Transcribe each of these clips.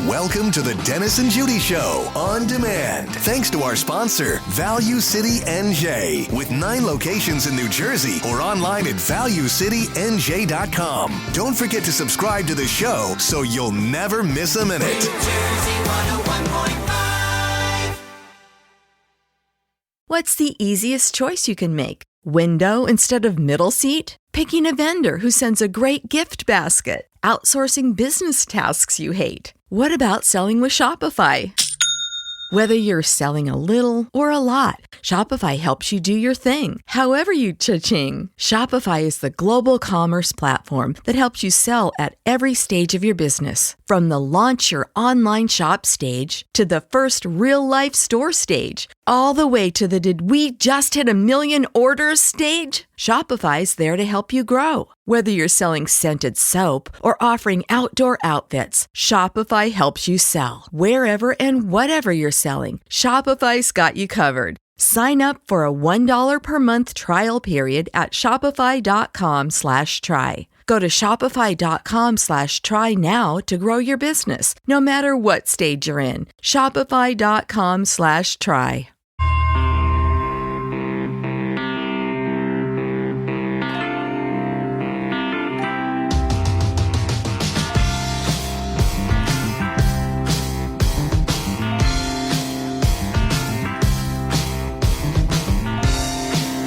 Welcome to the Dennis and Judy Show on demand. Thanks to our sponsor, Value City NJ, with 9 locations in New Jersey or online at valuecitynj.com. Don't forget to subscribe to the show so you'll never miss a minute. New Jersey 101.5. What's the easiest choice you can make? Window instead of middle seat? Picking a vendor who sends a great gift basket? Outsourcing business tasks you hate? What about selling with Shopify? Whether you're selling a little or a lot, Shopify helps you do your thing, however you cha-ching. Shopify is the global commerce platform that helps you sell at every stage of your business. From the launch your online shop stage to the first real-life store stage, all the way to the did we just hit 1 million orders stage. Shopify's there to help you grow. Whether you're selling scented soap or offering outdoor outfits, Shopify helps you sell. Wherever and whatever you're selling, Shopify's got you covered. Sign up for a $1 per month trial period at shopify.com/try. Go to shopify.com/try now to grow your business, no matter what stage you're in. Shopify.com/try.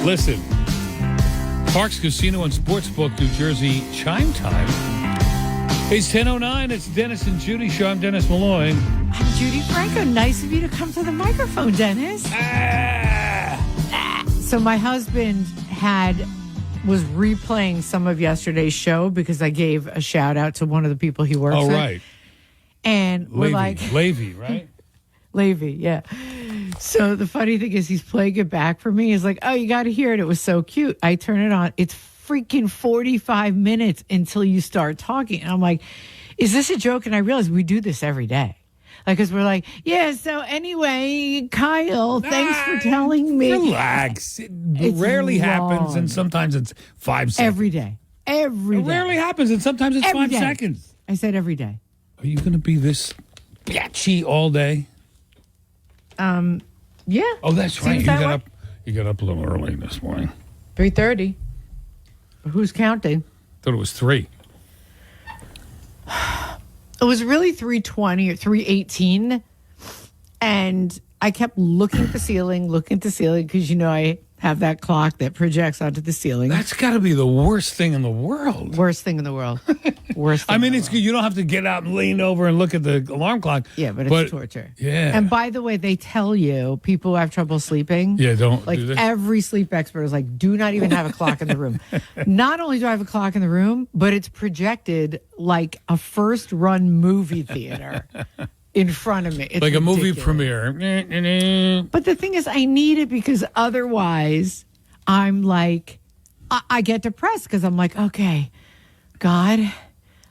Listen, Parks Casino and Sportsbook, New Jersey, chime time. It's 10:09. It's Dennis and Judy Show. I'm Dennis Malloy. I'm Judy Franco. Nice of you to come to the microphone, Dennis. So my husband was replaying some of yesterday's show because I gave a shout out to one of the people he works with. Oh, right. And we're Levy, right? Levy, yeah. So the funny thing is he's playing it back for me. He's like, oh, you got to hear it. It was so cute. I turn it on. It's freaking 45 minutes until you start talking. And I'm like, is this a joke? And I realize we do this every day. Like, because we're like, yeah, so anyway, Kyle, thanks for telling me. Relax. It rarely happens, and sometimes it's 5 seconds. Every day. Every It day. rarely happens, and sometimes it's Every 5 day. seconds. I said every day. Are you going to be this bitchy all day? Yeah. Oh, that's right. Seems You that got way. up. You got up a little early this morning. 3:30. Who's counting? Thought it was 3. It was really 3:20 or 3:18. And I kept looking at the ceiling, because, I have that clock that projects onto the ceiling. That's got to be the worst thing in the world. Worst thing in the world. Worst thing I mean, in the it's world. good. You don't have to get out and lean over and look at the alarm clock. Yeah, but it's torture. Yeah. And by the way, they tell you, people who have trouble sleeping. Yeah, don't Like do this. every sleep expert is like, do not even have a clock in the room. Not only do I have a clock in the room, but it's projected like a first run movie theater in front of me. It's like a movie ridiculous. premiere. But the thing is, I need it because otherwise I'm like, I get depressed because I'm like, okay, God,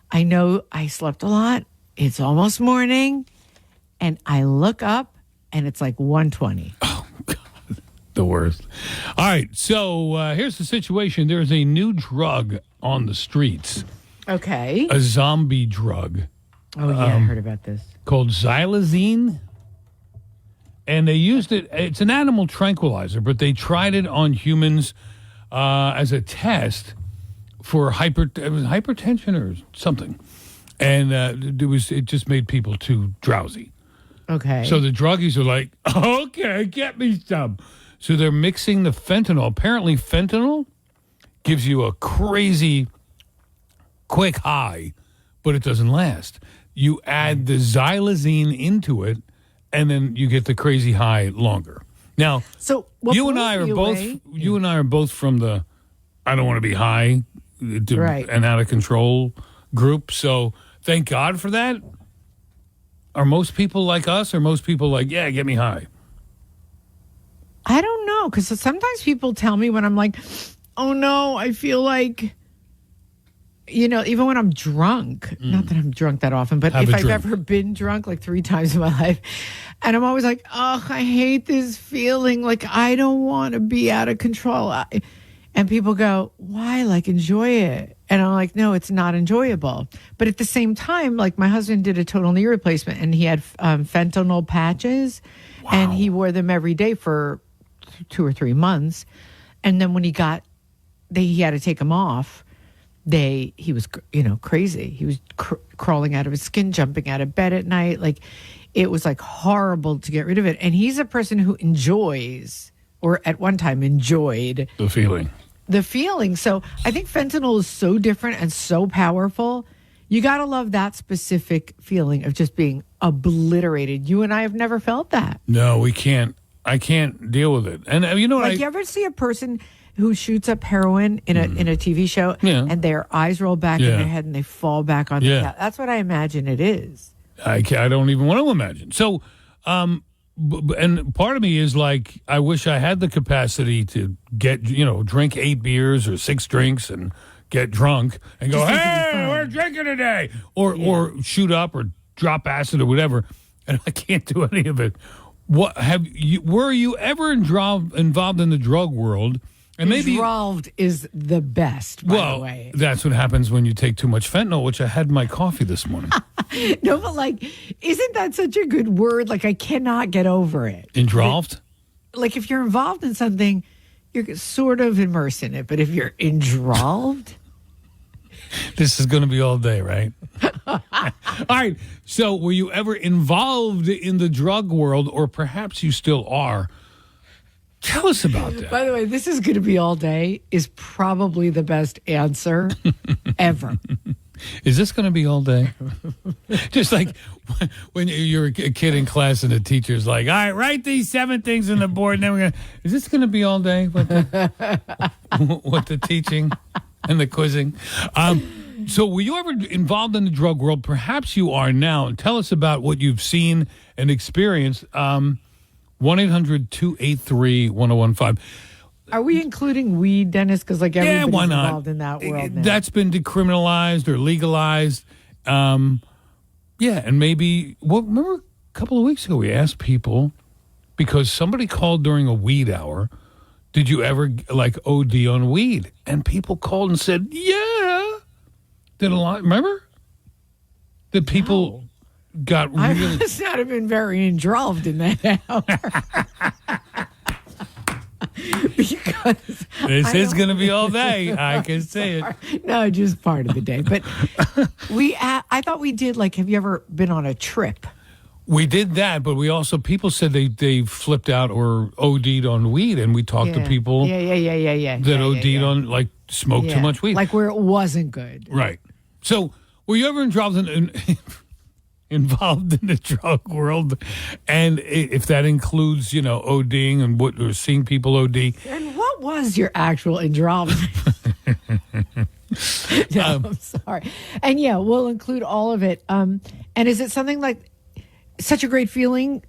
I know I slept a lot. It's almost morning. And I look up and it's like 1:20. The worst. All right, so here's the situation. There's a new drug on the streets, Okay. a zombie drug Oh, yeah, I heard about this. called xylazine. And they used it, it's an animal tranquilizer, but they tried it on humans as a test for hypertension or something. And it just made people too drowsy. Okay. So the druggies are like, okay, get me some. So they're mixing the fentanyl. Apparently fentanyl gives you a crazy quick high, but it doesn't last. You add the xylazine into it, and then you get the crazy high longer. Now, so what you and blows I are me both away- you and I are both from the I don't want to be high Right. and out of control group. So thank God for that. Are most people like us, or most people like, yeah, get me high? I don't know, because sometimes people tell me when I'm like, oh no, I feel like, even when I'm drunk, not that I'm drunk that often, but Have if a I've drink. ever been drunk like 3 times in my life, and I'm always like, oh, I hate this feeling, like I don't want to be out of control. And people go, why? Like, enjoy it. And I'm like, no, it's not enjoyable. But at the same time, like, my husband did a total knee replacement and he had fentanyl patches and he wore them every day for 2 or 3 months. And then when he had to take them off, he was, crazy. He was crawling out of his skin, jumping out of bed at night. Like, it was like horrible to get rid of it. And he's a person who enjoys, or at one time enjoyed, The feeling. So I think fentanyl is so different and so powerful. You got to love that specific feeling of just being obliterated. You and I have never felt that. No, we can't. I can't deal with it. And you know, you ever see a person who shoots up heroin in a TV show and their eyes roll back in their head and they fall back on the couch? That's what I imagine it is. I don't even want to imagine. So, and part of me is like, I wish I had the capacity to get, drink 8 beers or 6 drinks and get drunk and go, hey, we're drinking today. Or shoot up or drop acid or whatever. And I can't do any of it. Were you ever involved in the drug world? And maybe Involved is the best, by the way. That's what happens when you take too much fentanyl, which I had in my coffee this morning. No, but like, isn't that such a good word? Like, I cannot get over it. Involved? Like, if you're involved in something, you're sort of immersed in it. But if you're involved, this is going to be all day, right? All right. So, were you ever involved in the drug world, or perhaps you still are? Tell us about that. By the way, this is going to be all day is probably the best answer ever. Is this going to be all day? Just like when you're a kid in class and the teacher's like, all right, write these 7 things on the board. And then we're going to, is this going to be all day with the teaching and the quizzing? So were you ever involved in the drug world? Perhaps you are now. And tell us about what you've seen and experienced. 1-800-283-1015. Are we including weed, Dennis? Because like everybody's why not? involved in that world now. That's been decriminalized or legalized. And maybe, remember a couple of weeks ago we asked people, because somebody called during a weed hour, did you ever like OD on weed? And people called and said, yeah. Did a lot, remember? That people got really... I must not have been very involved in that hour. Because this is going to be all day. I can say it. No, just part of the day. But I thought we did, like, have you ever been on a trip? We did that, but we also, people said they flipped out or OD'd on weed, and we talked to people that OD'd on, like, smoked too much weed. Like where it wasn't good. Right. So were you ever involved in the drug world? And if that includes, ODing and or seeing people OD. And what was your actual involvement? I'm sorry. And we'll include all of it. And is it something like such a great feeling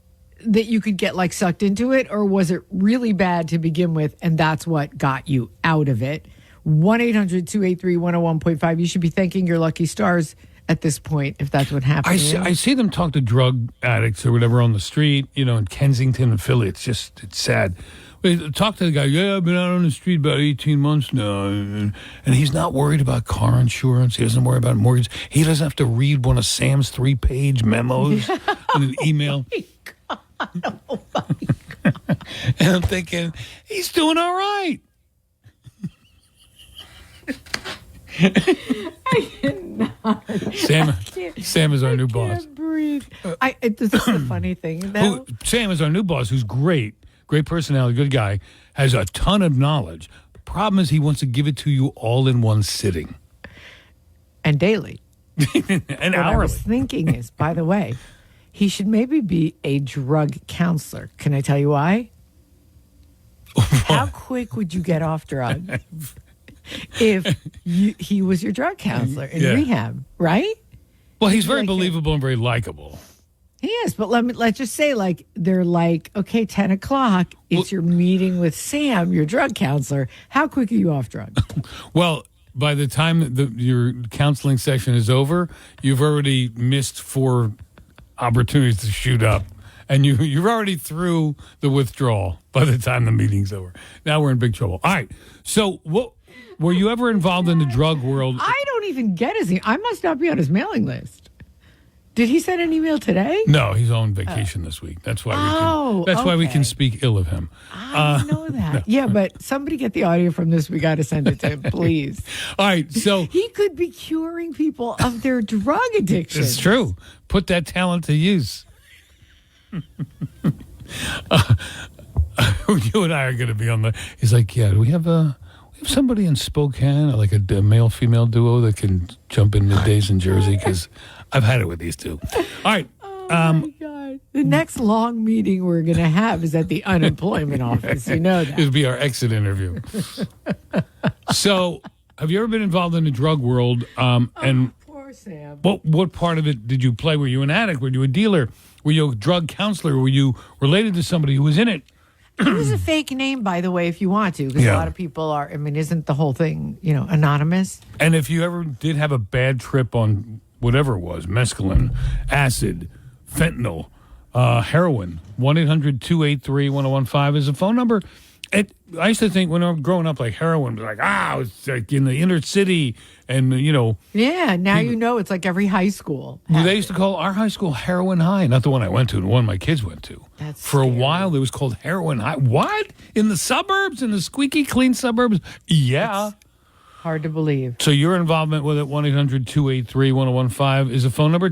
that you could get like sucked into it, or was it really bad to begin with and that's what got you out of it? 1-800-283-101.5. You should be thanking your lucky stars at this point, if that's what happened. I see them talk to drug addicts or whatever on the street, in Kensington and Philly. It's sad. We talk to the guy, I've been out on the street about 18 months now. And he's not worried about car insurance. He doesn't worry about mortgage. He doesn't have to read one of Sam's 3-page memos in an email. Oh my God. And I'm thinking, he's doing all right. I cannot. Sam is our new boss. I can't breathe. This is the funny thing, though. Sam is our new boss, who's great personality, good guy, has a ton of knowledge. The problem is he wants to give it to you all in one sitting. And daily. And what hourly. I was thinking is, by the way, he should maybe be a drug counselor. Can I tell you why? How quick would you get off drugs if he was your drug counselor in rehab, right? Well, he's very believable and very likable. He is, but let's just say, like, they're like, okay, 10 o'clock, it's your meeting with Sam, your drug counselor. How quick are you off drugs? Well, by the time your counseling session is over, you've already missed 4 opportunities to shoot up and you're already through the withdrawal by the time the meeting's over. Now we're in big trouble. All right. So, what were you ever involved in the drug world? I don't even get his email. I must not be on his mailing list. Did he send an email today? No, he's on vacation this week. That's why we can speak ill of him. I know that. No. Yeah, but somebody get the audio from this. We got to send it to him, please. All right, so he could be curing people of their drug addiction. It's true. Put that talent to use. You and I are going to be on the. He's like, yeah. Do we have somebody in Spokane, like a male-female duo that can jump in middays in Jersey? Because I've had it with these two. All right. Oh my God. The next long meeting we're going to have is at the unemployment office. You know that. It'll be our exit interview. So, have you ever been involved in the drug world? And poor Sam. What part of it did you play? Were you an addict? Were you a dealer? Were you a drug counselor? Were you related to somebody who was in it? It was a fake name, by the way, if you want to, because a lot of people are. I mean, isn't the whole thing, anonymous? And if you ever did have a bad trip on whatever it was, mescaline, acid, fentanyl, heroin, 1-800-283-1015 is a phone number. I used to think when I was growing up, like heroin was like, it's like in the inner city. And, Yeah, now it's like every high school. They used to call our high school Heroin High. Not the one I went to, the one my kids went to. That's For scary. a while, it was called Heroin High. What? In the suburbs? In the squeaky clean suburbs? Yeah. Hard to believe. So your involvement with it, 1-800-283-1015 is a phone number.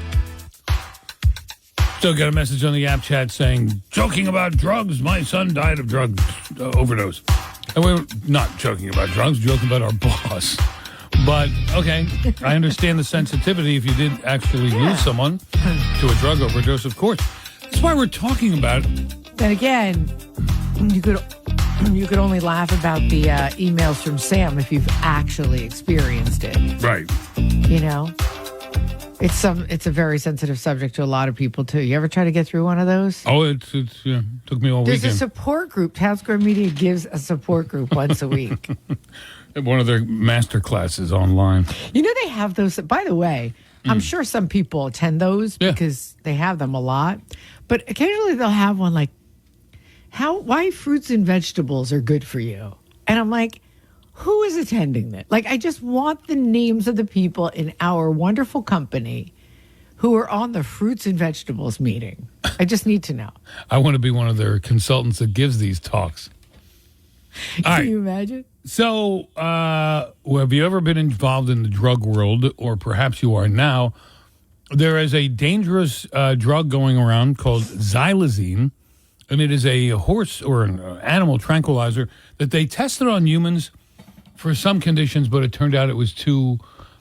Still got a message on the app chat saying, joking about drugs, my son died of drug overdose. And we're not joking about drugs, joking about our boss. But, okay, I understand the sensitivity if you did actually lose someone to a drug overdose, of course. That's why we're talking about it. Then again, you could only laugh about the emails from Sam if you've actually experienced it. Right. It's a very sensitive subject to a lot of people too. You ever try to get through one of those? Oh, it took me all There's weekend. a support group. Town Square Media gives a support group once a week. One of their master classes online. They have those. By the way, I'm sure some people attend those because they have them a lot. But occasionally they'll have one like, why fruits and vegetables are good for you. And I'm like, who is attending that? Like, I just want the names of the people in our wonderful company who are on the fruits and vegetables meeting. I just need to know. I want to be one of their consultants that gives these talks. Can you imagine? So, have you ever been involved in the drug world, or perhaps you are now? There is a dangerous drug going around called xylazine, and it is a horse or an animal tranquilizer that they tested on humans for some conditions, but it turned out it was too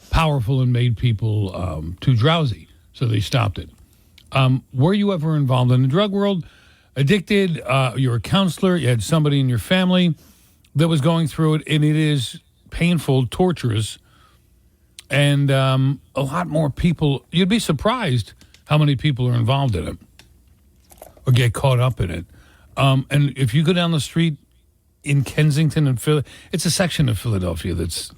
powerful and made people too drowsy, so they stopped it. Were you ever involved in the drug world? Addicted? You're a counselor. You had somebody in your family that was going through it, and it is painful, torturous, and a lot more people. You'd be surprised how many people are involved in it or get caught up in it. And if you go down the street in Kensington and Philly, it's a section of Philadelphia that's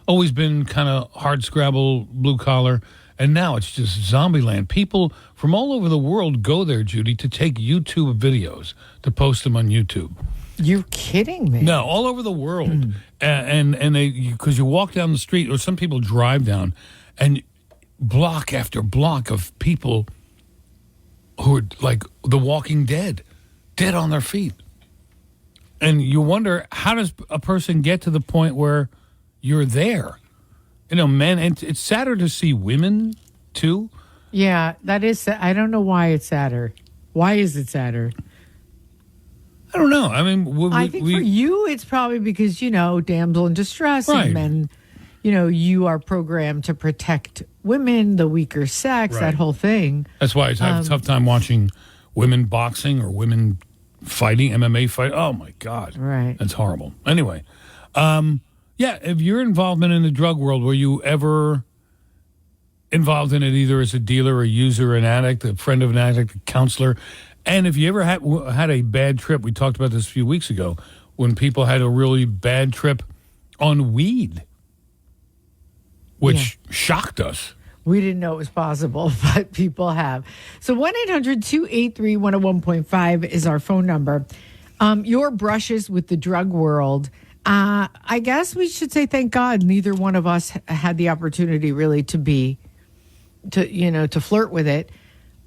always been kind of hard scrabble, blue collar, and now it's just zombie land. People from all over the world go there, Judy, to take YouTube videos to post them on YouTube. You're kidding me. No, all over the world. And they, because you walk down the street, or some people drive down, and block after block of people who are like The Walking Dead, dead on their feet. And you wonder, how does a person get to the point where you're there? Men, and it's sadder to see women, too. Yeah, that is. I don't know why it's sadder. Why is it sadder? I don't know. I mean, I think for you, it's probably because, damsel in distress, right. And men, you are programmed to protect women, the weaker sex, Right. that whole thing. That's why I have a tough time watching women boxing or women fighting, MMA fight. Oh, my God. Right. That's horrible. Anyway, if your involvement in the drug world, were you ever involved in it either as a dealer, a user, an addict, a friend of an addict, a counselor? And if you ever had a bad trip, we talked about this a few weeks ago, when people had a really bad trip on weed, which shocked us. We didn't know it was possible, but people have. So 1-800-283-101.5 is our phone number. Your brushes with the drug world. I guess we should say thank God neither one of us had the opportunity really to flirt with it.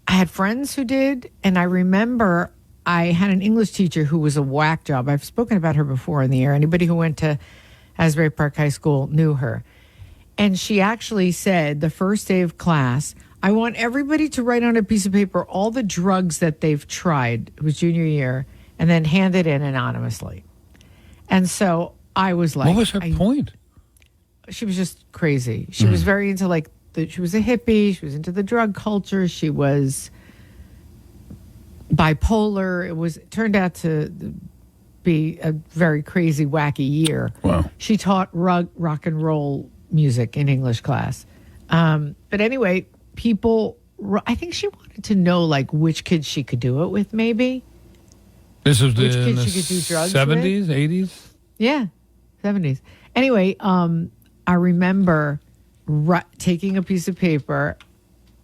I had friends who did, and I remember I had an English teacher who was a whack job. I've spoken about her before in the air. Anybody who went to Asbury Park High School knew her. And she actually said the first day of class, I want everybody to write on a piece of paper all the drugs that they've tried. It was junior year, and then hand it in anonymously. And so I was like, what was her point? She was just crazy. She was very into she was a hippie. She was into the drug culture. She was bipolar. It turned out to be a very crazy, wacky year. Wow. She taught rock and roll music in English class. But anyway, I think she wanted to know which kids she could do it with, maybe. This was Which in kids the she could do drugs 70s, with? 80s? Yeah, 70s. Anyway, I remember taking a piece of paper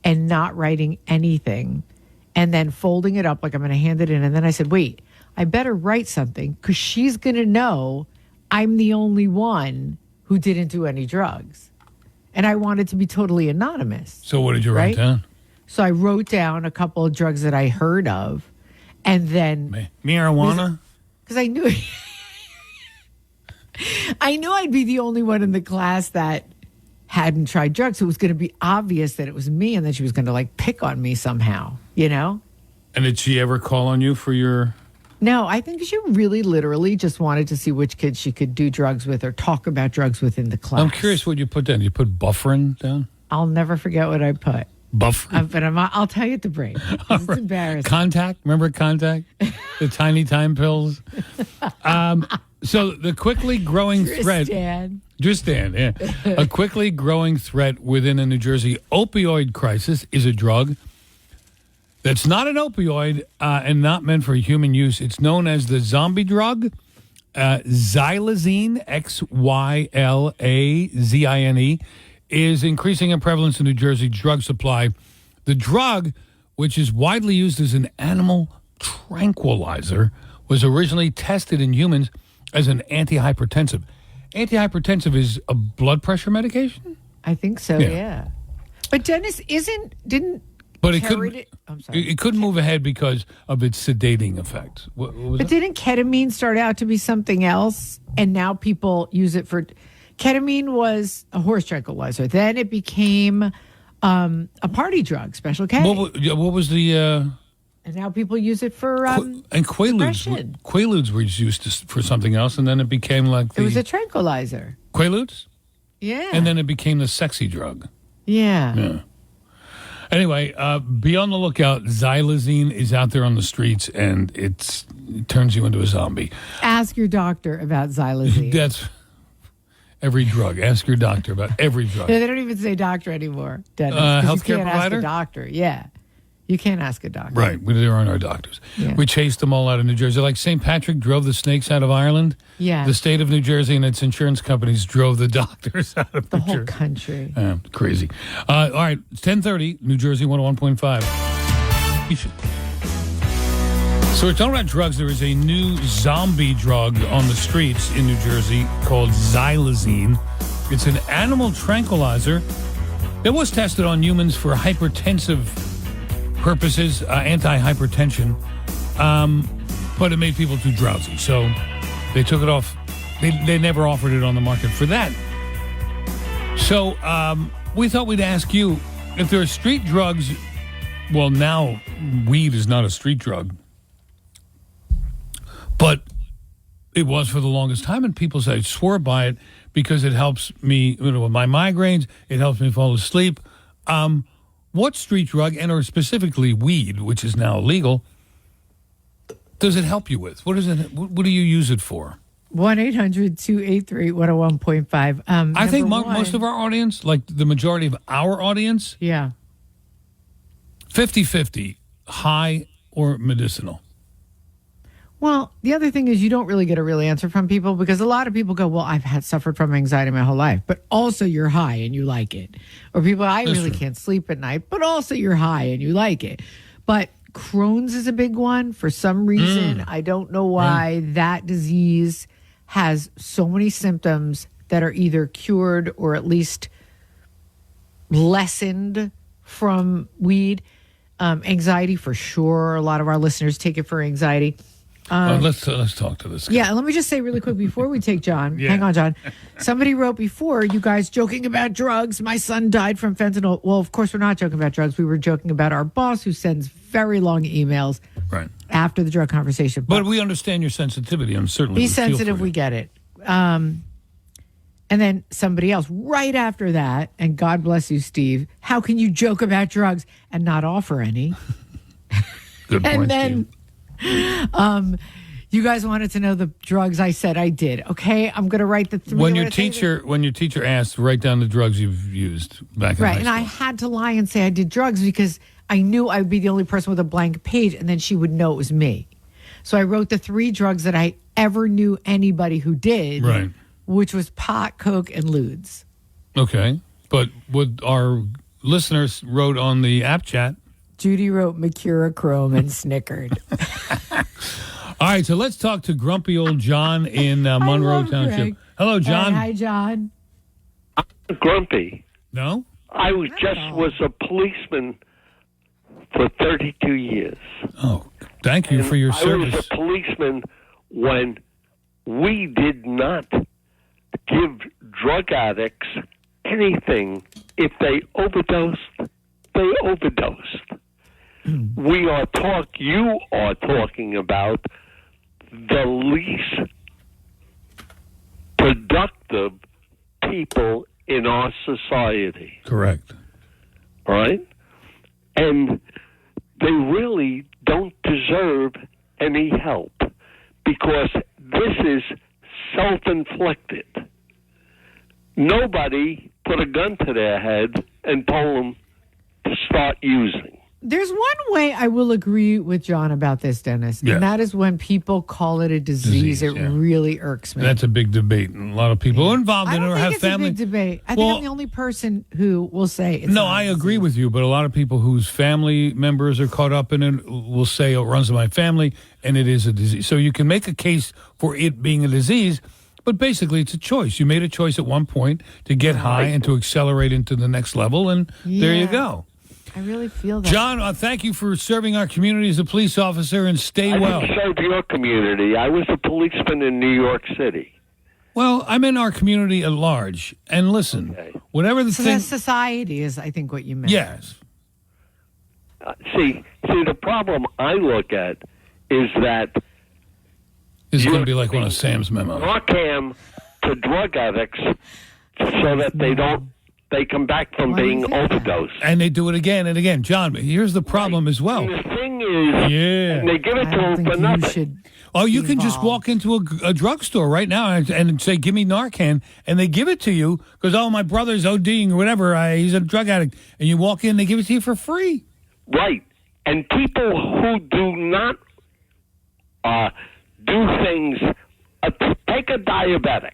and not writing anything and then folding it up like I'm going to hand it in. And then I said, wait, I better write something because she's going to know I'm the only one who didn't do any drugs. And I wanted to be totally anonymous. So what did you write down? So I wrote down a couple of drugs that I heard of. And then marijuana? Because I knew I'd be the only one in the class that hadn't tried drugs. So it was going to be obvious that it was me and then she was going to pick on me somehow, And did she ever call on you for your... No, I think she really literally just wanted to see which kids she could do drugs with or talk about drugs with in the class. I'm curious what you put down. You put Bufferin down? I'll never forget what I put. Bufferin? But I'll tell you at the break. It's embarrassing. Contact? Remember Contact? The tiny time pills? So the quickly growing threat... Tristan, yeah. A quickly growing threat within the New Jersey opioid crisis is a drug that's not an opioid and not meant for human use. It's known as the zombie drug, xylazine, XYLAZINE, is increasing in prevalence in New Jersey drug supply. The drug, which is widely used as an animal tranquilizer, was originally tested in humans as an antihypertensive. Antihypertensive is a blood pressure medication? I think so, yeah. But Dennis didn't But it couldn't move ahead because of its sedating effects. But didn't ketamine start out to be something else? And now people use it for... Ketamine was a horse tranquilizer. Then it became a party drug, Special K. What was the... and now people use it for and Quaaludes. Quaaludes were used for something else, and then it became like the... It was a tranquilizer. Quaaludes? Yeah. And then it became the sexy drug. Yeah. Anyway, be on the lookout. Xylazine is out there on the streets, and it turns you into a zombie. Ask your doctor about xylazine. That's every drug. Ask your doctor about every drug. No, they don't even say doctor anymore, Dennis. Healthcare you can't provider? Ask a doctor. Yeah. You can't ask a doctor. Right. There aren't our doctors. Yeah. We chased them all out of New Jersey. Like St. Patrick drove the snakes out of Ireland. Yeah. The state of New Jersey and its insurance companies drove the doctors out of the New whole Jersey. country. Crazy. All right. It's 10:30, New Jersey 101.5. So we're talking about drugs. There is a new zombie drug on the streets in New Jersey called xylazine. It's an animal tranquilizer that was tested on humans for hypertensive purposes, anti-hypertension, but it made people too drowsy. So they took it off. They never offered it on the market for that. So we thought we'd ask you if there are street drugs. Well, now weed is not a street drug, but it was for the longest time, and people say I swore by it because it helps me with my migraines. It helps me fall asleep. What street drug, and or specifically weed, which is now illegal, does it help you with? What is it? What do you use it for? 1-800-283-101.5. I think most of our audience, like the majority of our audience, 50-50, high or medicinal. Well, the other thing is you don't really get a real answer from people because a lot of people go, well, I've suffered from anxiety my whole life, but also you're high and you like it. Or people, I really can't sleep at night, but also you're high and you like it. But Crohn's is a big one for some reason. I don't know why that disease has so many symptoms that are either cured or at least lessened from weed. Anxiety for sure. A lot of our listeners take it for anxiety. Let's talk to this guy. Yeah, let me just say really quick before we take John. Hang on, John. Somebody wrote before, you guys joking about drugs. My son died from fentanyl. Well, of course, we're not joking about drugs. We were joking about our boss who sends very long emails after the drug conversation. But we understand your sensitivity. I'm certainly be sensitive. We get it. And then somebody else right after that, and God bless you, Steve. How can you joke about drugs and not offer any? Good point, and then, Steve. You guys wanted to know the drugs. I said I did. Okay, I'm going to write the three. When your teacher asked, write down the drugs you've used back in high school. And I had to lie and say I did drugs because I knew I would be the only person with a blank page, and then she would know it was me. So I wrote the 3 drugs that I ever knew anybody who did. Right. Which was pot, coke, and ludes. Okay. But what our listeners wrote on the app chat. Judy wrote Mercurochrome and snickered. All right, so let's talk to grumpy old John in Monroe Township. Greg. Hello, John. Hi, John. I'm grumpy. No? I was a policeman for 32 years. Oh, thank you for your service. I was a policeman when we did not give drug addicts anything. If they overdosed, they overdosed. You are talking about the least productive people in our society. Correct. All right? And they really don't deserve any help because this is self-inflicted. Nobody put a gun to their head and told them to start using. There's one way I will agree with John about this, Dennis, and that is when people call it a disease. It really irks me. That's a big debate, and a lot of people involved in it or have family. I don't think it's a big debate. I think I'm the only person who will say it's no, I agree with you, but a lot of people whose family members are caught up in it will say it runs in my family, and it is a disease. So you can make a case for it being a disease, but basically it's a choice. You made a choice at one point to get high and to accelerate into the next level, and there you go. I really feel that. John, thank you for serving our community as a police officer, and stay well. I didn't serve your community. I was a policeman in New York City. Well, I'm in our community at large. And listen, whatever the thing... society is, I think, what you meant. Yes. See, the problem I look at is that... This is going to be like one of Sam's memos. Narcan to drug addicts so that they come back from being overdosed. And they do it again and again. John, here's the problem as well. And the thing is, and they give it to them for nothing. Oh, you can just walk into a drugstore right now and say, give me Narcan, and they give it to you because, oh, my brother's ODing or whatever, he's a drug addict. And you walk in, they give it to you for free. Right. And people who do not do things, take a diabetic.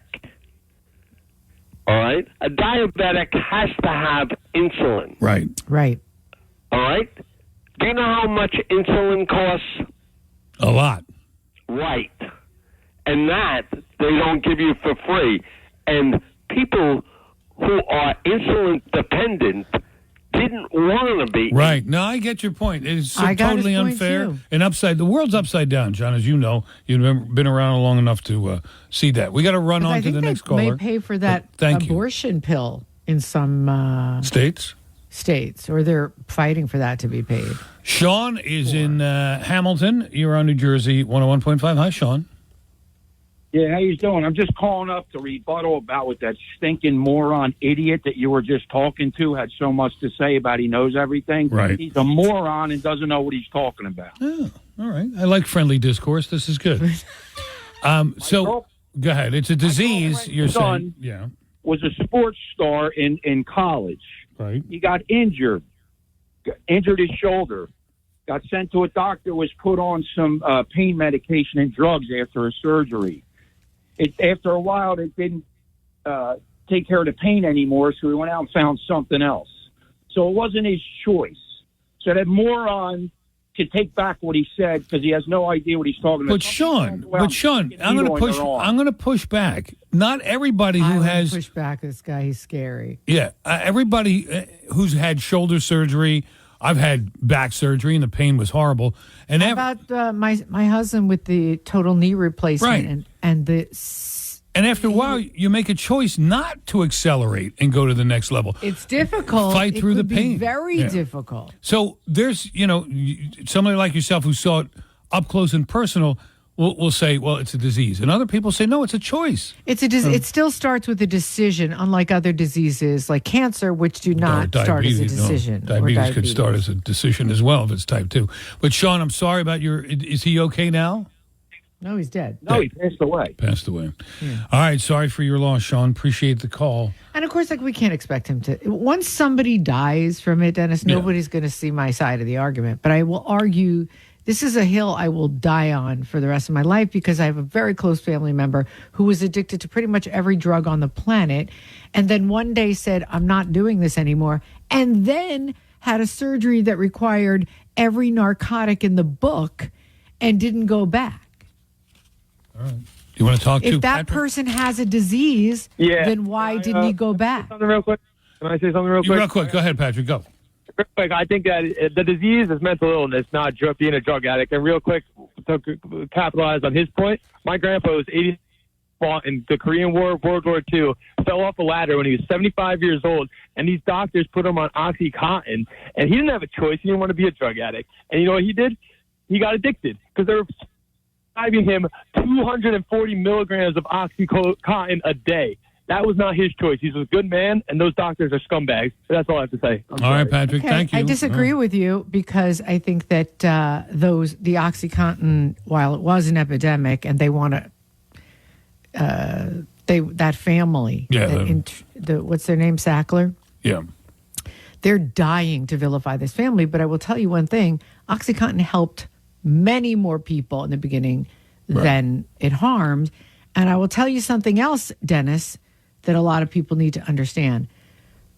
All right? A diabetic has to have insulin. Right. Right. All right? Do you know how much insulin costs? A lot. Right. And that they don't give you for free. And people who are insulin dependent didn't want to be. Right. No, I get your point. It's totally unfair and the world's upside down, John, as you know. You've been around long enough to see that. We got to run on to the next caller. I think they may pay for that abortion pill in some states, or they're fighting for that to be paid. Sean is in Hamilton. You're on New Jersey 101.5. Hi, Sean. Yeah, how you doing? I'm just calling up to rebuttal about what that stinking moron idiot that you were just talking to had so much to say about he knows everything. Right. He's a moron and doesn't know what he's talking about. Oh, all right. I like friendly discourse. This is good. So go ahead. It's a disease, you're saying. Yeah. Was a sports star in college. Right. He got injured his shoulder, got sent to a doctor, was put on some pain medication and drugs after a surgery. After a while, it didn't take care of the pain anymore, so he went out and found something else. So it wasn't his choice. So that moron could take back what he said because he has no idea what he's talking about. But Sean, I'm going to push back. Not everybody who has push back this guy. He's scary. Yeah, everybody who's had shoulder surgery. I've had back surgery and the pain was horrible. And how about my husband with the total knee replacement, right. And after a while, you make a choice not to accelerate and go to the next level. It's difficult. Fight through the pain. Very difficult. So there's, somebody like yourself who saw it up close and personal will say, well, it's a disease. And other people say, no, it's a choice. It still starts with a decision, unlike other diseases like cancer, which do not start as a decision. Diabetes could start as a decision as well if it's type 2. But Sean, I'm sorry about is he okay now? No, he's dead. No, he passed away. Yeah. All right. Sorry for your loss, Sean. Appreciate the call. And, of course, we can't expect him to. Once somebody dies from it, Dennis, nobody's going to see my side of the argument. But I will argue this is a hill I will die on for the rest of my life because I have a very close family member who was addicted to pretty much every drug on the planet and then one day said, I'm not doing this anymore, and then had a surgery that required every narcotic in the book and didn't go back. All right. You want to talk to if that Patrick? person has a disease, then why didn't he go back? Something real quick. Can I say something real quick? Real quick. Go ahead, Patrick. Go. Real quick, I think that the disease is mental illness, not being a drug addict. And real quick, to capitalize on his point, my grandpa was 80, fought in the Korean War, World War II, fell off a ladder when he was 75 years old, and these doctors put him on OxyContin, and he didn't have a choice. He didn't want to be a drug addict. And you know what he did? He got addicted because they were prescribing him 240 milligrams of OxyContin a day. That was not his choice. He's a good man, and those doctors are scumbags. That's all I have to say. All right, Patrick, thank you. I disagree with you because I think that the OxyContin, while it was an epidemic, and they want to, that family, what's their name, Sackler? Yeah. They're dying to vilify this family, but I will tell you one thing, OxyContin helped many more people in the beginning than it harmed. And I will tell you something else, Dennis, that a lot of people need to understand.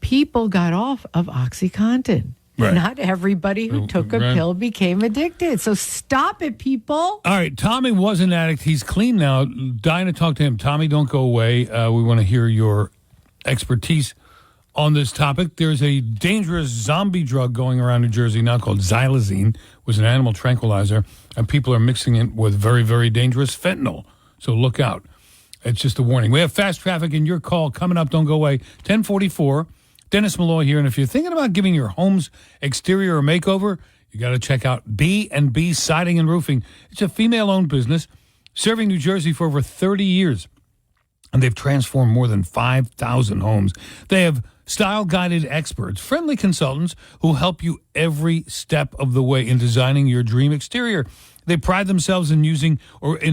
People got off of OxyContin. Right. Not everybody who took a pill became addicted. So stop it, people. All right. Tommy was an addict. He's clean now. Dying to talk to him. Tommy, don't go away. We want to hear your expertise on this topic. There's a dangerous zombie drug going around New Jersey now called xylazine. It was an animal tranquilizer, and people are mixing it with very, very dangerous fentanyl. So look out. It's just a warning. We have fast traffic in your call coming up. Don't go away. 1044. Dennis Malloy here. And if you're thinking about giving your home's exterior a makeover, you got to check out B&B Siding and Roofing. It's a female-owned business serving New Jersey for over 30 years. And they've transformed more than 5,000 homes. They have style-guided experts, friendly consultants who help you every step of the way in designing your dream exterior. They pride themselves in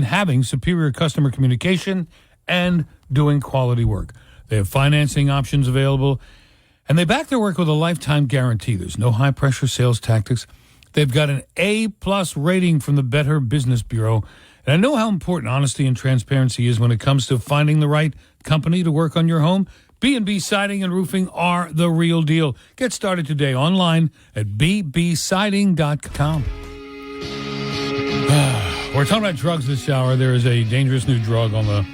having superior customer communication and doing quality work. They have financing options available, and they back their work with a lifetime guarantee. There's no high-pressure sales tactics. They've got an A-plus rating from the Better Business Bureau. And I know how important honesty and transparency is when it comes to finding the right company to work on your home. B&B Siding and Roofing are the real deal. Get started today online at bbsiding.com. We're talking about drugs this hour. There is a dangerous new drug on the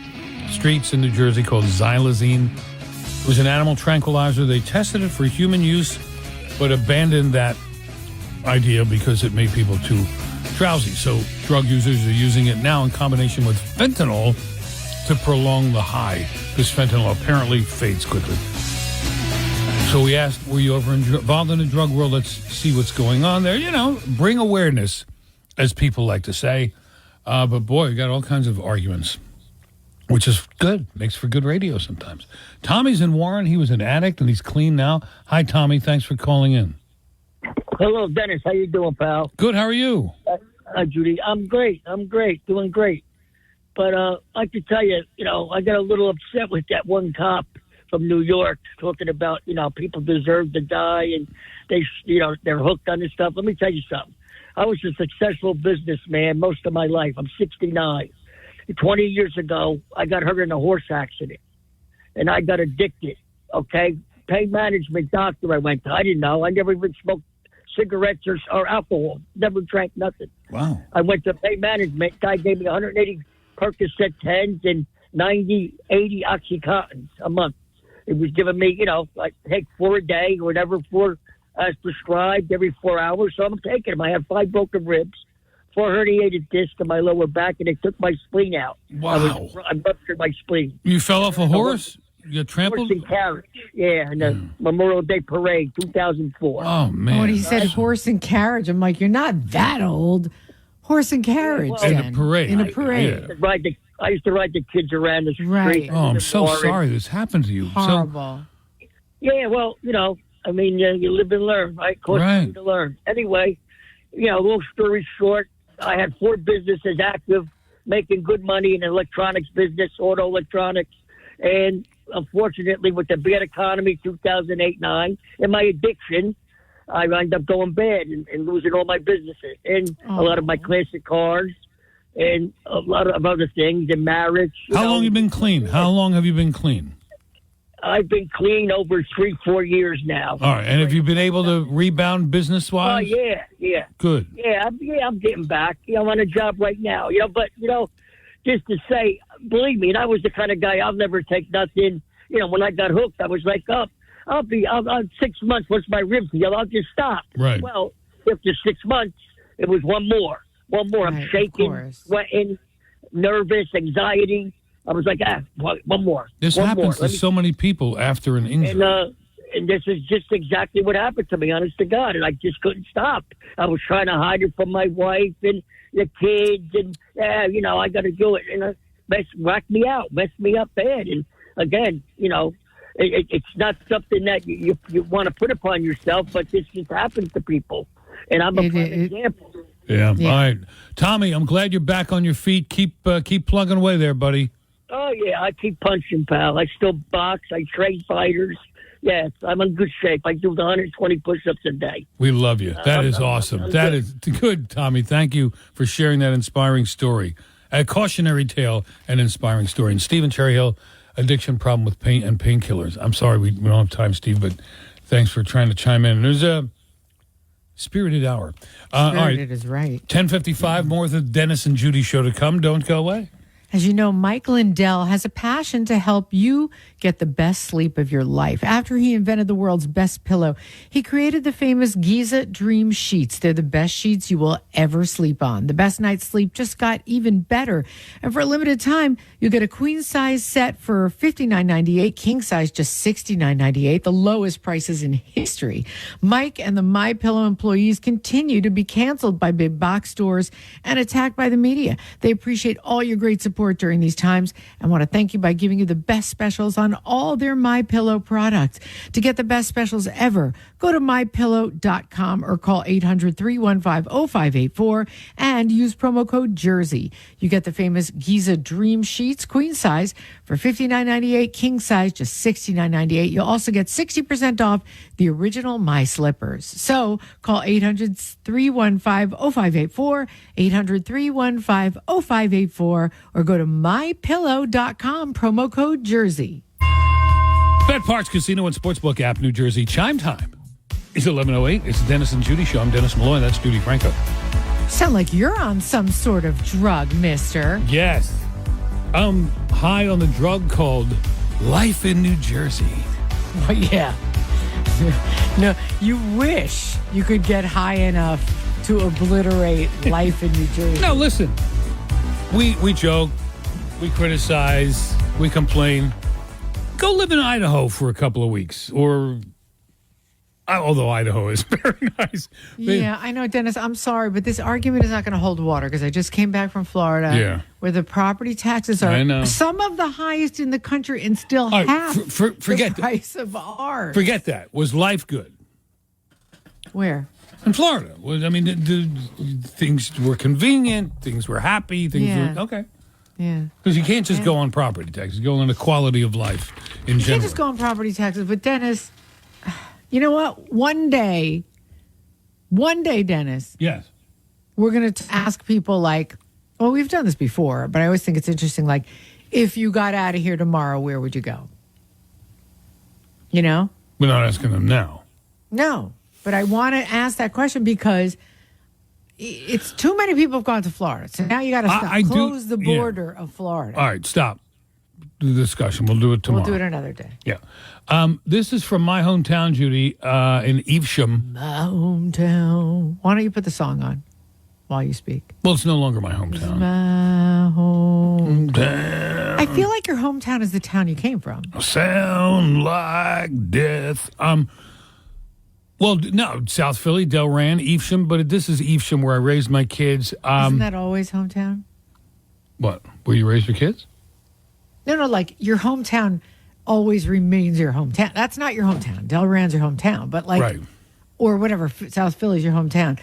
streets in New Jersey called xylazine. It was an animal tranquilizer. They tested it for human use, but abandoned that idea because it made people too drowsy. So drug users are using it now in combination with fentanyl to prolong the high. This fentanyl apparently fades quickly. So we asked, were you ever involved in the drug world? Let's see what's going on there. Bring awareness, as people like to say. But boy, you got all kinds of arguments, which is good. Makes for good radio sometimes. Tommy's in Warren. He was an addict, and he's clean now. Hi, Tommy. Thanks for calling in. Hello, Dennis. How you doing, pal? Good. How are you? Judy. I'm great. Doing great. But I like to tell you, I got a little upset with that one cop from New York talking about, people deserve to die and they're hooked on this stuff. Let me tell you something. I was a successful businessman most of my life. I'm 69. 20 years ago, I got hurt in a horse accident, and I got addicted, okay? Pain management doctor I went to. I didn't know. I never even smoked cigarettes or alcohol. Never drank nothing. Wow. I went to pain management. Guy gave me 180 Percocet 10s and 80 Oxycontins a month. It was giving me, like take 4 a day or whatever, 4 as prescribed every 4 hours. So I'm taking them. I have 5 broken ribs, 4 herniated discs in my lower back, and they took my spleen out. Wow. I ruptured my spleen. You fell off a horse? You got trampled? Horse and carriage. Yeah, in the Memorial Day Parade, 2004. Oh, man. When he said horse and carriage, I'm like, you're not that old. Horse and carriage. well, In then. a parade. In a parade. Yeah. I used to ride the kids around the street. Right. Oh, I'm so Orange. sorry this happened to you. Horrible. Yeah, well, I mean, you live and learn, right? Course Right. to learn. Anyway, long story short, I had 4 businesses active, making good money in the electronics business, auto electronics, and unfortunately, with the bad economy, 2008-9, and my addiction, I ended up going bad and losing all my businesses and a lot of my classic cars and a lot of other things and marriage. How long have you been clean? How long have you been clean? I've been clean over 3-4 years now. All right. And have you been able to rebound Oh, business-wise? yeah. Good. Yeah, I'm getting back. I'm on a job right now. But just to say, believe me, and I was the kind of guy I'll never take nothing. When I got hooked, I was like, I'll 6 months. Once my ribs heal, I'll just stop. Right. Well, after 6 months, it was one more. I'm Right, of shaking, course. sweating, nervous, anxiety. I was like, one more. This one happens more. to so many people after an injury. And this is just exactly what happened to me, honest to God. And I just couldn't stop. I was trying to hide it from my wife and the kids. And, I got to do it. And it whacked me out, messed me up bad. And, again, it's not something that you want to put upon yourself, but this just happens to people. And I'm a prime example. Yeah. All right. Tommy, I'm glad you're back on your feet. Keep plugging away there, buddy. Oh, yeah, I keep punching, pal. I still box. I train fighters. Yes, I'm in good shape. I do 120 push-ups a day. We love you. That is awesome. That is good, Tommy. Thank you for sharing that inspiring story. A cautionary tale and inspiring story. And Stephen Cherry Hill, addiction problem with pain and painkillers. I'm sorry we don't have time, Steve, but thanks for trying to chime in. There's a spirited hour. All right. Spirited is right. 10:55, more of the Dennis and Judy show to come. Don't go away. As you know, Mike Lindell has a passion to help you get the best sleep of your life. After he invented the world's best pillow, he created the famous Giza Dream Sheets. They're the best sheets you will ever sleep on. The best night's sleep just got even better. And for a limited time, you'll get a queen size set for $59.98, king size just $69.98, the lowest prices in history. Mike and the MyPillow employees continue to be canceled by big box stores and attacked by the media. They appreciate all your great support during these times and want to thank you by giving you the best specials on all their MyPillow products. To get the best specials ever, go to MyPillow.com or call 800-315-0584 and use promo code JERSEY. You get the famous Giza Dream Sheets, queen size, for $59.98, king size, just $69.98. You'll also get 60% off the original My Slippers. So call 800-315-0584, 800-315-0584, or go to MyPillow.com, promo code JERSEY. Bet Parks Casino and Sportsbook app, New Jersey. Chime time is 11:08. It's the Dennis and Judy show. I'm Dennis Malloy. That's Judy Franco. Sound like you're on some sort of drug, mister. Yes. I'm high on the drug called Life in New Jersey. Oh, yeah. No, you wish you could get high enough to obliterate life in New Jersey. Now, listen. We joke, we criticize, we complain. Go live in Idaho for a couple of weeks, or although Idaho is very nice. Yeah, I know, Dennis. I'm sorry, but this argument is not going to hold water because I just came back from Florida, where the property taxes are some of the highest in the country and still right, half forget the price of ours. Forget that. Was life good? Where? In Florida. I mean, things were convenient. Things were happy. Things were okay. Yeah. Because you can't just go on property taxes. You go on the quality of life in general. You can't just go on property taxes. But, Dennis, you know what? One day, Dennis. Yes. we're going to ask people like, well, we've done this before, but I always think it's interesting. Like, if you got out of here tomorrow, where would you go? You know? We're not asking them now. No, but I want to ask that question because it's too many people have gone to Florida. So now you got to stop. Close the border of Florida. All right, stop the discussion. We'll do it tomorrow. We'll do it another day. Yeah. This is from my hometown, Judy, in Evesham. My hometown. Why don't you put the song on while you speak? Well, it's no longer my hometown. My hometown. I feel like your hometown is the town you came from. Sound like death. Well, no, South Philly, Delran, Evesham, but this is Evesham where I raised my kids. Isn't that always hometown? What? Where you raised your kids? No, like your hometown always remains your hometown. That's not your hometown. Delran's your hometown, but like, right. Or whatever, South Philly's your hometown.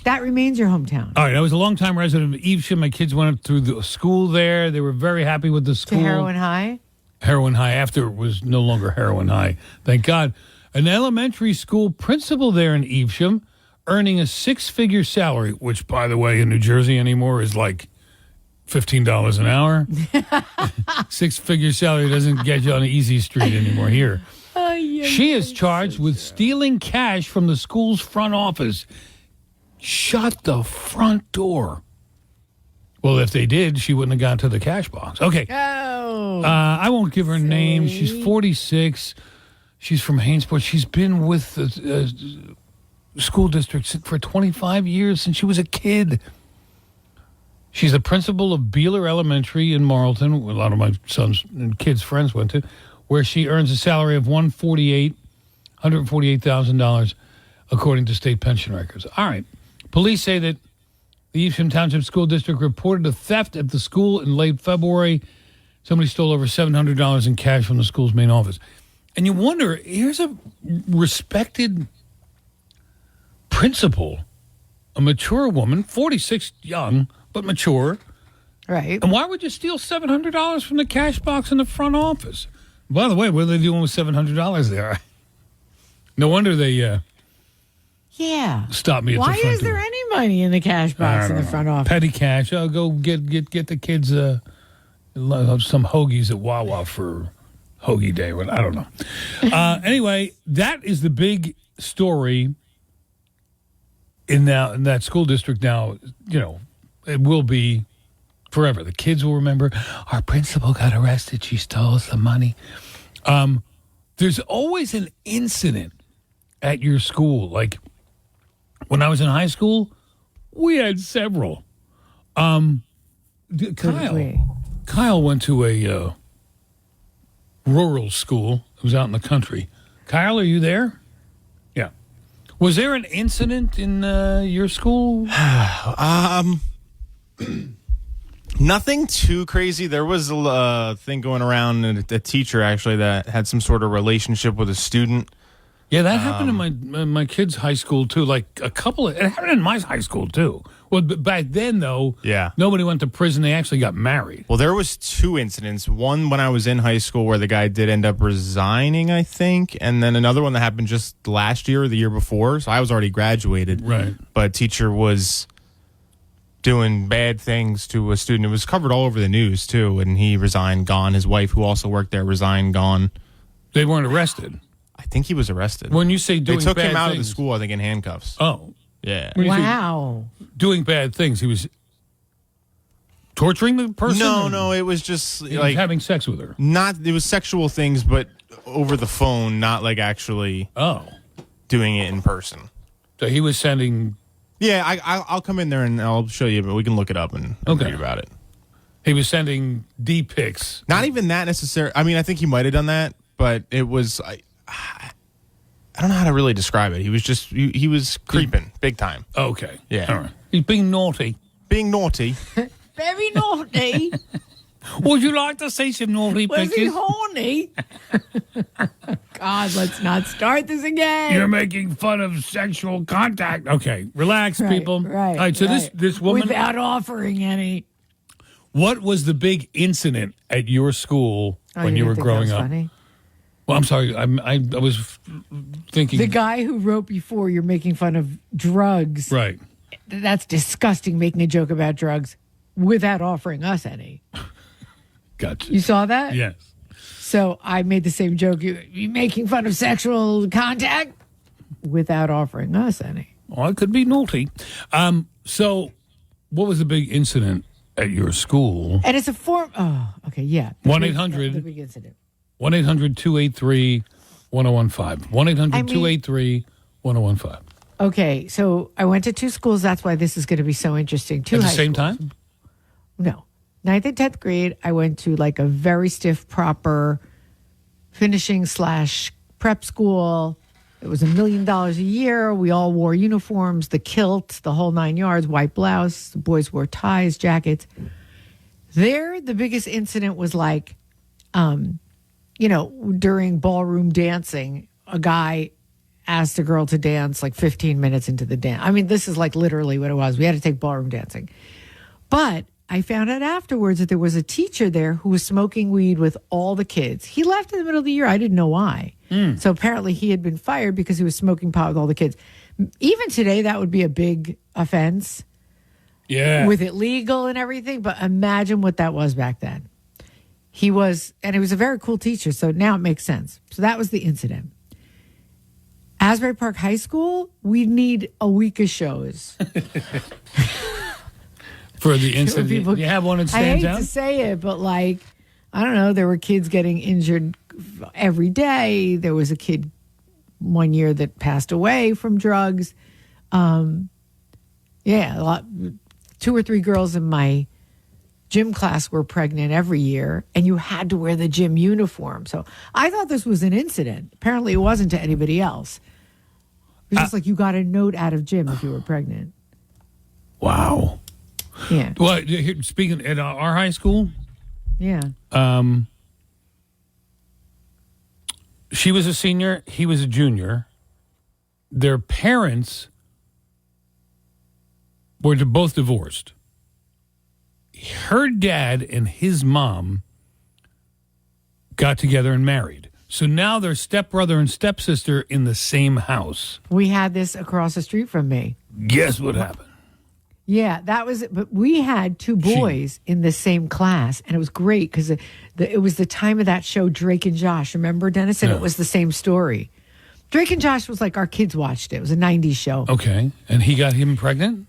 That remains your hometown. All right, I was a longtime resident of Evesham. My kids went up through the school there. They were very happy with the school. To Heroin High? Heroin High, after it was no longer Heroin High. Thank God. An elementary school principal there in Evesham, earning a six-figure salary, which, by the way, in New Jersey anymore is like $15 an hour. Six-figure salary doesn't get you on an easy street anymore here. She is charged with stealing cash from the school's front office. Shut the front door. Well, if they did, she wouldn't have gone to the cash box. Okay. Oh. I won't give her name. She's 46. She's from Hainesport. She's been with the school district for 25 years since she was a kid. She's the principal of Beeler Elementary in Marlton, where a lot of my sons and kids' friends went to, where she earns a salary of $148,000, according to state pension records. All right. Police say that the Evesham Township School District reported a theft at the school in late February. Somebody stole over $700 in cash from the school's main office. And you wonder, here's a respected principal, a mature woman, 46, young, but mature. Right. And why would you steal $700 from the cash box in the front office? By the way, what are they doing with $700 there? No wonder they stopped me at the front door. Why is there any money in the cash box in the front office? Petty cash. I'll go get the kids some hoagies at Wawa for Hoagie Day. I don't know. Anyway, that is the big story in that school district now. You know, it will be forever. The kids will remember, our principal got arrested. She stole some money. There's always an incident at your school. Like when I was in high school, we had several. Kyle went to a rural school. It was out in the country. Kyle, are you there? Yeah. Was there an incident in your school? Nothing too crazy. There was a thing going around, a teacher actually that had some sort of relationship with a student. Yeah, that happened in my kids' high school too. Like it happened in my high school too. Well, back then though, nobody went to prison. They actually got married. Well, there was two incidents. One when I was in high school where the guy did end up resigning, I think, and then another one that happened just last year or the year before. So I was already graduated, right? But teacher was doing bad things to a student. It was covered all over the news too, and he resigned, gone. His wife, who also worked there, resigned, gone. They weren't arrested. I think he was arrested. When you say doing bad things, they took him out of the school, I think, in handcuffs. Oh, yeah. Wow. Doing bad things. He was torturing the person? No, it was just like having sex with her. It was sexual things, but over the phone, not like actually doing it in person. So he was sending. Yeah, I'll come in there and I'll show you, but we can look it up and read about it. He was sending D-pics. Not even that necessarily. I mean, I think he might have done that, but it was. I don't know how to really describe it. He was just he was creeping big time. Okay. Yeah. All right. He's being naughty. Being naughty. Very naughty. Would you like to see some naughty Was pictures? he horny? God, let's not start this again. You're making fun of sexual contact. Okay, relax, people. Right. All right. So this woman, without offering any. What was the big incident at your school when you were growing up? Funny? Well, I'm sorry. I was thinking the guy who wrote before you're making fun of drugs. Right. that's disgusting, making a joke about drugs without offering us any. Gotcha. You saw that? Yes. So I made the same joke. You making fun of sexual contact without offering us any. Well, it could be naughty. So what was the big incident at your school? And it's a form. Oh, okay. Yeah. 1-800. The big incident. 1-800-283-1015. 1-800-283-1015. Okay. So I went to two schools. That's why this is going to be so interesting. Two At the high same schools. time? No. 9th and 10th grade, I went to like a very stiff, proper finishing / prep school. It was $1 million a year. We all wore uniforms, the kilt, the whole 9 yards, white blouse. The boys wore ties, jackets. There, the biggest incident was like, during ballroom dancing, a guy asked a girl to dance like 15 minutes into the dance. I mean, this is like literally what it was. We had to take ballroom dancing. But I found out afterwards that there was a teacher there who was smoking weed with all the kids. He left in the middle of the year. I didn't know why. So apparently he had been fired because he was smoking pot with all the kids. Even today, that would be a big offense. Yeah. With it legal and everything. But imagine what that was back then. He was a very cool teacher. So now it makes sense. So that was the incident. Asbury Park High School, we need a week of shows. For the incident. People, you have one that stands I hate out? to say it, but like, I don't know, there were kids getting injured every day. There was a kid one year that passed away from drugs. A lot, 2 or 3 girls in my gym class were pregnant every year, and you had to wear the gym uniform. So I thought this was an incident. Apparently it wasn't to anybody else. It was just like you got a note out of gym if you were pregnant. Wow. Yeah. Well, speaking at our high school, Yeah. she was a senior, he was a junior. Their parents were both divorced. Her dad and his mom got together and married. So now they're stepbrother and stepsister in the same house. We had this across the street from me. Guess what happened? Yeah, that was it. But we had 2 boys in the same class, and it was great because it was the time of that show, Drake and Josh. Remember, Dennis? And Yeah. it was the same story. Drake and Josh was like our kids watched it. It was a 90s show. Okay. And he got him pregnant?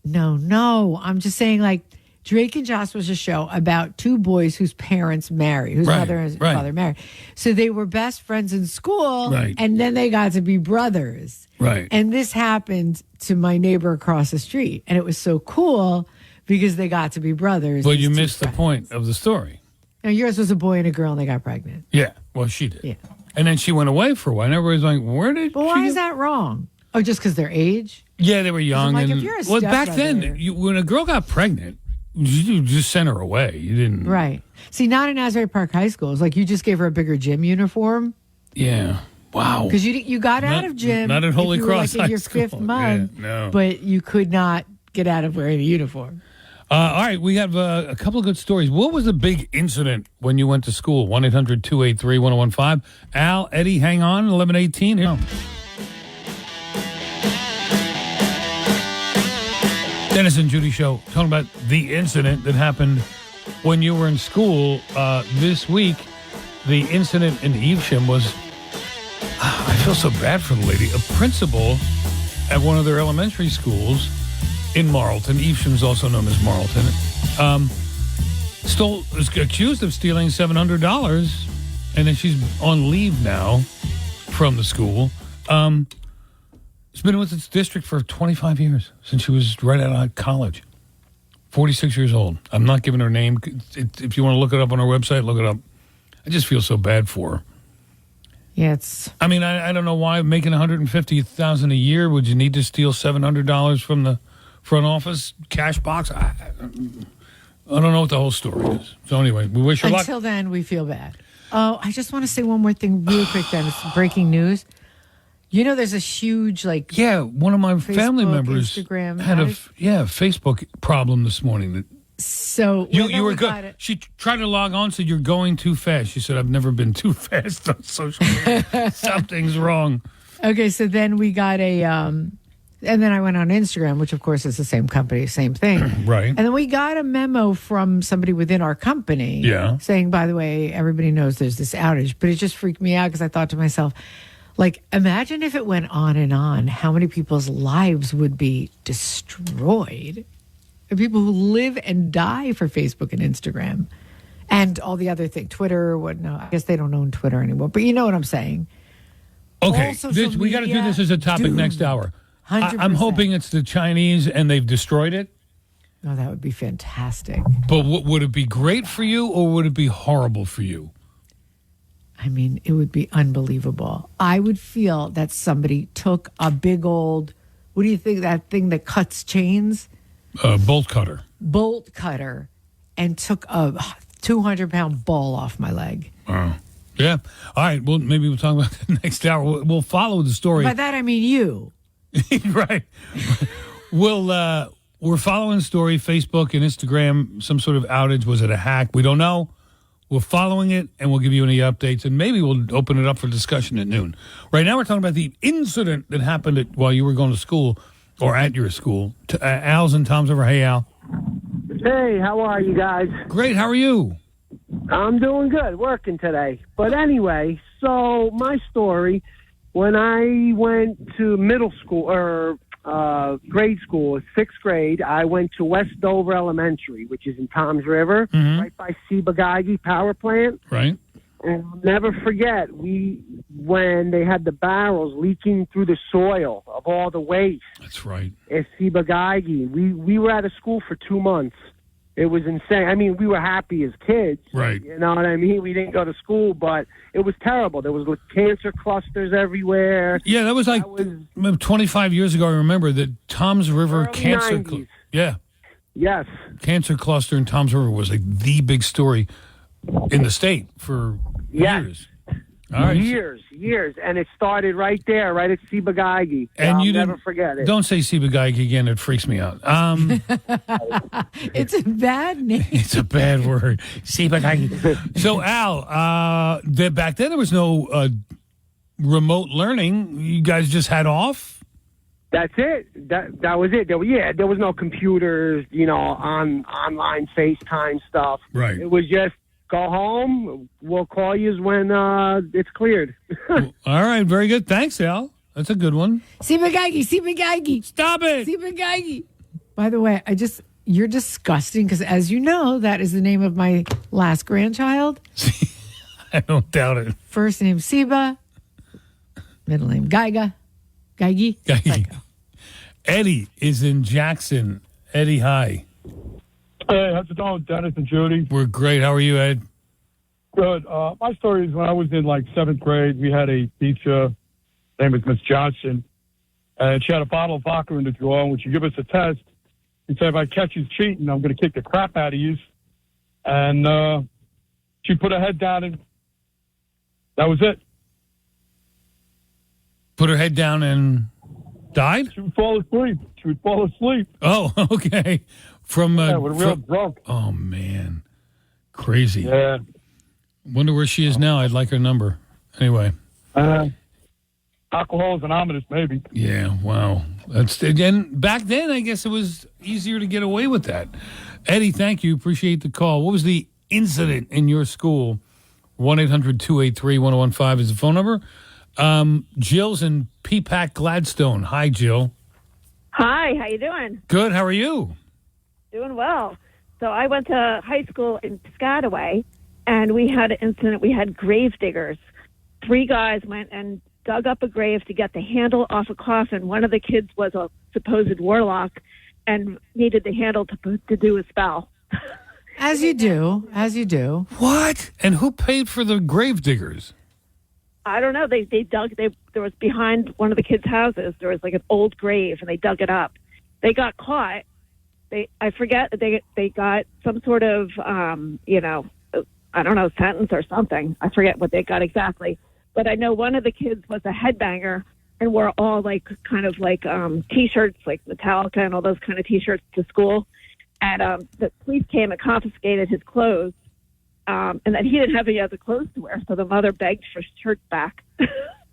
No. I'm just saying, like, Drake and Josh was a show about 2 boys whose parents married, whose Right, mother and right. father married. So they were best friends in school, Right. and then they got to be brothers. Right. And this happened to my neighbor across the street. And it was so cool because they got to be brothers. But these you 2 missed the friends. point of the story. Now, yours was a boy and a girl, and they got pregnant. Yeah. Well, she did. Yeah. And then she went away for a while. And everybody's like, where did But she why go? is that wrong? Oh, just because their age? Yeah, they were young. like, and, if you're a well, back then, stepbrother- when a girl got pregnant, you just sent her away. You didn't. Right. See, not in Asbury Park High School. It's like you just gave her a bigger gym uniform. Yeah. Wow. Because you got out Not- of gym. not at Holy if you were, Cross like in your High School. 5th month. Yeah, no. But you could not get out of wearing a uniform. All right, we have a couple of good stories. What was the big incident when you went to school? 1-800-283-1015. Al, Eddie, hang on. 11:18. Here. Dennis and Judy Show talking about the incident that happened when you were in school this week. The incident in Evesham was, I feel so bad for the lady, a principal at one of their elementary schools in Marlton. Evesham's also known as Marlton. Was accused of stealing $700, and then she's on leave now from the school. She's been with this district for 25 years, since she was right out of college. 46 years old. I'm not giving her name. If you want to look it up on her website, look it up. I just feel so bad for her. Yeah, it's. I mean, I don't know why making $150,000 a year would you need to steal $700 from the front office cash box? I don't know what the whole story is. So anyway, we wish her luck. Until then, we feel bad. Oh, I just want to say one more thing real quick, Dennis. Breaking news. You know, there's a huge, like... Yeah, one of my family Facebook, members Instagram had a addict. Facebook problem this morning. So You were good. She tried to log on, said you're going too fast. She said, I've never been too fast on social media. Something's wrong. Okay, so then we got a And then I went on Instagram, which of course is the same company, same thing. Right. And then we got a memo from somebody within our company saying, by the way, everybody knows there's this outage. But it just freaked me out because I thought to myself, like, imagine if it went on and on, how many people's lives would be destroyed. The people who live and die for Facebook and Instagram and all the other things, Twitter, I guess they don't own Twitter anymore. But you know what I'm saying. Okay, we got to do this as a topic next hour. I'm hoping it's the Chinese and they've destroyed it. Oh, that would be fantastic. But would it be great for you or would it be horrible for you? I mean, it would be unbelievable. I would feel that somebody took a big old, what do you think, that thing that cuts chains? Bolt cutter. Bolt cutter, and took a 200-pound ball off my leg. Yeah. All right. Well, maybe we'll talk about that next hour. We'll follow the story. By that, I mean you. Right. We're following the story, Facebook and Instagram, some sort of outage. Was it a hack? We don't know. We're following it, and we'll give you any updates, and maybe we'll open it up for discussion at noon. Right now, we're talking about the incident that happened while you were going to school or at your school. Al's and Tom's over. Hey, Al. Hey, how are you guys? Great. How are you? I'm doing good, working today. But anyway, so my story, when I went to middle school or grade school, 6th grade, I went to West Dover Elementary, which is in Toms River, right by Ciba-Geigy Power Plant. Right. And I'll never forget, when they had the barrels leaking through the soil of all the waste. That's right. At Ciba-Geigy. We were out of school for 2 months. It was insane. I mean, we were happy as kids. Right. You know what I mean? We didn't go to school, but it was terrible. There was cancer clusters everywhere. Yeah, that was like 25 years ago. I remember that Toms River cancer. Yeah. Yes. Cancer cluster in Toms River was like the big story in the state for years. All right. Years. And it started right there, right at Ciba-Geigy. And I'll never forget it. Don't say Ciba-Geigy again. It freaks me out. It's a bad name. It's a bad word. Ciba-Geigy. So, Al, back then there was no remote learning. You guys just had off? That's it. That was it. There was no computers, online FaceTime stuff. Right. It was just, go home. We'll call you when it's cleared. All right. Very good. Thanks, Al. That's a good one. Ciba-Geigy. Stop it. Ciba-Geigy. By the way, you're disgusting because, as you know, that is the name of my last grandchild. I don't doubt it. First name Ciba, middle name Geigy. Eddie is in Jackson. Eddie, hi. Hey, how's it going, Dennis and Judy? We're great. How are you, Ed? Good. My story is when I was in 7th grade, we had a teacher, name is Miss Johnson, and she had a bottle of vodka in the drawer. And when she give us a test, she said, if I catch you cheating, I'm going to kick the crap out of you. And she put her head down, and that was it. Put her head down and died? She would fall asleep. Oh, okay. With a real drunk. Oh, man. Crazy. Yeah. Wonder where she is now. I'd like her number. Anyway. Alcoholics Anonymous, maybe. Yeah, wow. Again, back then, I guess it was easier to get away with that. Eddie, thank you. Appreciate the call. What was the incident in your school? 1-800-283-1015 is the phone number. Jill's in Peapack Gladstone. Hi, Jill. Hi, how you doing? Good. How are you? Doing well. So I went to high school in Piscataway, and we had an incident. We had grave diggers. 3 guys went and dug up a grave to get the handle off a coffin. One of the kids was a supposed warlock and needed the handle to do a spell. As you do. What? And who paid for the grave diggers? I don't know. They dug. There was behind one of the kids' houses. There was an old grave, and they dug it up. They got caught. I forget. They got some sort of I don't know, sentence or something. I forget what they got exactly. But I know one of the kids was a headbanger and wore all T-shirts, like Metallica and all those kind of T-shirts to school. And the police came and confiscated his clothes. And then he didn't have any other clothes to wear, so the mother begged for his shirt back.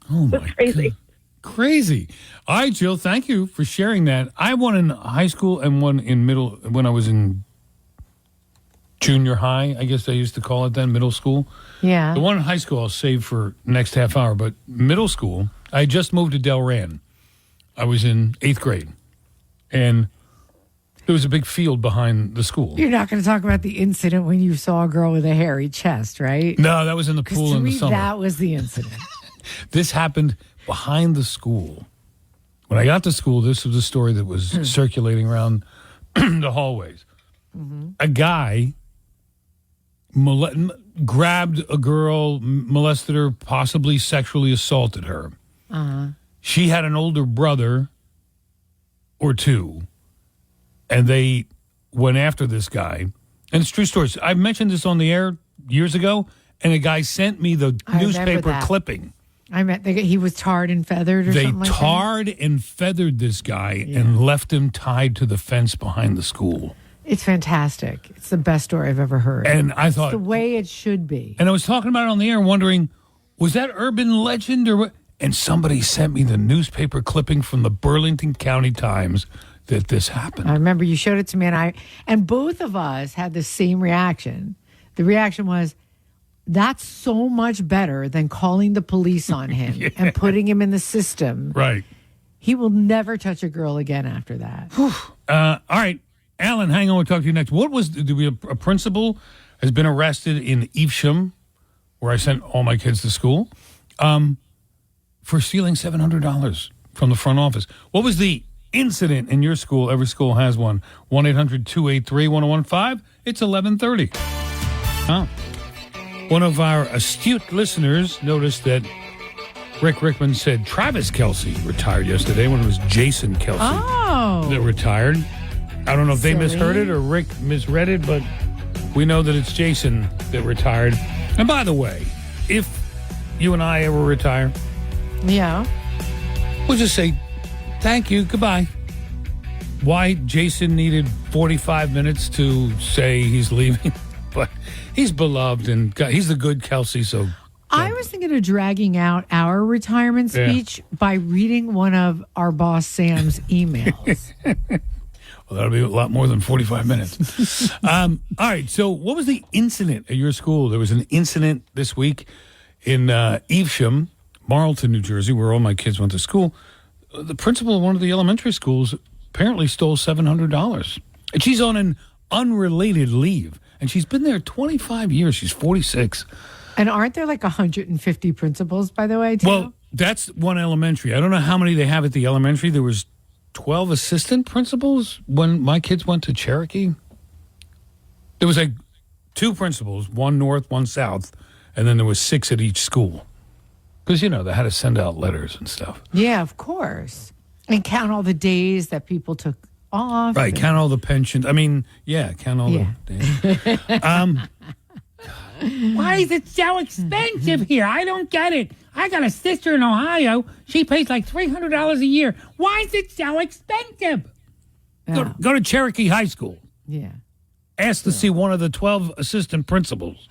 Oh, it was crazy. Crazy. All right, Jill, thank you for sharing that. I had one in high school and one in middle when I was in junior high, I guess they used to call it then, middle school. Yeah. The one in high school I'll save for next half hour, but middle school, I just moved to Delran. I was in 8th grade, and there was a big field behind the school. You're not going to talk about the incident when you saw a girl with a hairy chest, right? No, that was in the pool in the summer. That was the incident. This happened behind the school. When I got to school, this was a story that was circulating around the hallways. Mm-hmm. A guy grabbed a girl, molested her, possibly sexually assaulted her. Uh-huh. She had an older brother or two, and they went after this guy. And it's true stories. I mentioned this on the air years ago, and a guy sent me the newspaper clipping. I meant he was tarred and feathered or something like that? They tarred and feathered this guy and left him tied to the fence behind the school. It's fantastic. It's the best story I've ever heard. And I thought... It's the way it should be. And I was talking about it on the air wondering, was that urban legend or what? And somebody sent me the newspaper clipping from the Burlington County Times that this happened. I remember you showed it to me, and both of us had the same reaction. The reaction was, that's so much better than calling the police on him and putting him in the system. Right. He will never touch a girl again after that. All right. Alan, hang on. We'll talk to you next. A principal has been arrested in Evesham, where I sent all my kids to school, for stealing $700 from the front office. What was the incident in your school? Every school has one. 1-800-283-1015. It's 11:30. Huh. One of our astute listeners noticed that Rick Rickman said Travis Kelce retired yesterday when it was Jason Kelce that retired. I don't know if they misheard it or Rick misread it, but we know that it's Jason that retired. And by the way, if you and I ever retire, we'll just say thank you, goodbye. Why Jason needed 45 minutes to say he's leaving, but he's beloved and he's the good Kelce, so... I was thinking of dragging out our retirement speech by reading one of our boss Sam's emails. Well, that'll be a lot more than 45 minutes. All right, so what was the incident at your school? There was an incident this week in Evesham, Marlton, New Jersey, where all my kids went to school. The principal of one of the elementary schools apparently stole $700. And she's on an unrelated leave. And she's been there 25 years. She's 46. And aren't there like 150 principals, by the way, too? Well, that's one elementary. I don't know how many they have at the elementary. There was 12 assistant principals when my kids went to Cherokee. There was like 2 principals, one north, one south, and then there was 6 at each school. Because, they had to send out letters and stuff. Yeah, of course. And count all the days that people took off. Right, count all the pensions. I mean, count all the days. Why is it so expensive here? I don't get it. I got a sister in Ohio. She pays like $300 a year. Why is it so expensive? Go to Cherokee High School. Yeah. Ask to see one of the 12 assistant principals.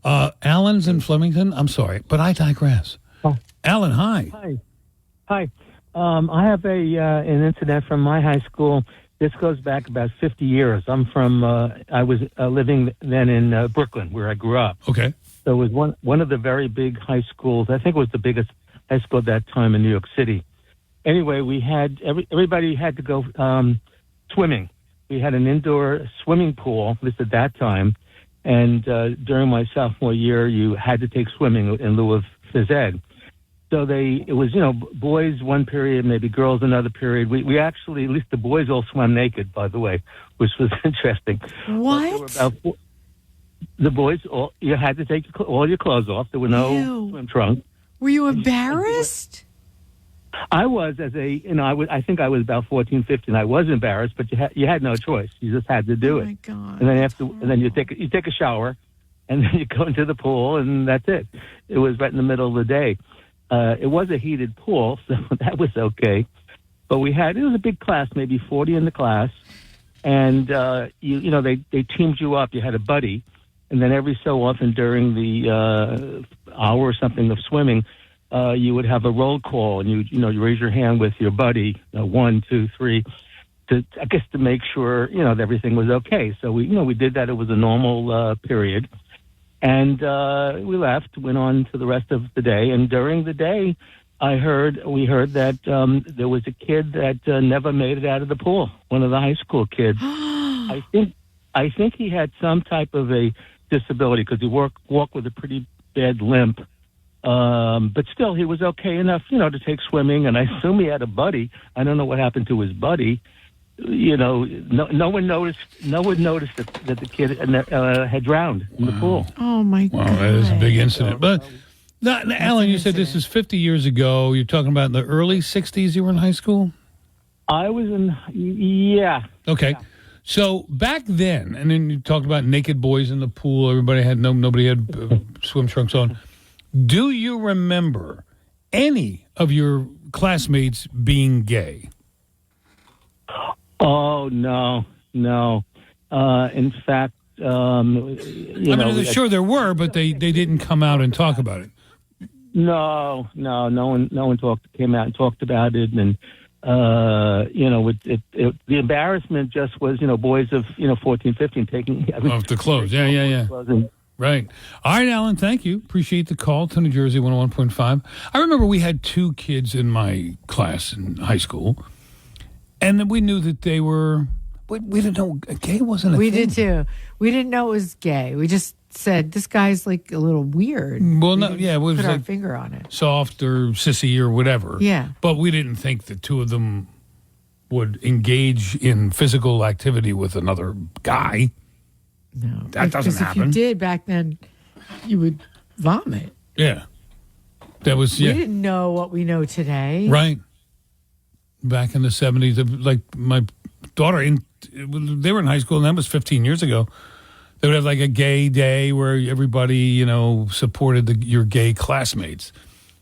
Alan's in Flemington. I'm sorry, but I digress. Oh. Alan, hi. Hi. I have an incident from my high school. This goes back about 50 years. I'm from, I was living then in Brooklyn, where I grew up. Okay. So it was one of the very big high schools. I think it was the biggest high school at that time in New York City. Anyway, we had, everybody had to go swimming. We had an indoor swimming pool, at least at that time. And during my sophomore year, you had to take swimming in lieu of phys ed. So it was, boys one period, maybe girls another period. We actually, at least the boys all swam naked, by the way, which was interesting. What? The boys, you had to take all your clothes off. There were no swim trunks. Were you embarrassed? I was I think I was about 14, 15. I was embarrassed, but you had no choice. You just had to do it. Oh my God. And then you take a shower, and then you go into the pool, and that's it. It was right in the middle of the day. It was a heated pool, so that was okay. But it was a big class, maybe 40 in the class. And, they teamed you up. You had a buddy. And then every so often during the hour or something of swimming, you would have a roll call, and you raise your hand with your buddy, 1, 2, 3, to make sure that everything was okay. So we did that. It was a normal period, and we left, went on to the rest of the day, and during the day, we heard that there was a kid that never made it out of the pool. One of the high school kids. I think he had some type of a disability because he walked with a pretty bad limp. But still, he was okay enough, to take swimming. And I assume he had a buddy. I don't know what happened to his buddy. No one noticed. No one noticed that the kid had drowned in the pool. Oh my God! Wow, that is a big incident. But Alan, you said this is 50 years ago. You're talking about in the early 60s. You were in high school. I was in. Yeah. Okay. Yeah. So back then, and then you talked about naked boys in the pool. Nobody had swim trunks on. Do you remember any of your classmates being gay? Oh no. In fact, sure there were, but they didn't come out and talk about it. No one came out and talked about it, and the embarrassment just was boys of 14, 15 taking off the clothes. Yeah. Right. All right, Alan, thank you. Appreciate the call to New Jersey 101.5. I remember we had 2 kids in my class in high school, and then we knew that they were, we didn't know gay wasn't a thing. We did too. We didn't know it was gay. We just said, this guy's like a little weird. Well, it was put our like finger on it. soft or sissy or whatever. Yeah. But we didn't think the 2 of them would engage in physical activity with another guy. No, that doesn't happen. If you did back then, you would vomit. Yeah, that was. Yeah, we didn't know what we know today. Right. Back in the 70s, like my daughter, they were in high school, and that was 15 years ago. They would have like a gay day where everybody, supported your gay classmates.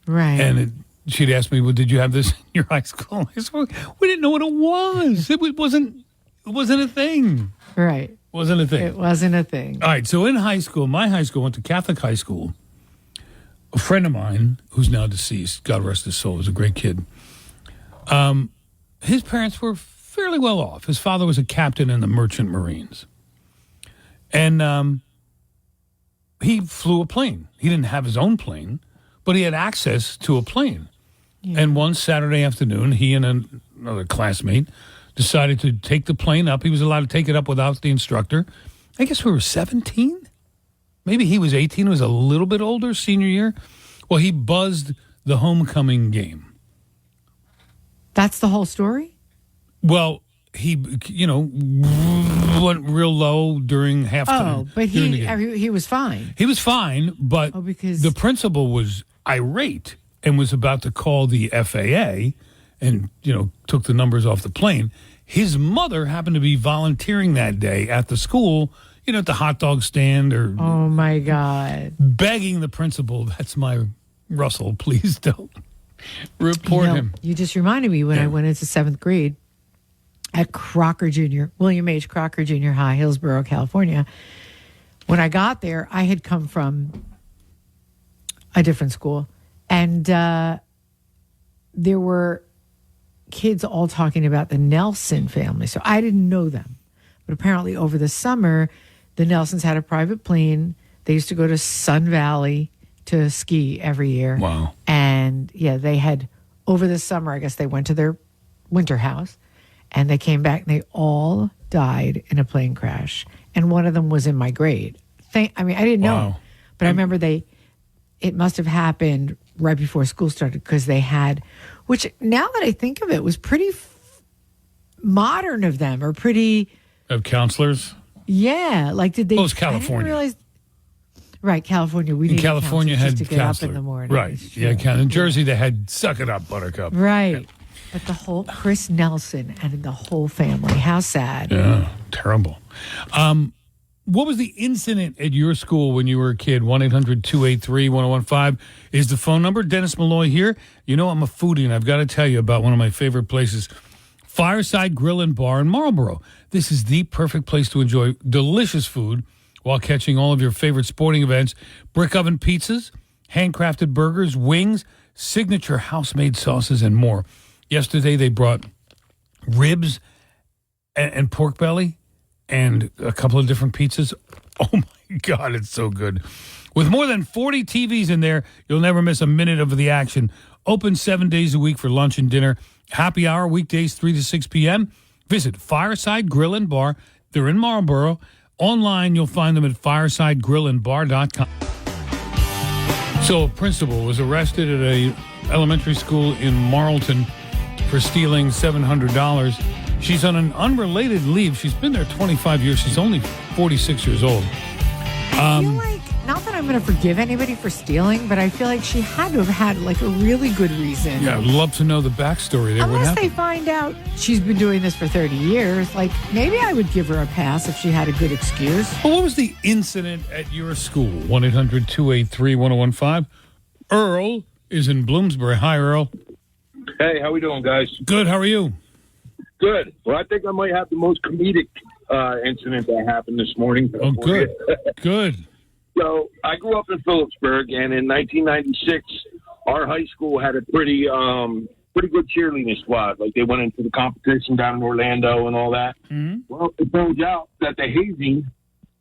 Right. And she'd ask me, "Well, did you have this in your high school?" I said, "We didn't know what it was. It wasn't a thing." Right. Wasn't a thing. It wasn't a thing. All right. So in high school, my high school, went to Catholic high school. A friend of mine, who's now deceased, God rest his soul, was a great kid. His parents were fairly well off. His father was a captain in the Merchant Marines. And he flew a plane. He didn't have his own plane, but he had access to a plane. Yeah. And one Saturday afternoon, he and another classmate decided to take the plane up. He was allowed to take it up without the instructor. I guess we were 17. Maybe he was 18. He was a little bit older, senior year. Well, he buzzed the homecoming game. That's the whole story? Well, he, went real low during halftime. Oh, but he was fine. He was fine, but the principal was irate and was about to call the FAA and, took the numbers off the plane. His mother happened to be volunteering that day at the school, at the hot dog stand or... Oh, my God. Begging the principal, that's my Russell, please don't report him. You just reminded me when I went into 7th grade at William H. Crocker Junior High, Hillsborough, California. When I got there, I had come from a different school, and there were kids all talking about the Nelson family. So I didn't know them. But apparently over the summer, the Nelsons had a private plane. They used to go to Sun Valley to ski every year. Wow. And they had, over the summer, I guess they went to their winter house, and they came back and they all died in a plane crash. And one of them was in my grade. I didn't know. But I remember it must have happened right before school started because they had, which now that I think of it, was pretty modern of them, or pretty... Of counselors? Yeah. Like, did they... Well, it was California. Right, California. We in California had to get counselors. up in the morning. Right. Yeah, in Jersey, they had Suck It Up, Buttercup. Right. Yeah. But the whole Chris Nelson and the whole family, how sad. Yeah, terrible. What was the incident at your school when you were a kid? 1-800-283-1015 is the phone number. Dennis Malloy here. I'm a foodie, and I've got to tell you about one of my favorite places, Fireside Grill and Bar in Marlboro. This is the perfect place to enjoy delicious food while catching all of your favorite sporting events. Brick oven pizzas, handcrafted burgers, wings, signature house-made sauces, and more. Yesterday, they brought ribs and pork belly and a couple of different pizzas. Oh, my God, it's so good. With more than 40 TVs in there, you'll never miss a minute of the action. Open 7 days a week for lunch and dinner. Happy hour weekdays 3 to 6 p.m. Visit Fireside Grill and Bar. They're in Marlboro. Online, you'll find them at firesidegrillandbar.com. So a principal was arrested at a elementary school in Marlton for stealing $700. She's on an unrelated leave. She's been there 25 years. She's only 46 years old. I feel like, not that I'm going to forgive anybody for stealing, but I feel like she had to have had like a really good reason. Yeah, I'd love to know the backstory there. Unless they find out she's been doing this for 30 years, like maybe I would give her a pass if she had a good excuse. Well, what was the incident at your school? 1-800-283-1015. Earl is in Bloomsbury. Hi, Earl. Hey, how we doing, guys? Good. How are you? Good. Well, I think I might have the most comedic incident that happened this morning. Oh, good. Good. So I grew up in Phillipsburg, and in 1996, our high school had a pretty good cheerleading squad. Like, they went into the competition down in Orlando and all that. Mm-hmm. Well, it turns out that the hazing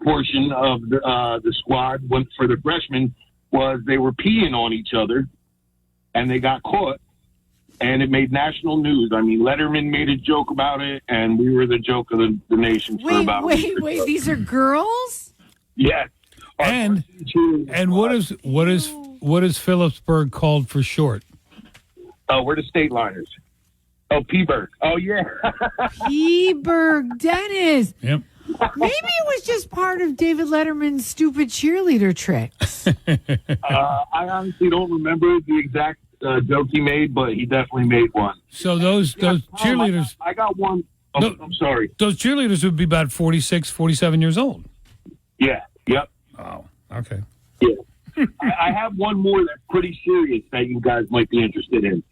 portion of the squad went for the freshmen was they were peeing on each other, and they got caught. And it made national news. I mean, Letterman made a joke about it, and we were the joke of the nation for about a week or so. Wait, these are girls? Yeah. And what is Phillipsburg called for short? Oh, we're the State Liners. Oh, P-Burg. Oh, yeah. P-Burg, Dennis. Yep. Maybe it was just part of David Letterman's stupid cheerleader tricks. I honestly don't remember the exact joke he made, but he definitely made one. So those cheerleaders... I got one. Oh, no, I'm sorry. Those cheerleaders would be about 46, 47 years old. Yeah. Yep. Oh, okay. Yeah. I have one more that's pretty serious that you guys might be interested in.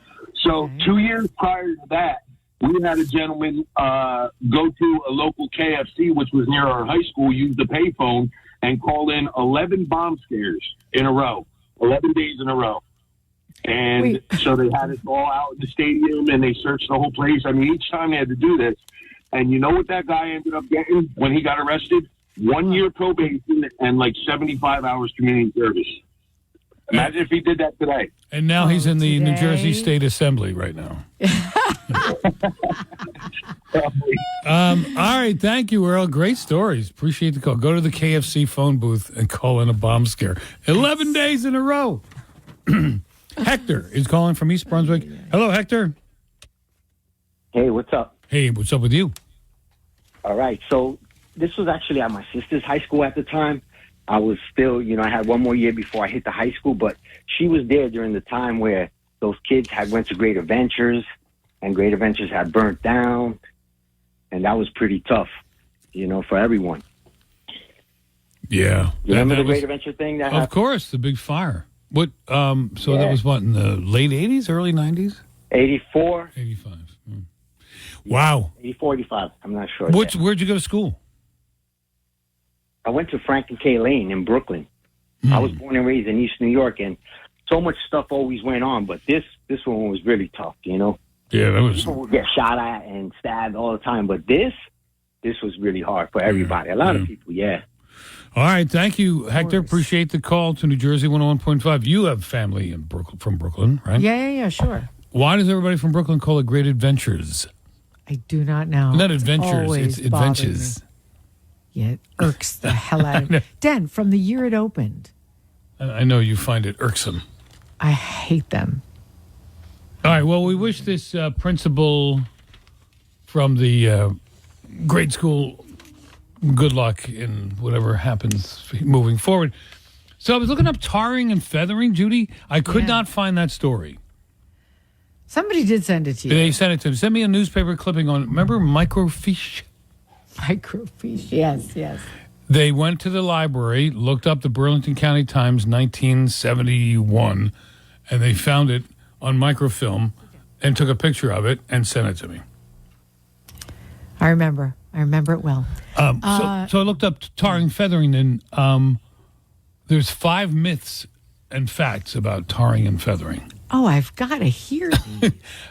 So 2 years prior to that, we had a gentleman go to a local KFC, which was near our high school, use the payphone, and call in 11 bomb scares in a row, 11 days in a row. And so they had us all out in the stadium, and they searched the whole place. I mean, each time they had to do this. And you know what that guy ended up getting when he got arrested? 1 year probation and like 75 hours community service. Imagine if he did that today. And now he's in the New Jersey State Assembly right now. All right. Thank you, Earl. Great stories. Appreciate the call. Go to the KFC phone booth and call in a bomb scare. 11 days in a row. Hector is calling from East Brunswick. Hello, Hector. Hey, what's up? Hey, what's up with you? All right. So this was actually at my sister's high school at the time. I was still, I had one more year before I hit the high school, but she was there during the time where those kids had went to Great Adventures, and Great Adventures had burnt down, and that was pretty tough, for everyone. Yeah. You remember the Great Adventure thing that happened? Of course, the big fire. What? So that was what, in the late 80s, early 90s? 84. 85. Wow. 84, 85. I'm not sure. Where'd you go to school? I went to Frank and Kay Lane in Brooklyn. I was born and raised in East New York, and so much stuff always went on, but this one was really tough, Yeah, that was... People would get shot at and stabbed all the time, but this was really hard for everybody. A lot of people, All right, thank you, Hector. Appreciate the call to New Jersey 101.5. You have family in Brooklyn, from Brooklyn, right? Yeah, sure. Why does everybody from Brooklyn call it Great Adventures? I do not know. Not adventures, it's adventures. Yeah, it irks the hell out of me. Den, from the year it opened. I know you find it irksome. I hate them. All right, well, we wish this principal from the grade school good luck in whatever happens moving forward. So I was looking up tarring and feathering, Judy. I could not find that story. Somebody did send it to you. They sent it to me. Send me a newspaper clipping on, remember microfiche? Microfiche, yes. They went to the library, looked up the Burlington County Times 1971, and they found it on microfilm and took a picture of it and sent it to me. I remember it well. So I looked up tarring, feathering, and there's 5 myths and facts about tarring and feathering. Oh, I've got to hear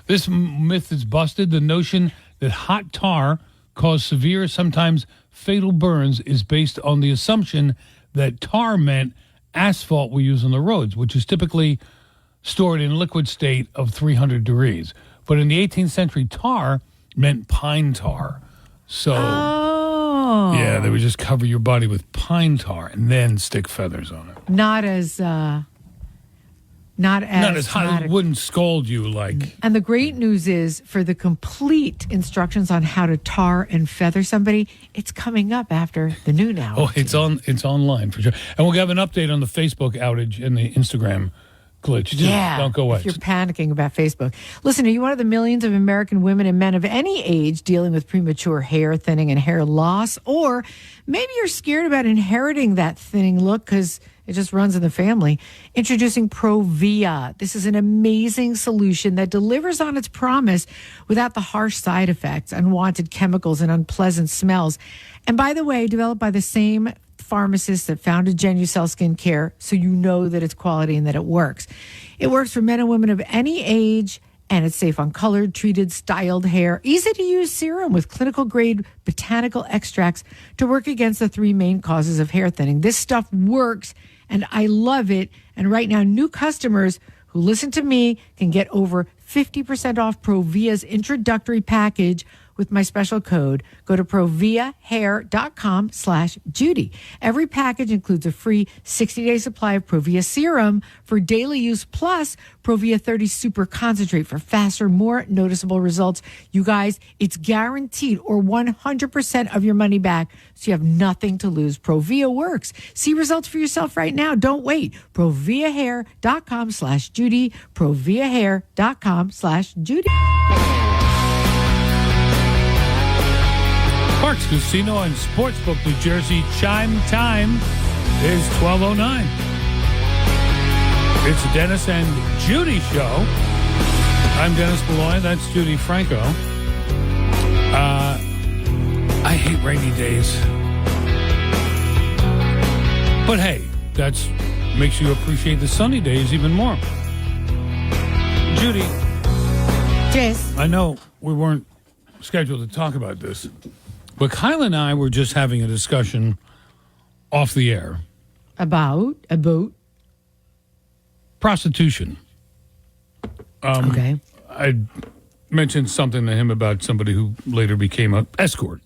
This myth is busted. The notion that hot tar caused severe, sometimes fatal burns is based on the assumption that tar meant asphalt we use on the roads, which is typically stored in liquid state of 300 degrees. But in the 18th century, tar meant pine tar. So, yeah, they would just cover your body with pine tar and then stick feathers on it. Not as Not as hot. It wouldn't scald you like. And the great news is, for the complete instructions on how to tar and feather somebody, it's coming up after the noon hour. Oh, it's online for sure. And we'll have an update on the Facebook outage and the Instagram glitch too. Yeah. Don't go away. If you're panicking about Facebook. Listen, are you one of the millions of American women and men of any age dealing with premature hair thinning and hair loss? Or maybe you're scared about inheriting that thinning look because it just runs in the family. Introducing Provia. This is an amazing solution that delivers on its promise without the harsh side effects, unwanted chemicals, and unpleasant smells. And by the way, developed by the same pharmacist that founded Genucel Skincare, so you know that it's quality and that it works. It works for men and women of any age, and it's safe on colored, treated, styled hair. Easy to use serum with clinical grade botanical extracts to work against the three main causes of hair thinning. This stuff works, and I love it. And right now, new customers who listen to me can get over 50% off Provia's introductory package with my special code. Go to proviahair.com/Judy. Every package includes a free 60-day supply of Provia serum for daily use, plus Provia 30 super concentrate for faster, more noticeable results. You guys, it's guaranteed or 100% of your money back, so you have nothing to lose. Provia works. See results for yourself right now. Don't wait. proviahair.com/Judy. proviahair.com/Judy. Parks Casino and Sportsbook, New Jersey. Chime time is 12:09. It's the Dennis and Judy Show. I'm Dennis Malloy. That's Judy Franco. I hate rainy days. But hey, that's makes you appreciate the sunny days even more. Judy. Yes. I know we weren't scheduled to talk about this, but Kyle and I were just having a discussion off the air. About prostitution. Okay. I mentioned something to him about somebody who later became an escort.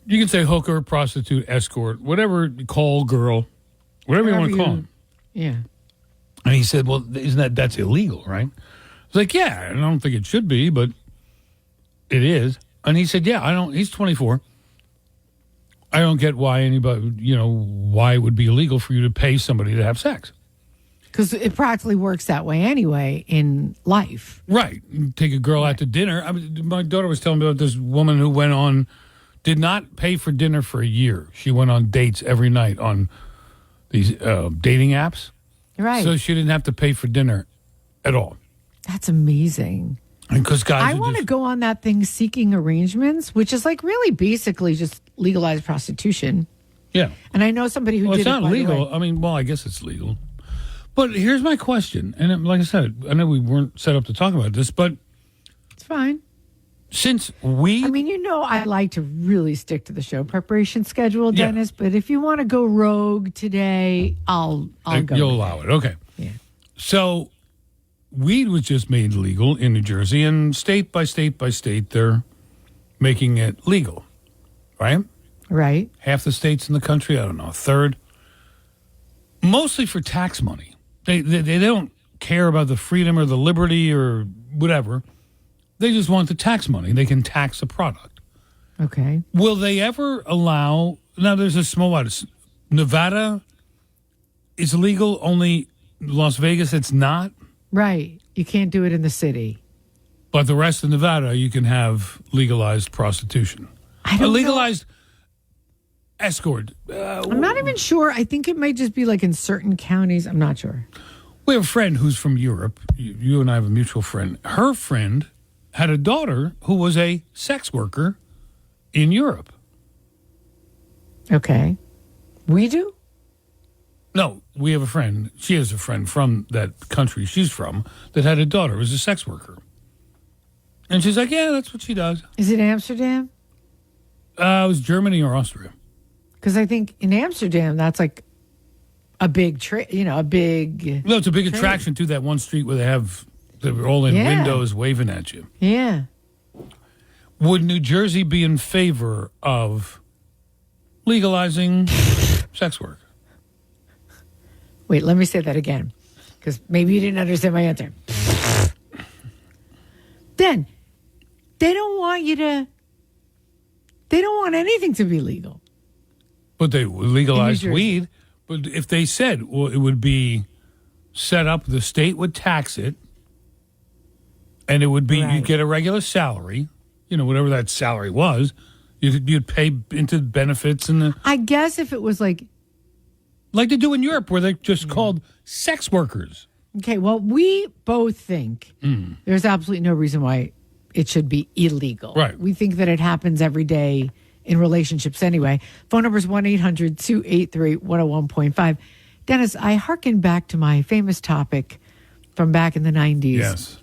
You can say hooker, prostitute, escort, whatever, call girl, whatever you want to call them. Yeah. And he said, well, that's illegal, right? I was like, yeah, I don't think it should be, but it is. And he said, yeah, he's 24. I don't get why why it would be illegal for you to pay somebody to have sex. Because it practically works that way anyway in life. Right. Take a girl out to dinner. My daughter was telling me about this woman who did not pay for dinner for a year. She went on dates every night on these dating apps. Right. So she didn't have to pay for dinner at all. That's amazing. And because guys, I want to go on that thing, Seeking Arrangements, which is like really basically just legalized prostitution. Yeah. And I know somebody who did it's not it, by the legal. way. I guess it's legal. But here's my question. And like I said, I know we weren't set up to talk about this, but it's fine. Since I'd like to really stick to the show preparation schedule, Dennis, but if you want to go rogue today, I'll go. You'll allow it. Okay. Yeah. So weed was just made legal in New Jersey, and state by state by state, they're making it legal, right? Right. Half the states in the country, I don't know, a third. Mostly for tax money. They don't care about the freedom or the liberty or whatever. They just want the tax money. They can tax a product. Okay. Will they ever allow... Now, there's a small one. Nevada is legal, only Las Vegas it's not. Right. You can't do it in the city. But the rest of Nevada, you can have legalized prostitution. I don't legalized escort. I'm not even sure. I think it might just be like in certain counties. I'm not sure. We have a friend who's from Europe. You and I have a mutual friend. Her friend had a daughter who was a sex worker in Europe. Okay. We do? No, we have a friend. She has a friend from that country she's from that had a daughter who was a sex worker. And she's like, yeah, that's what she does. Is it Amsterdam? It was Germany or Austria. Because I think in Amsterdam, that's like a big a big. No, it's a big attraction to that one street where they're all in windows waving at you. Yeah. Would New Jersey be in favor of legalizing sex work? Wait, let me say that again, because maybe you didn't understand my answer. Then, they don't want anything to be legal. But they legalized weed. But if they said, well, it would be set up, the state would tax it, and it would be, you'd get a regular salary, whatever that salary was, you'd pay into benefits and the... I guess if it was like they do in Europe, where they're just called sex workers. Okay, well, we both think there's absolutely no reason why it should be illegal. Right. We think that it happens every day in relationships anyway. Phone number is 1-800-283-101.5. Dennis, I hearken back to my famous topic from back in the 90s. Yes.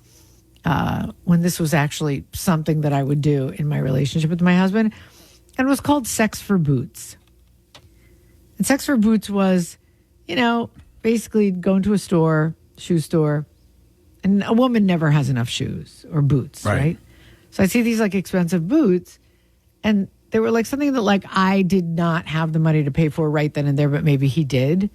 When this was actually something that I would do in my relationship with my husband. And it was called Sex for Boots. And Sex for Boots was, basically going to a store, shoe store, and a woman never has enough shoes or boots, right? So I see these expensive boots, and they were something that I did not have the money to pay for right then and there, but maybe he did.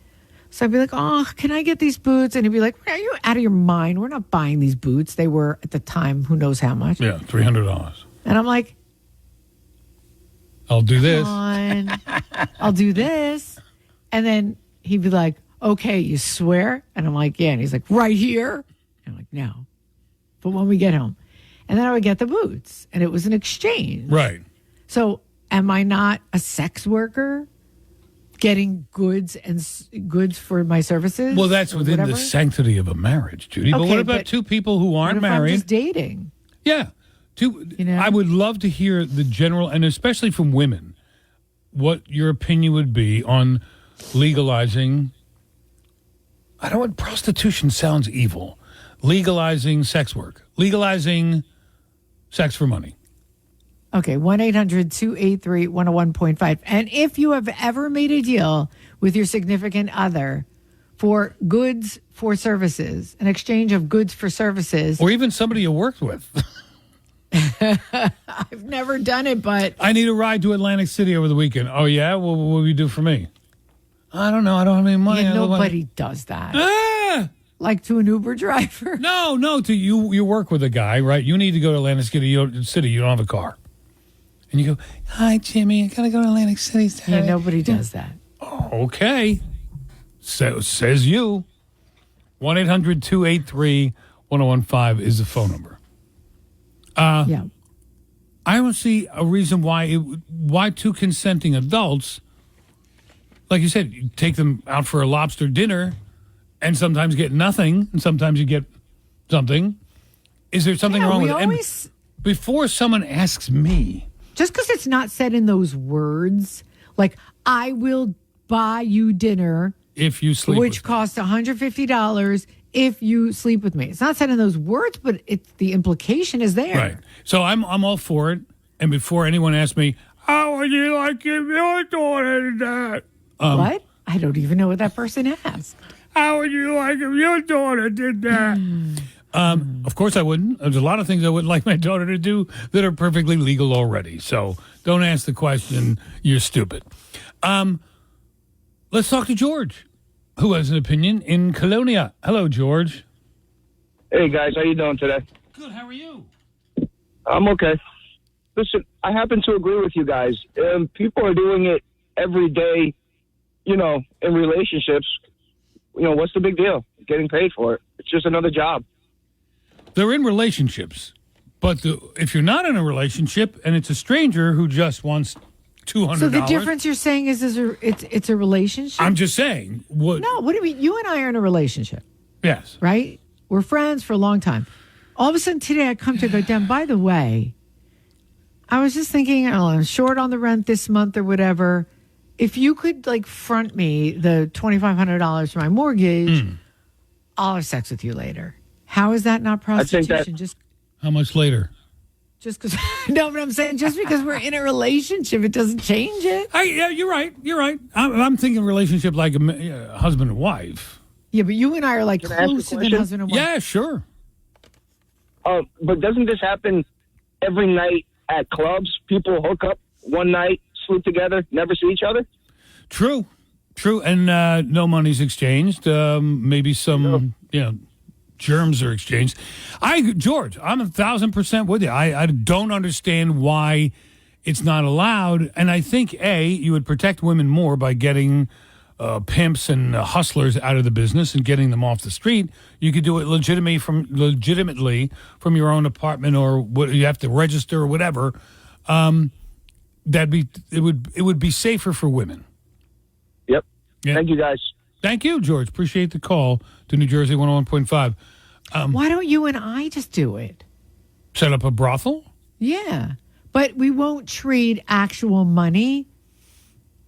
So I'd be like, oh, can I get these boots? And he'd be like, are you out of your mind? We're not buying these boots. They were, at the time, who knows how much. Yeah, $300. And I'm like, I'll do this. Come on. I'll do this. And then he'd be like, okay, you swear? And I'm like, yeah. And he's like, right here? And I'm like, no. But when we get home. And then I would get the boots. And it was an exchange. Right. So am I not a sex worker getting goods for my services? Well, that's within the sanctity of a marriage, Judy. But what about two people who aren't married? I'm just dating. Yeah. I would love to hear the general, and especially from women, what your opinion would be on legalizing. I don't want prostitution sounds evil. Legalizing sex work. Legalizing sex for money. Okay, 1-800-283-101.5. And if you have ever made a deal with your significant other for goods for services, an exchange of goods for services. Or even somebody you worked with. I've never done it, but... I need a ride to Atlantic City over the weekend. Oh, yeah? What will you do for me? I don't know. I don't have any money. Yeah, nobody does that. Like to an Uber driver? No. To you work with a guy, right? You need to go to Atlantic City. You don't have a car. And you go, hi, Jimmy, I got to go to Atlantic City today. Yeah, nobody does that. Oh, okay. Says you. 1-800-283-1015 is the phone number. Yeah. I don't see a reason why two consenting adults, like you said, you take them out for a lobster dinner and sometimes get nothing, and sometimes you get something. Is there something wrong with it? And before someone asks me... Just because it's not said in those words, like, I will buy you dinner... If you sleep which costs $150 if you sleep with me. It's not said in those words, but the implication is there. Right. So I'm all for it. And before anyone asks me, how would you like if your daughter did that? What? I don't even know what that person asked. How would you like if your daughter did that? Of course I wouldn't. There's a lot of things I wouldn't like my daughter to do that are perfectly legal already. So don't ask the question. You're stupid. Let's talk to George, who has an opinion in Colonia. Hello, George. Hey, guys. How you doing today? Good. How are you? I'm okay. Listen, I happen to agree with you guys. People are doing it every day, in relationships. What's the big deal? Getting paid for it. It's just another job. They're in relationships. But if you're not in a relationship and it's a stranger who just wants $200. So the difference you're saying is it's a relationship? I'm just saying. No, what do you mean? You and I are in a relationship. Yes. Right? We're friends for a long time. All of a sudden today I come to go down. By the way, I was just thinking, I'm short on the rent this month or whatever. if you could like front me the $2,500 for my mortgage, I'll have sex with you later. How is that not prostitution? Just how much later? Just because, no, but I'm saying just because we're in a relationship, it doesn't change it. Yeah, you're right. You're right. I'm thinking relationship like a husband and wife. Yeah, but you and I are like Can I ask a closer than question? husband and wife. Yeah, sure. But doesn't this happen every night at clubs? People hook up one night, sleep together, never see each other? True. And no money's exchanged. Maybe some, germs are exchanged. George, I'm 1,000% with you. I don't understand why it's not allowed. And I think, you would protect women more by getting pimps and hustlers out of the business and getting them off the street. You could do it legitimately from your own apartment, or what you have to register or whatever. It would be safer for women. Yep. Yeah. Thank you, guys. Thank you, George. Appreciate the call to New Jersey 101.5. Why don't you and I just do it? Set up a brothel? Yeah. But we won't trade actual money.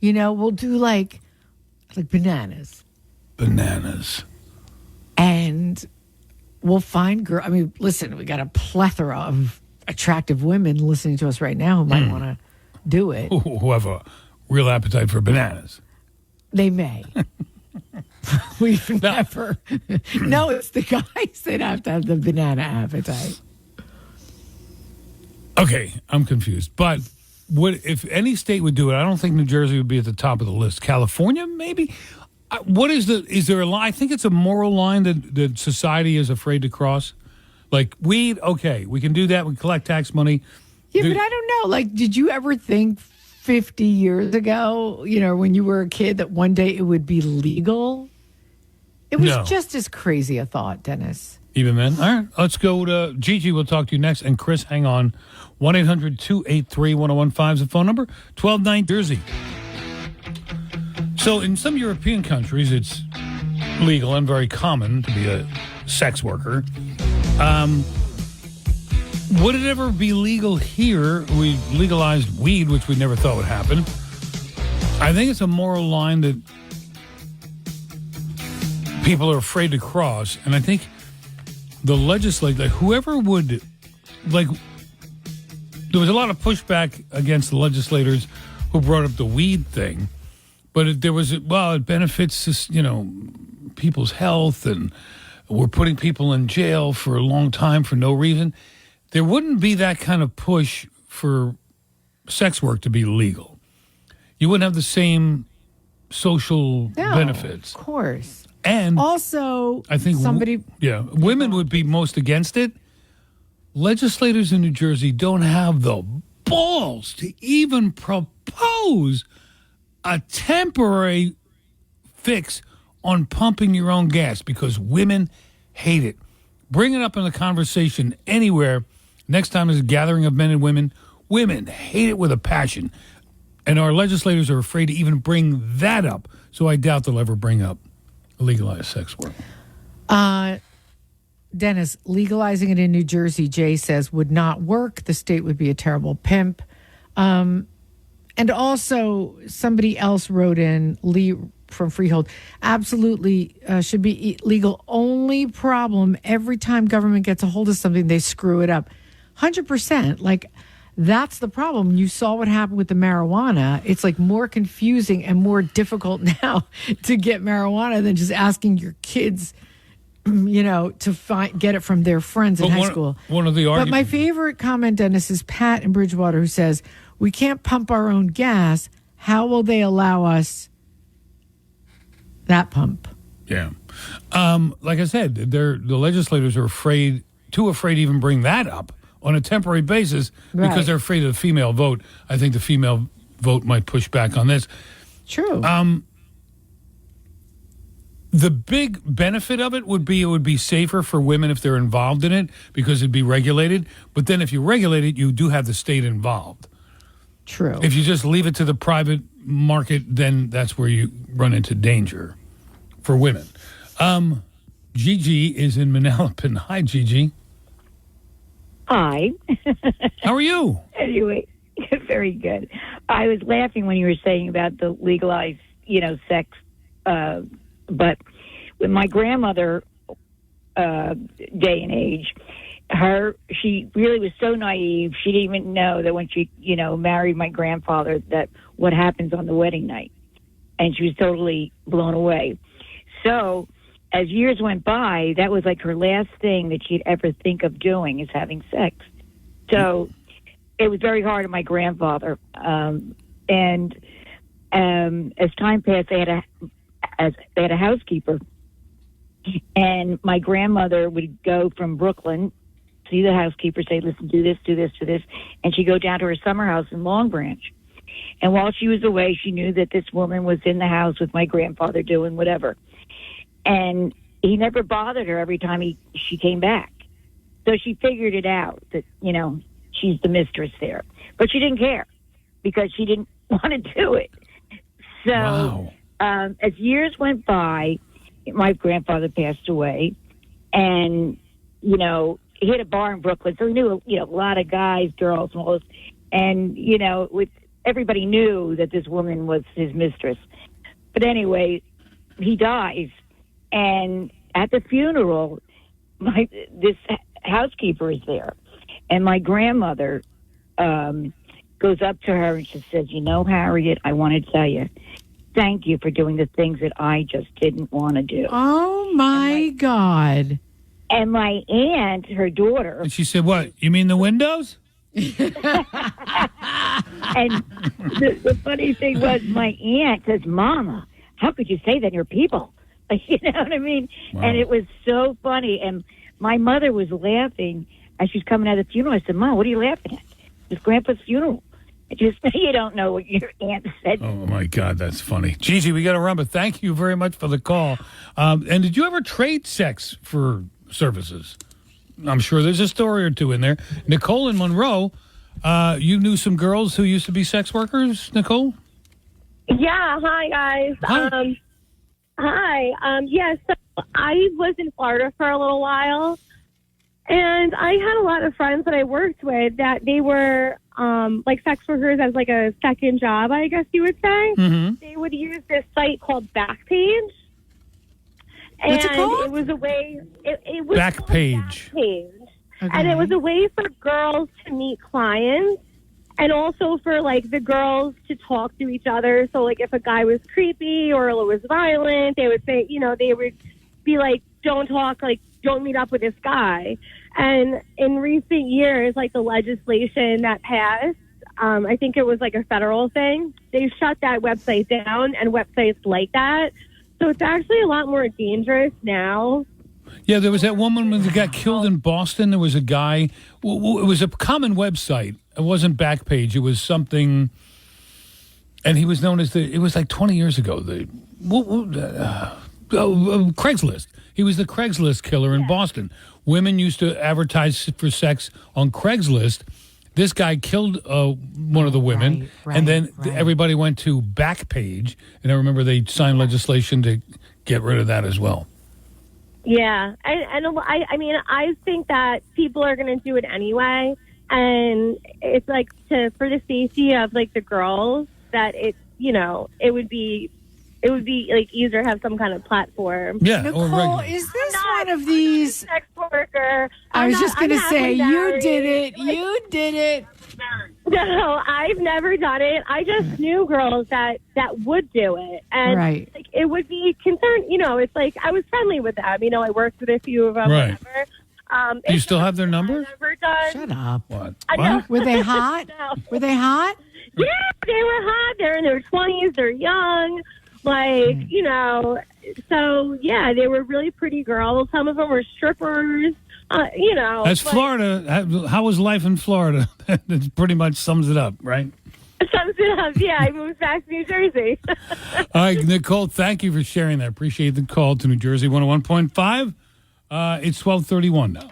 We'll do like bananas. Bananas. And we'll find girls. I mean, listen, we got a plethora of attractive women listening to us right now who might want to do it. Who have a real appetite for bananas. They may. We've never. No, it's the guys that have to have the banana appetite. Okay, I'm confused. But if any state would do it, I don't think New Jersey would be at the top of the list. California, maybe? Is there a line? I think it's a moral line that society is afraid to cross. Like weed, okay, we can do that. We collect tax money. Yeah, but I don't know. Like, did you ever think 50 years ago, when you were a kid, that one day it would be legal? It was just as crazy a thought, Dennis. Even then? All right, let's go to Gigi. We'll talk to you next. And Chris, hang on. 1-800-283-1015 is the phone number. 12-9 Jersey. So in some European countries, it's legal and very common to be a sex worker. Would it ever be legal here? We legalized weed, which we never thought would happen. I think it's a moral line that people are afraid to cross. And I think the legislature, whoever would, there was a lot of pushback against the legislators who brought up the weed thing. But it benefits, people's health, and we're putting people in jail for a long time for no reason. There wouldn't be that kind of push for sex work to be legal. You wouldn't have the same social benefits. Of course. And also, I think women would be most against it. Legislators in New Jersey don't have the balls to even propose a temporary fix on pumping your own gas because women hate it. Bring it up in the conversation anywhere. Next time there's a gathering of men and women. Women hate it with a passion. And our legislators are afraid to even bring that up. So I doubt they'll ever bring up legalized sex work. Dennis, legalizing it in New Jersey, Jay says, would not work. The state would be a terrible pimp. And also, somebody else wrote in, Lee from Freehold, absolutely should be legal. Only problem, every time government gets a hold of something, they screw it up. 100%. That's the problem. You saw what happened with the marijuana. It's more confusing and more difficult now to get marijuana than just asking your kids, to get it from their friends in high school. One of the But arguments. my favorite comment, Dennis, is Pat in Bridgewater, who says, we can't pump our own gas. How will they allow us that pump? Yeah. Like I said, the legislators are too afraid to even bring that up on a temporary basis because they're afraid of the female vote. I think the female vote might push back on this. True. The big benefit of it would be safer for women if they're involved in it because it'd be regulated. But then if you regulate it, you do have the state involved. True. If you just leave it to the private market, then that's where you run into danger for women. Gigi is in Manalapan. Hi, Gigi. Hi. How are you? Anyway, very good. I was laughing when you were saying about the legalized, sex. But with my grandmother day and age, she really was so naive. She didn't even know that when she, married my grandfather, that what happens on the wedding night. And she was totally blown away. So as years went by, that was like her last thing that she'd ever think of doing, is having sex. So it was very hard on my grandfather. And as time passed, they had a housekeeper. And my grandmother would go from Brooklyn, see the housekeeper, say, listen, do this, do this, do this. And she'd go down to her summer house in Long Branch. And while she was away, she knew that this woman was in the house with my grandfather doing whatever. And he never bothered her every time she came back. So she figured it out that, she's the mistress there. But she didn't care because she didn't want to do it. So as years went by, my grandfather passed away. And, he had a bar in Brooklyn. So he knew, a lot of guys, girls, and all this. And, everybody knew that this woman was his mistress. But anyway, he dies. And at the funeral, this housekeeper is there. And my grandmother goes up to her and she says, Harriet, I want to tell you, thank you for doing the things that I just didn't want to do. Oh, my God. And my aunt, her daughter. And she said, what? You mean the windows? And the funny thing was, my aunt says, Mama, how could you say that to your people? You know what I mean? Wow. And it was so funny. And my mother was laughing as she's coming out of the funeral. I said, Mom, what are you laughing at? It's Grandpa's funeral. You don't know what your aunt said. Oh, my God, that's funny. Gigi, we got to run, but thank you very much for the call. And did you ever trade sex for services? I'm sure there's a story or two in there. Nicole in Monroe, you knew some girls who used to be sex workers, Nicole? Yeah, hi, guys. Hi. Hi. So I was in Florida for a little while, and I had a lot of friends that I worked with that they were like sex workers as like a second job, I guess you would say. Mm-hmm. They would use this site called Backpage. What's it called? It was a way. It was Backpage. Backpage. Okay. And it was a way for girls to meet clients, and also for like the girls to talk to each other. So like if a guy was creepy or was violent, they would say, they would be like, don't talk, like don't meet up with this guy. And in recent years, like the legislation that passed, I think it was like a federal thing, they shut that website down and websites like that. So it's actually a lot more dangerous now. Yeah, there was that woman that got killed in Boston. There was a guy. It was a common website. It wasn't Backpage. It was something, and he was known as it was like 20 years ago, Craigslist. He was the Craigslist killer in Boston. Women used to advertise for sex on Craigslist. This guy killed one of the women, and then everybody went to Backpage, and I remember they signed legislation to get rid of that as well. Yeah, and I mean, I think that people are going to do it anyway, and it's like for the safety of like the girls that it would be like easier to have some kind of platform. Yeah, Nicole, is this one of these sex worker? I was just going to say, you did it. You did it. No, I've never done it. I just knew girls that would do it, and like, it would be concerned. It's like I was friendly with them. I worked with a few of them. Right. Whatever. Do you still have their number? Never done. Shut up. What? Were they hot? No. Were they hot? Yeah, they were hot. They're in their 20s. They're young. Like, so yeah, they were really pretty girls. Some of them were strippers. That's Florida. How was life in Florida? That pretty much sums it up, right? Sums it up. Yeah, I moved back to New Jersey. All right, Nicole, thank you for sharing that. Appreciate the call to New Jersey 101.5. It's 12:31 now.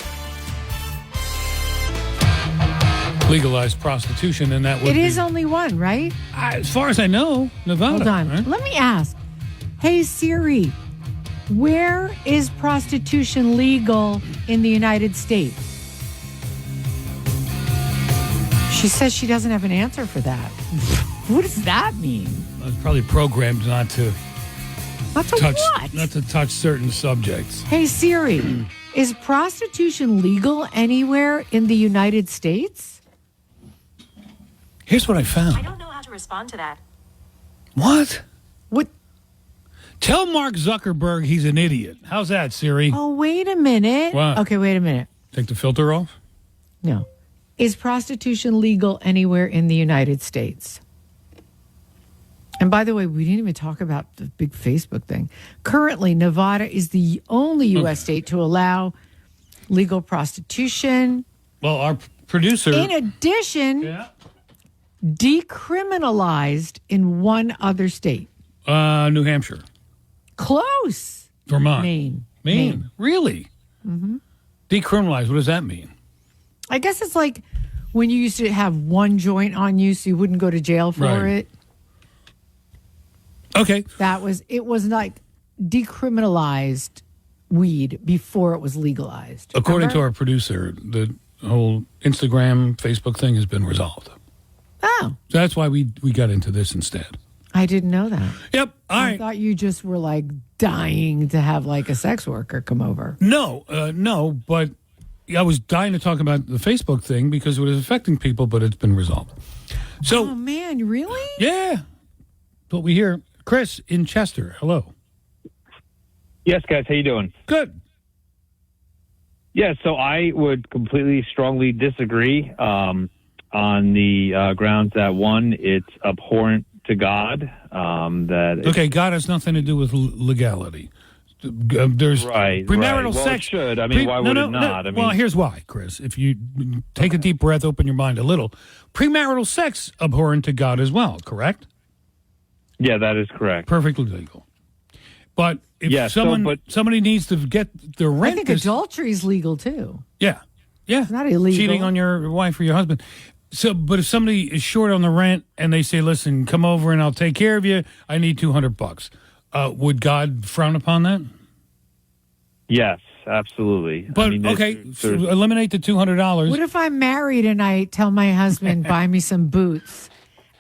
Legalized prostitution, and that would It is only one, right? As far as I know, Nevada. Hold on. Right? Let me ask. Hey, Siri, where is prostitution legal in the United States? She says she doesn't have an answer for that. What does that mean? I was probably programmed not to Not to touch what? not to touch certain subjects. Hey Siri, is prostitution legal anywhere in the United States? Here's what I found. I don't know how to respond to that. What? What? Tell Mark Zuckerberg he's an idiot. How's that, Siri? Oh, wait a minute. What? Okay, wait a minute. Take the filter off? No. Is prostitution legal anywhere in the United States? And by the way, we didn't even talk about the big Facebook thing. Currently, Nevada is the only U.S. state to allow legal prostitution. Well, our producer... In addition, decriminalized in one other state. New Hampshire. Close. Vermont. Maine. Really? Mm-hmm. Decriminalized, what does that mean? I guess it's like when you used to have one joint on you so you wouldn't go to jail for Right. it. Okay. It was like decriminalized weed before it was legalized. According to Remember? our producer, the whole Instagram, Facebook thing has been resolved. Oh. So that's why we got into this instead. I didn't know that. Yep. All I right. thought you just were like dying to have like a sex worker come over. No, but I was dying to talk about the Facebook thing because it was affecting people, but it's been resolved. So, Oh man, really? yeah, what we hear. Chris in Chester, hello. Yes, guys, how you doing? Good. Yeah, so I would completely strongly disagree on the grounds that, one, it's abhorrent to God. Okay, God has nothing to do with legality. There's premarital Well, sex. it should. I mean, why would it not? I mean, well, here's why, Chris. If you take a deep breath, open your mind a little. Premarital sex abhorrent to God as well, correct? Yeah, that is correct. Perfectly legal. But if somebody needs to get their rent, I think adultery is legal too. Yeah. It's not illegal. Cheating on your wife or your husband. So, but if somebody is short on the rent and they say, "Listen, come over and I'll take care of you. I need $200." Would God frown upon that? Yes, absolutely. But so eliminate the $200. What if I'm married and I tell my husband, buy me some boots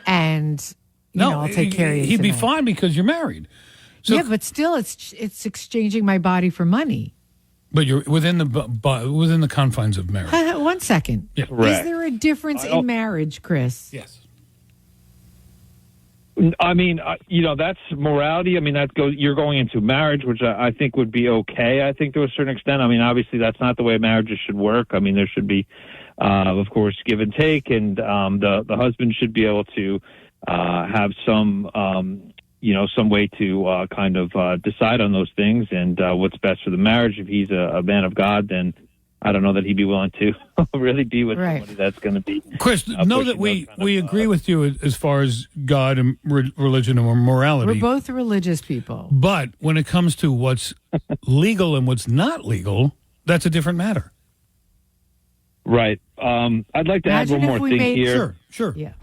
and I'll take care of you He'd be tonight. fine because you're married. So, yeah, but still, it's exchanging my body for money. But you're within the confines of marriage. 1 second. Yeah. Is there a difference in marriage, Chris? Yes. I mean, that's morality. I mean, you're going into marriage, which I think would be okay. I think to a certain extent. I mean, obviously, that's not the way marriages should work. I mean, there should be, of course, give and take, and the husband should be able to have some way to kind of decide on those things and what's best for the marriage. If he's a man of God, then I don't know that he'd be willing to really be with somebody that's going to be. Chris, know that we agree with you as far as God and religion and morality. We're both religious people. But when it comes to what's legal and what's not legal, that's a different matter. Right. I'd like to add one more thing here. Sure. Yeah.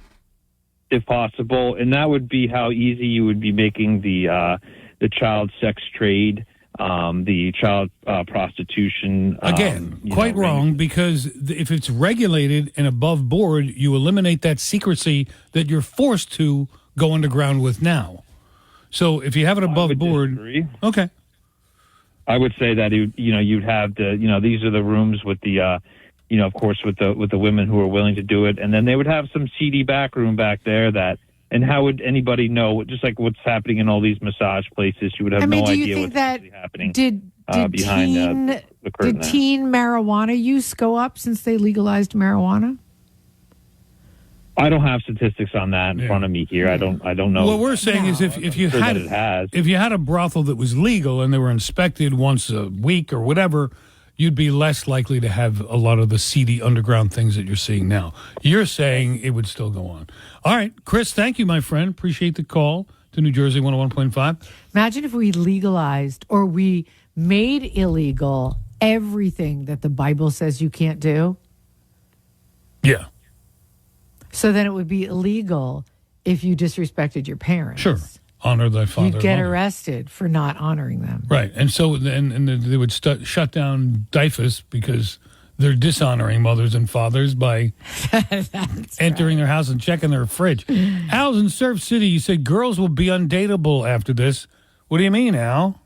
If possible, and that would be how easy you would be making the child sex trade, the child prostitution. Again, quite wrong, because if it's regulated and above board, you eliminate that secrecy that you're forced to go underground with now. So if you have it above board, okay. I would say that you'd have these are the rooms with the of course with the women who are willing to do it, and then they would have some seedy back room back there that. And how would anybody know? Just like what's happening in all these massage places, you would have no idea what's actually happening. Did behind the curtain. Did teen marijuana use go up since they legalized marijuana? I don't have statistics on that in front of me here. I don't know. What we're saying is if you had a brothel that was legal and they were inspected once a week or whatever, you'd be less likely to have a lot of the seedy underground things that you're seeing now. You're saying it would still go on. All right, Chris, thank you, my friend. Appreciate the call to New Jersey 101.5. Imagine if we legalized or we made illegal everything that the Bible says you can't do. Yeah. So then it would be illegal if you disrespected your parents. Sure. Honor thy father. You'd get and mother. arrested for not honoring them. Right. And so and they would shut down DYFS because they're dishonoring mothers and fathers by entering their house and checking their fridge. Al's in Surf City. You said girls will be undateable after this. What do you mean, Al?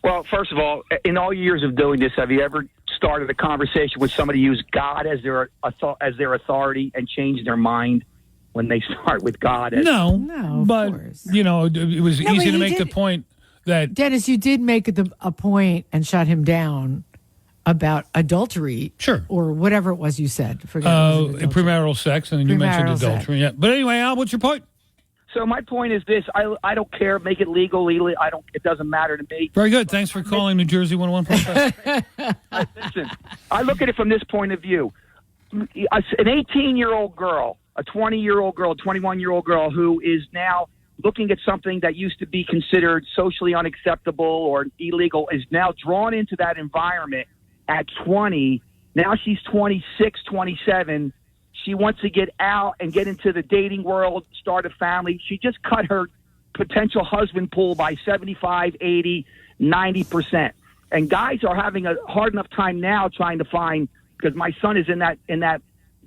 Well, first of all, in all years of doing this, have you ever started a conversation with somebody who used God as their authority and changed their mind when they start with God? No, but you know, it was easy to make the point that Dennis, you did make a point and shut him down about adultery, or whatever it was you said. Forget premarital sex, and then you mentioned Premarital adultery. Yeah, but anyway, Al, what's your point? So my point is this: I don't care. Make it legal, legally. It doesn't matter to me. Very good. Thanks for calling New Jersey 101.5. Listen, I look at it from this point of view: an 18-year-old girl, a 20-year-old girl, 21-year-old girl who is now looking at something that used to be considered socially unacceptable or illegal is now drawn into that environment at 20. Now she's 26, 27. She wants to get out and get into the dating world, start a family. She just cut her potential husband pool by 75, 80, 90%. And guys are having a hard enough time now trying to find, because my son is in that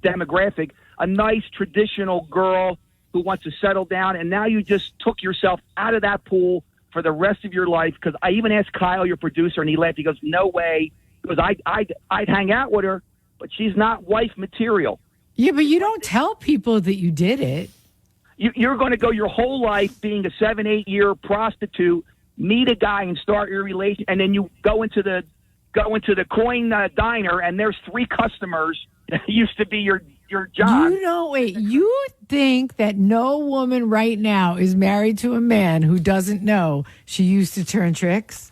demographic, a nice traditional girl who wants to settle down. And now you just took yourself out of that pool for the rest of your life. Because I even asked Kyle, your producer, and he laughed. He goes, no way. Because I'd hang out with her, but she's not wife material. Yeah, but you don't tell people that you did it. You're going to go your whole life being a 7-8 year prostitute, meet a guy and start your relation, and then you go into the coin diner, and there's 3 customers that used to be your job. You think that no woman right now is married to a man who doesn't know she used to turn tricks?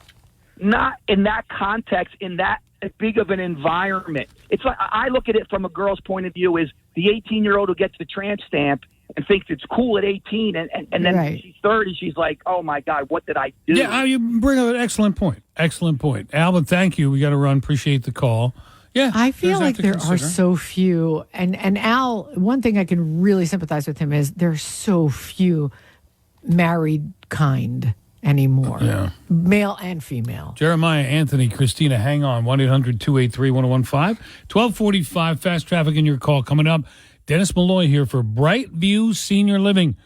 Not in that context, in that big of an environment. It's like, I look at it from a girl's point of view, is the 18-year-old who gets the tramp stamp and thinks it's cool at 18, and then she's 30, she's like, oh my God, what did I do? Yeah, you bring up an excellent point. Excellent point. Alvin, thank you. We got to run. Appreciate the call. Yeah, I feel like there are so few. And Al, one thing I can really sympathize with him is there's so few married kind anymore. Yeah. Male and female. Jeremiah, Anthony, Christina, hang on. 1-800-283-1015. 1245, fast traffic in your call coming up. Dennis Malloy here for Brightview Senior Living.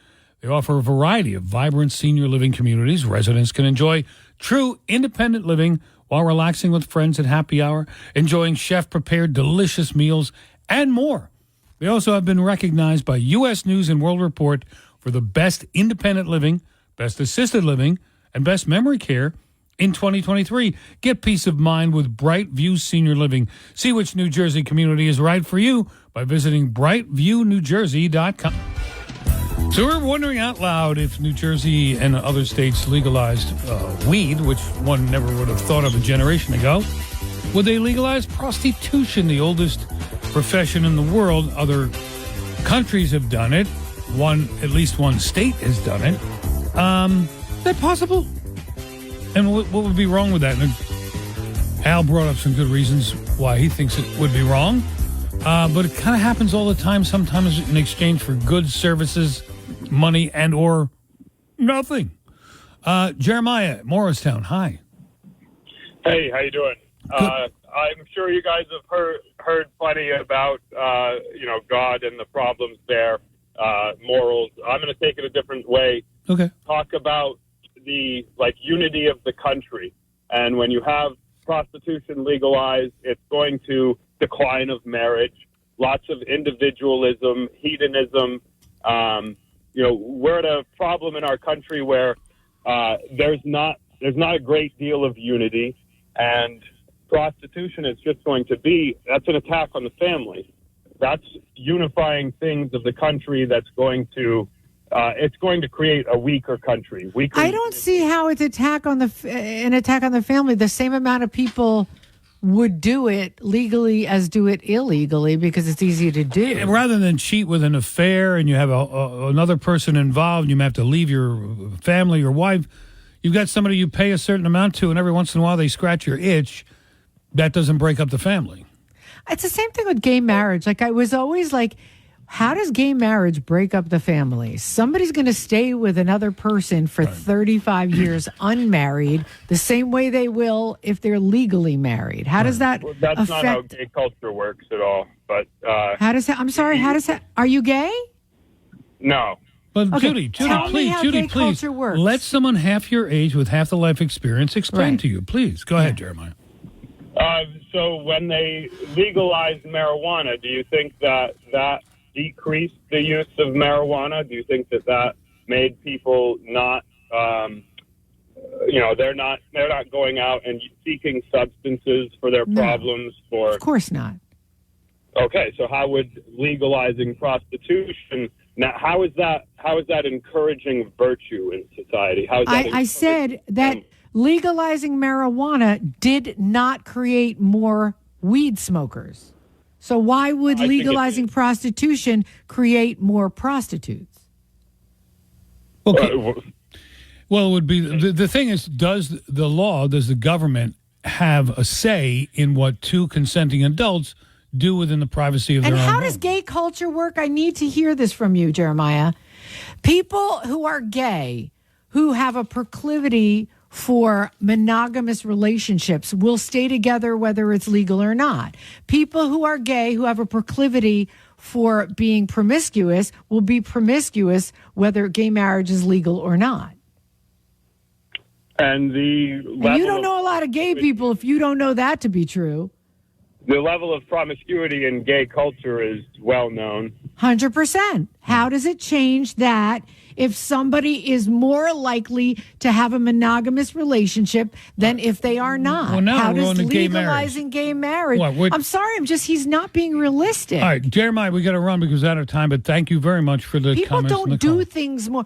They offer a variety of vibrant senior living communities. Residents can enjoy true independent living while relaxing with friends at happy hour, enjoying chef-prepared delicious meals, and more. They also have been recognized by U.S. News and World Report for the best independent living, best assisted living, and best memory care in 2023. Get peace of mind with Brightview Senior Living. See which New Jersey community is right for you by visiting brightviewNewJersey.com. So we're wondering out loud if New Jersey and other states legalized weed, which one never would have thought of a generation ago. Would they legalize prostitution, the oldest profession in the world? Other countries have done it. At least one state has done it. Is that possible? And what would be wrong with that? And Al brought up some good reasons why he thinks it would be wrong. But it kind of happens all the time, sometimes in exchange for goods, services, money, and or nothing. Jeremiah, Morristown, hi. Hey, how you doing? I'm sure you guys have heard plenty about, God and the problems there, morals. I'm going to take it a different way. Okay. Talk about the unity of the country. And when you have prostitution legalized, it's going to decline of marriage, lots of individualism, hedonism. We're at a problem in our country where there's not a great deal of unity, and prostitution is just going to that's an attack on the family. That's unifying things of the country. That's going to it's going to create a weaker country. I don't see how it's an attack on the family. The same amount of people would do it legally as do it illegally because it's easy to do. And rather than cheat with an affair and you have another person involved, you may have to leave your family, your wife. You've got somebody you pay a certain amount to, and every once in a while they scratch your itch. That doesn't break up the family. It's the same thing with gay marriage. I was always like, How does gay marriage break up the family? Somebody's going to stay with another person for 35 years unmarried, the same way they will if they're legally married. How does that Well, that's affect? not how gay culture works at all. But How does that? I'm sorry. How does that? Are you gay? no. But Okay, Judy, tell me please, how Judy, gay please, culture works. let someone half your age with half the life experience explain Right. to you. Please, go ahead, Jeremiah. So when they legalized marijuana, do you think that decreased the use of marijuana? Do you think that made people not, they're not going out and seeking substances for their No. problems? For Of course not. Okay, so how would legalizing prostitution? Now, how is that encouraging virtue in society? How is that I said that legalizing marijuana did not create more weed smokers. So why would I think it legalizing prostitution create more prostitutes? Okay. Well, it would be the thing is, does the government have a say in what two consenting adults do within the privacy of their And own how home? does gay culture work? I need to hear this from you, Jeremiah. People who are gay, who have a proclivity for monogamous relationships, will stay together whether it's legal or not. People who are gay, who have a proclivity for being promiscuous, will be promiscuous whether gay marriage is legal or not. And the And level you don't know a lot of gay people if you don't know that to be true. the level of promiscuity in gay culture is well known. 100%. How does it change that if somebody is more likely to have a monogamous relationship than if they are not? Well, now How we're does on to gay marriage. legalizing gay marriage? What, I'm sorry, he's not being realistic. All right, Jeremiah, we got to run because we're out of time, but thank you very much for the People comments and don't the do call. things more.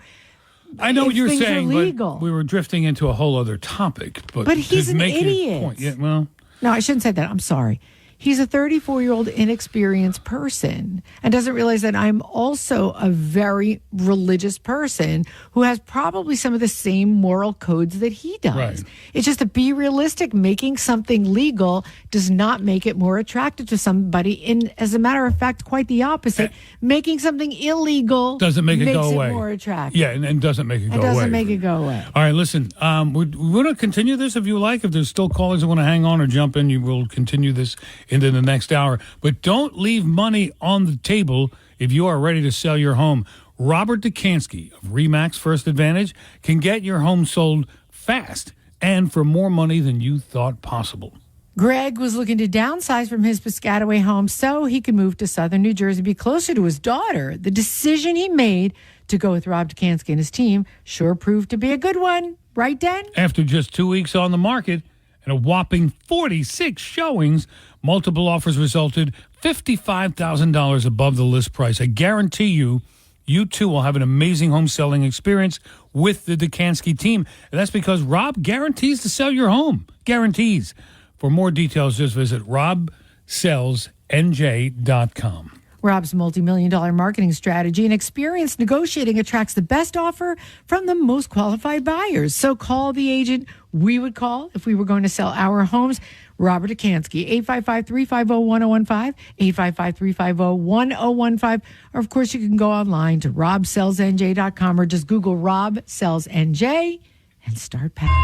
I know what if you're things are saying, legal. but we were drifting into a whole other topic. But he's to an make your idiot. point- yeah, well, No, I shouldn't say that. I'm sorry. He's a 34-year-old inexperienced person and doesn't realize that I'm also a very religious person who has probably some of the same moral codes that he does. Right. It's just to be realistic, making something legal does not make it more attractive to somebody. And as a matter of fact, quite the opposite. Making something illegal doesn't make it makes go away. more attractive. Yeah, and doesn't make it go It away. doesn't make it go away. All right, listen, we want to continue this if you like. If there's still callers that want to hang on or jump in, you will continue this into the next hour. But don't leave money on the table if you are ready to sell your home. Robert Dukansky of RE/MAX First Advantage can get your home sold fast and for more money than you thought possible. Greg was looking to downsize from his Piscataway home so he could move to southern New Jersey, be closer to his daughter. The decision he made to go with Rob Dukansky and his team sure proved to be a good one. Right, Dan? After just 2 weeks on the market and a whopping 46 showings, multiple offers resulted $55,000 above the list price. I guarantee you, you too will have an amazing home selling experience with the Dukansky team. And that's because Rob guarantees to sell your home. Guarantees. For more details, just visit robsellsnj.com. Rob's multi-million-dollar marketing strategy and experience negotiating attracts the best offer from the most qualified buyers. So call the agent we would call if we were going to sell our homes. Robert Dukansky, 855-350-1015, 855-350-1015. Or, of course, you can go online to robsellsnj.com or just Google Rob Sells NJ and start packing.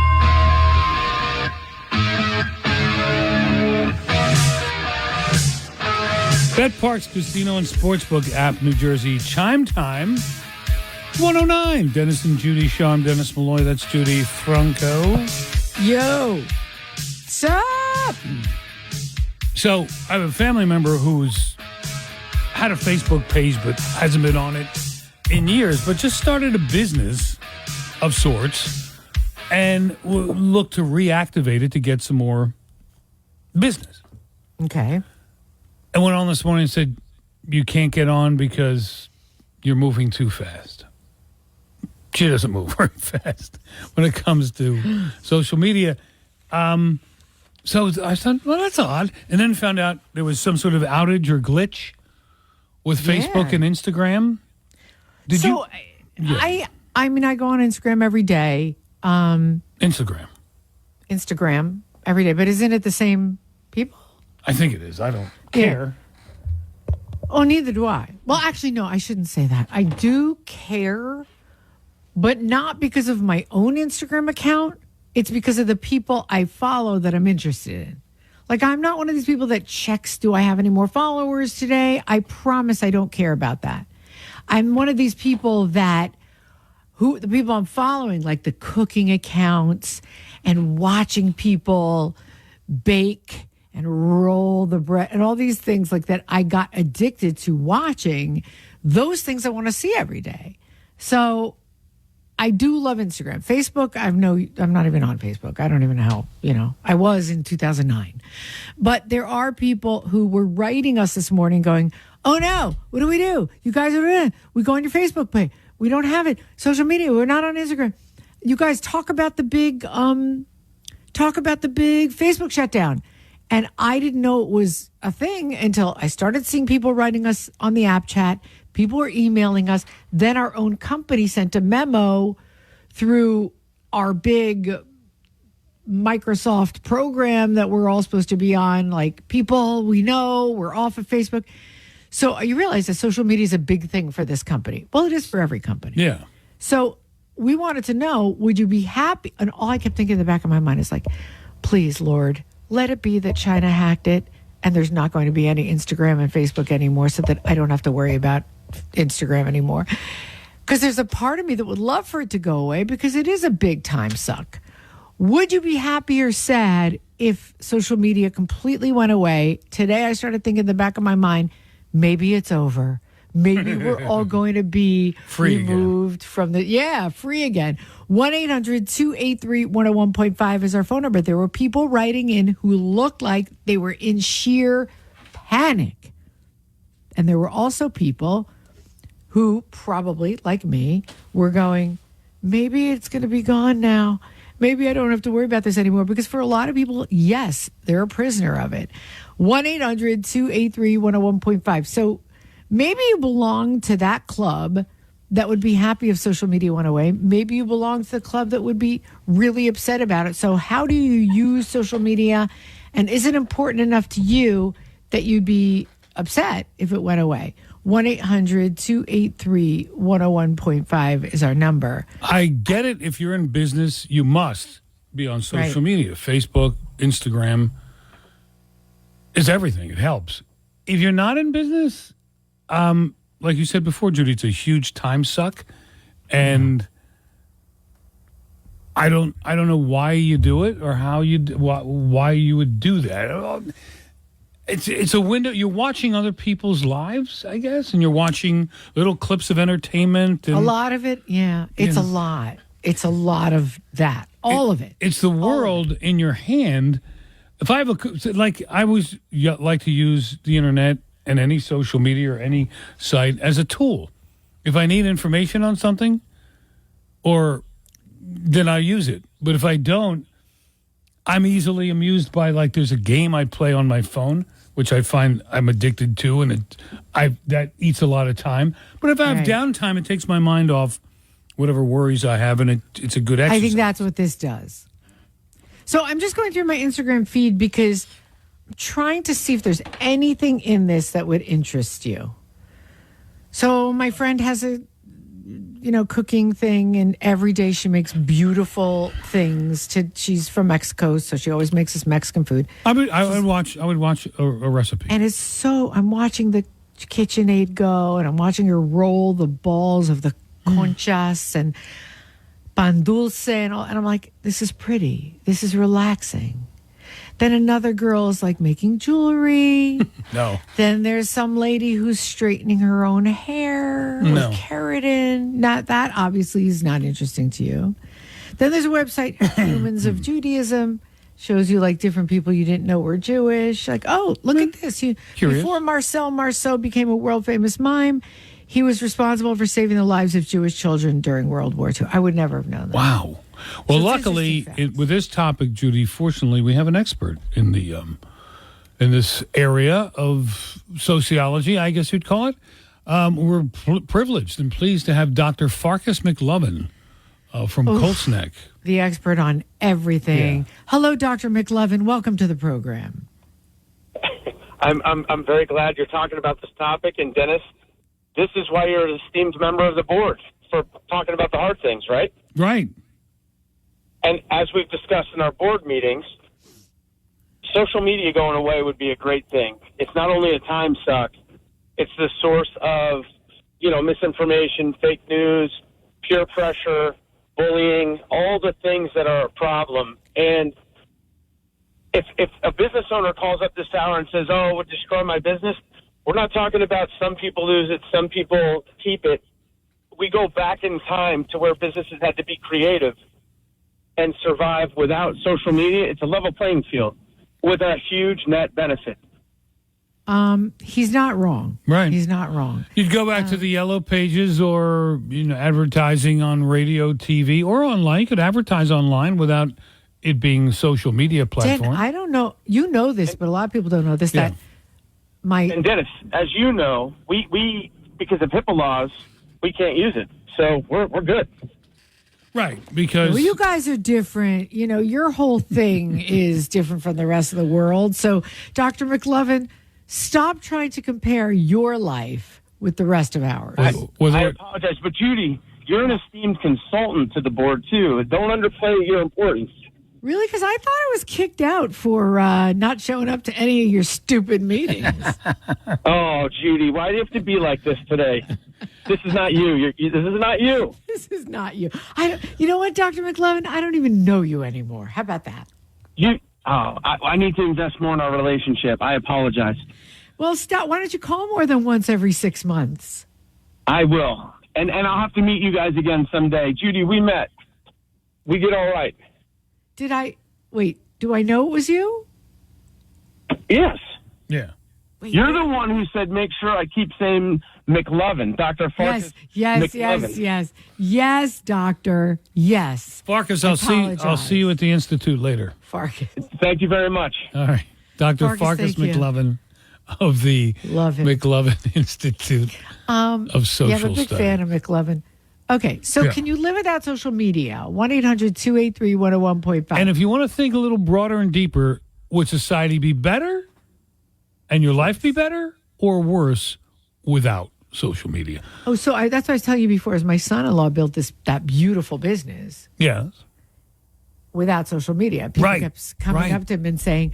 Bet Parks Casino and Sportsbook app, New Jersey. Chime time, 109. Dennis and Judy Shaw. I'm Dennis Malloy. That's Judy Franco. Yo, what's up? So I have a family member who's had a Facebook page but hasn't been on it in years, but just started a business of sorts and will look to reactivate it to get some more business. Okay. I went on this morning and said, you can't get on because you're moving too fast. She doesn't move very fast when it comes to social media. So I thought, well, that's odd. And then found out there was some sort of outage or glitch with Facebook and Instagram. Did you? I mean, I go on Instagram every day. Instagram every day. But isn't it the same people? I think it is. I don't care. Oh, neither do I. Well, actually, no, I shouldn't say that. I do care, but not because of my own Instagram account. It's because of the people I follow that I'm interested in. Like, I'm not one of these people that checks, do I have any more followers today? I promise I don't care about that. I'm one of these people the people I'm following, like the cooking accounts and watching people bake and roll the bread and all these things like that I got addicted to watching. Those things I want to see every day. So I do love Instagram. Facebook, I'm not even on Facebook. I don't even know how, I was in 2009. But there are people who were writing us this morning going, oh no, what do we do? You guys we go on your Facebook page. We don't have it. Social media, we're not on Instagram. You guys talk about the big Facebook shutdown. And I didn't know it was a thing until I started seeing people writing us on the app chat. People were emailing us. Then our own company sent a memo through our big Microsoft program that we're all supposed to be on. Like, people we know, we're off of Facebook. So you realize that social media is a big thing for this company. Well, it is for every company. Yeah. So we wanted to know, would you be happy? And all I kept thinking in the back of my mind is like, please, Lord, let it be that China hacked it and there's not going to be any Instagram and Facebook anymore so that I don't have to worry about Instagram anymore. Because there's a part of me that would love for it to go away because it is a big time suck. Would you be happy or sad if social media completely went away? Today I started thinking in the back of my mind, maybe it's over. Maybe we're all going to be removed from free again. 1-800-283-101.5 is our phone number. There were people writing in who looked like they were in sheer panic. And there were also people who probably, like me, were going, maybe it's going to be gone now. Maybe I don't have to worry about this anymore. Because for a lot of people, yes, they're a prisoner of it. 1-800-283-101.5. So maybe you belong to that club that would be happy if social media went away. Maybe you belong to the club that would be really upset about it. So how do you use social media? And is it important enough to you that you'd be upset if it went away? 1-800-283-101.5 is our number. I get it. If you're in business, you must be on social media. Facebook, Instagram is everything. It helps. If you're not in business, like you said before, Judy, it's a huge time suck, and I don't know why you do it or why you would do that. It's a window. You're watching other people's lives, I guess, and you're watching little clips of entertainment. And, a lot of it, yeah. It's a lot. It's a lot of that. All of it. It's the world in your hand. If I have I always like to use the internet and any social media or any site as a tool. If I need information on something, then I use it. But if I don't, I'm easily amused by, there's a game I play on my phone, which I find I'm addicted to, and that eats a lot of time. But if I have downtime, it takes my mind off whatever worries I have, and it's a good exercise. I think that's what this does. So I'm just going through my Instagram feed because I'm trying to see if there's anything in this that would interest you. So my friend has a cooking thing, and every day she makes beautiful things. She's from Mexico, so she always makes us Mexican food. I would watch a recipe, and I'm watching the KitchenAid go, and I'm watching her roll the balls of the conchas and pan dulce and all, and I'm like, this is pretty. This is relaxing. Then another girl is making jewelry. No. Then there's some lady who's straightening her own hair with keratin. Not that obviously is not interesting to you. Then there's a website, Humans of Judaism, shows you different people you didn't know were Jewish. Oh, look at this. Before Marcel Marceau became a world famous mime, he was responsible for saving the lives of Jewish children during World War II. I would never have known that. Wow. Well, luckily, with this topic, Judy, fortunately, we have an expert in the in this area of sociology, I guess you'd call it. We're privileged and pleased to have Dr. Farkas McLovin from Colts Neck. The expert on everything. Yeah. Hello, Dr. McLovin. Welcome to the program. I'm very glad you're talking about this topic. And Dennis, this is why you're an esteemed member of the board, for talking about the hard things, right? Right. And as we've discussed in our board meetings, social media going away would be a great thing. It's not only a time suck, it's the source of, misinformation, fake news, peer pressure, bullying, all the things that are a problem. And if a business owner calls up this hour and says, "Oh, it would destroy my business," we're not talking about some people lose it, some people keep it. We go back in time to where businesses had to be creative and survive without social media. It's a level playing field with a huge net benefit. He's not wrong. Right. He's not wrong. You'd go back to the yellow pages or, advertising on radio, TV, or online. You could advertise online without it being social media platform. Dan, I don't know. You know this, but a lot of people don't know this. Yeah. And Dennis, as you know, we because of HIPAA laws, we can't use it. So we're good. Right, because... Well, you guys are different. Your whole thing is different from the rest of the world. So, Dr. McLovin, stop trying to compare your life with the rest of ours. I apologize, but Judy, you're an esteemed consultant to the board, too. Don't underplay your importance. Really? Because I thought I was kicked out for not showing up to any of your stupid meetings. Oh, Judy, why do you have to be like this today? This is not you. This is not you. This is not you. You know what, Dr. McLovin? I don't even know you anymore. How about that? I need to invest more in our relationship. I apologize. Well, stop. Why don't you call more than once every 6 months? I will. And I'll have to meet you guys again someday. Judy, we met. We did all right. Did I? Wait, do I know it was you? Yes. Yeah. You're the one who said, make sure I keep saying McLovin, Dr. Farkas. Yes, doctor. Yes. Farkas, I'll see you at the Institute later. Farkas. Thank you very much. All right. Dr. Farkas McLovin of the McLovin Institute of Social I'm a big Study. fan of McLovin. Okay, so can you live without social media? 1-800-283-101.5. And if you want to think a little broader and deeper, would society be better and your life be better or worse without social media? Oh, so that's what I was telling you before, is my son-in-law built that beautiful business. Yes. Without social media. People kept coming up to him and saying,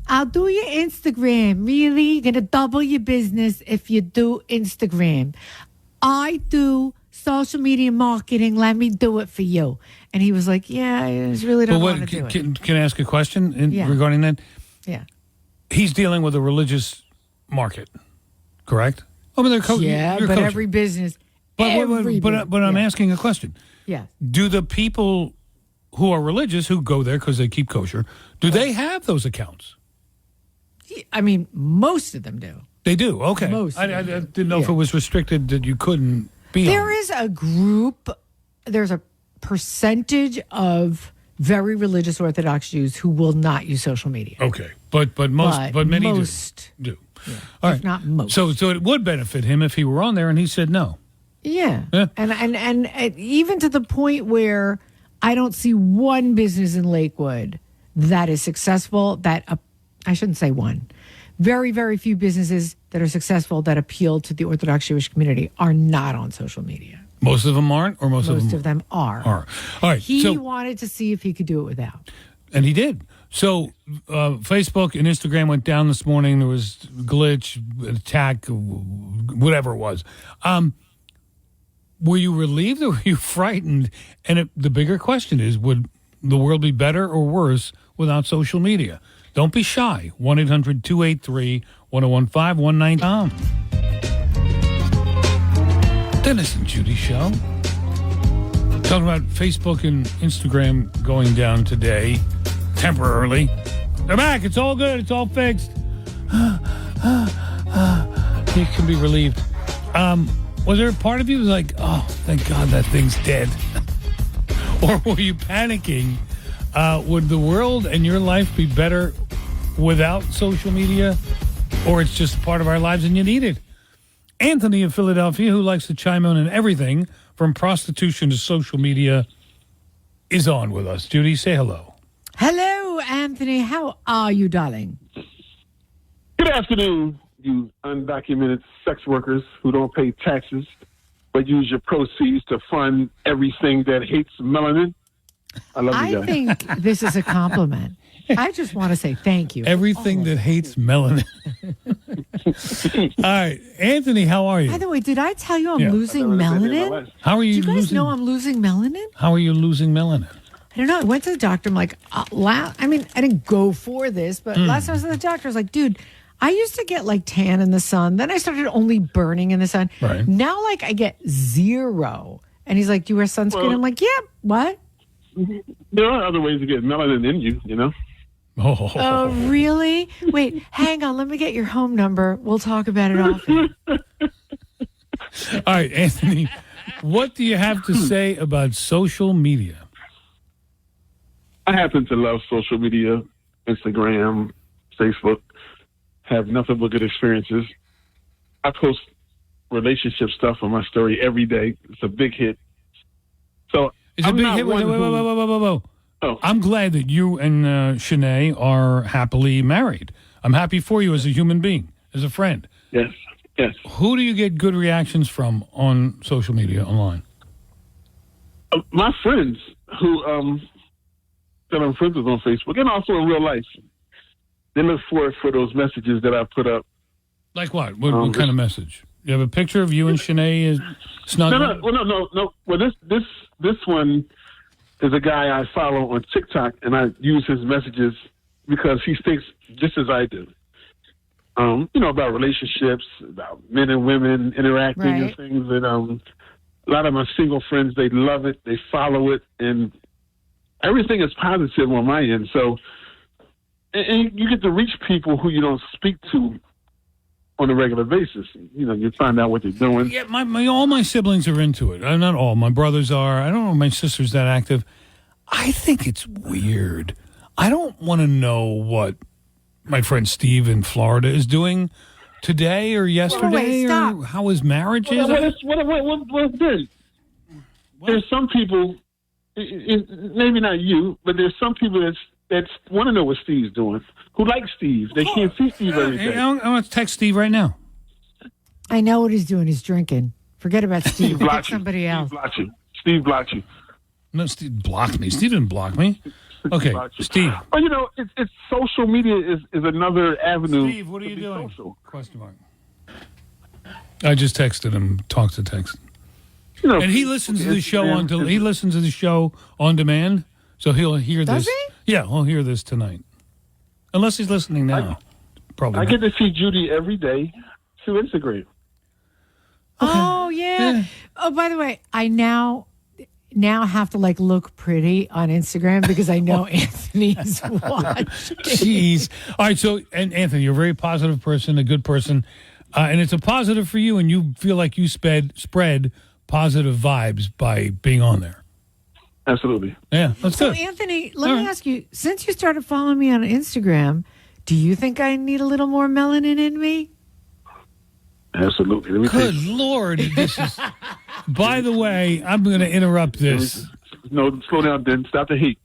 I'll do your Instagram. Really? You're going to double your business if you do Instagram. I do social media marketing. Let me do it for you. And he was like, yeah, I just really don't want to do it. Can I ask a question regarding that? Yeah. He's dealing with a religious market, correct? I mean, but every business. But I'm asking a question. Yeah. Do the people who are religious, who go there because they keep kosher, do they have those accounts? I mean, most of them do. They do? Okay. I didn't know if it was restricted that you couldn't be on. There is a group, there's a percentage of very religious Orthodox Jews who will not use social media. Okay. But many do. Yeah. All if right. not most. So it would benefit him if he were on there and he said no. Yeah. And even to the point where I don't see one business in Lakewood that is successful, I shouldn't say one. Very, very few businesses that are successful that appeal to the Orthodox Jewish community are not on social media. Most of them aren't, or most of them are. All right. He wanted to see if he could do it without. And he did. So Facebook and Instagram went down this morning. There was glitch, attack, whatever it was. Were you relieved or were you frightened? And the bigger question is, would the world be better or worse without social media? Don't be shy. 1-800-283-1015-19. Dennis and Judy Show. Talking about Facebook and Instagram going down today, temporarily. They're back. It's all good. It's all fixed. You can be relieved. Was there a part of you who was like, oh, thank God that thing's dead? Or were you panicking? Would the world and your life be better without social media? Or it's just part of our lives and you need it? Anthony of Philadelphia, who likes to chime in on everything from prostitution to social media, is on with us. Judy, say hello. Hello, Anthony. How are you, darling? Good afternoon, you undocumented sex workers who don't pay taxes but use your proceeds to fund everything that hates melanin. I love you I guys. think this is a compliment. I just want to say thank you. Everything that hates melanin. All right, Anthony, how are you? By the way, did I tell you I'm Yeah. losing melanin? How are you Do you guys losing? know I'm losing melanin? How are you losing melanin? I don't know. I went to the doctor. I'm like, I mean, I didn't go for this, but last time I was at the doctor, I was like, dude, I used to get like tan in the sun. Then I started only burning in the sun. Right. Now, like, I get 0. And he's like, do you wear sunscreen? Well- I'm like, yeah. What? There are other ways to get melanin in you, you know? Oh, really? Wait, hang on. Let me get your home number. We'll talk about it often. All right, Anthony, what do you have to say about social media? I happen to love social media, Instagram, Facebook, have nothing but good experiences. I post relationship stuff on my story every day. It's a big hit. So It's a I'm big not hit. one Whoa. Oh. I'm glad that you and Shanae are happily married. I'm happy for you as a human being, as a friend. Yes. Who do you get good reactions from on social media, online? My friends who that I'm friends with on Facebook and also in real life, they look forward for those messages that I put up. Like what? What kind of message? You have a picture of you and Shanae snuggling? No. Well, this one is a guy I follow on TikTok, and I use his messages because he thinks just as I do. About relationships, about men and women interacting and things. And a lot of my single friends, they love it, they follow it, and everything is positive on my end. So, and you get to reach people who you don't speak to on a regular basis. You find out what they're doing. Yeah, all my siblings are into it. Not all. My brothers are. I don't know if my sister's that active. I think it's weird. I don't want to know what my friend Steve in Florida is doing today or yesterday or how his marriage is. What then? There's some people, maybe not you, but there's some people that want to know what Steve's doing, who like Steve. They can't see Steve every day. I want to text Steve right now. I know what he's doing. He's drinking. Forget about Steve. Steve Get blocked you. somebody else. Steve blocked you. No, Steve blocked me. Steve didn't block me. Okay, Steve. Well, it's social media is another avenue. Steve, what are you doing? Question mark. I just texted him. Talk to text. And he listens to the show he listens to the show on demand, so he'll hear this. Does he? Yeah, he'll hear this tonight. Unless he's listening now. Probably. I not. get to see Judy every day through Instagram. Oh, yeah. Oh, by the way, I now have to look pretty on Instagram because I know Anthony's watching. Jeez. All right. So, and Anthony, you're a very positive person, a good person, and it's a positive for you, and you feel like you spread positive vibes by being on there. Absolutely. Yeah, that's So, good. Anthony, let me ask you, since you started following me on Instagram, do you think I need a little more melanin in me? Absolutely. Let me Good Lord. This is. By the way, I'm going to interrupt this. No, slow down, then. Stop the heat.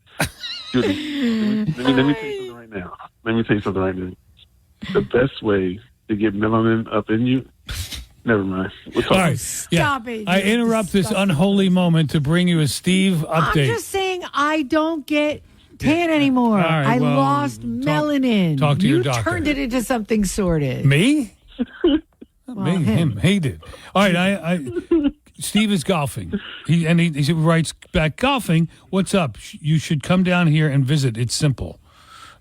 Judy, let me tell you something right now. The best way to get melanin up in you, never mind. We'll talk. All right. Stop it. I interrupt this unholy moment to bring you a Steve update. I'm just saying I don't get tan anymore. All right, I well, lost melanin. talk to you your doctor. turned it into something sorted. Me? Well, Me, him. He did. All right, I Steve is golfing. He writes back, golfing, what's up? You should come down here and visit. It's simple.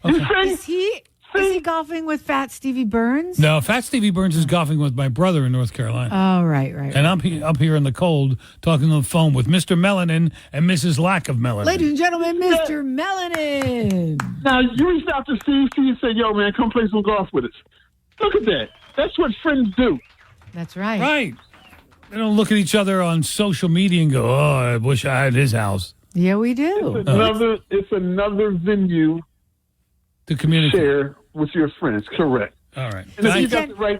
Okay. Is he golfing with Fat Stevie Burns? No, Fat Stevie Burns is golfing with my brother in North Carolina. Oh, right. And I'm up here in the cold talking on the phone with Mr. Melanin and Mrs. Lack of Melanin. Ladies and gentlemen, Mr. Melanin. Now, you reached out to Steve and said, yo, man, come play some golf with us. Look at that. That's what friends do. That's right. Right. They don't look at each other on social media and go, oh, I wish I had his house. Yeah, we do. It's another venue to communicate. Share with your friends. Correct. All right. And if you got the right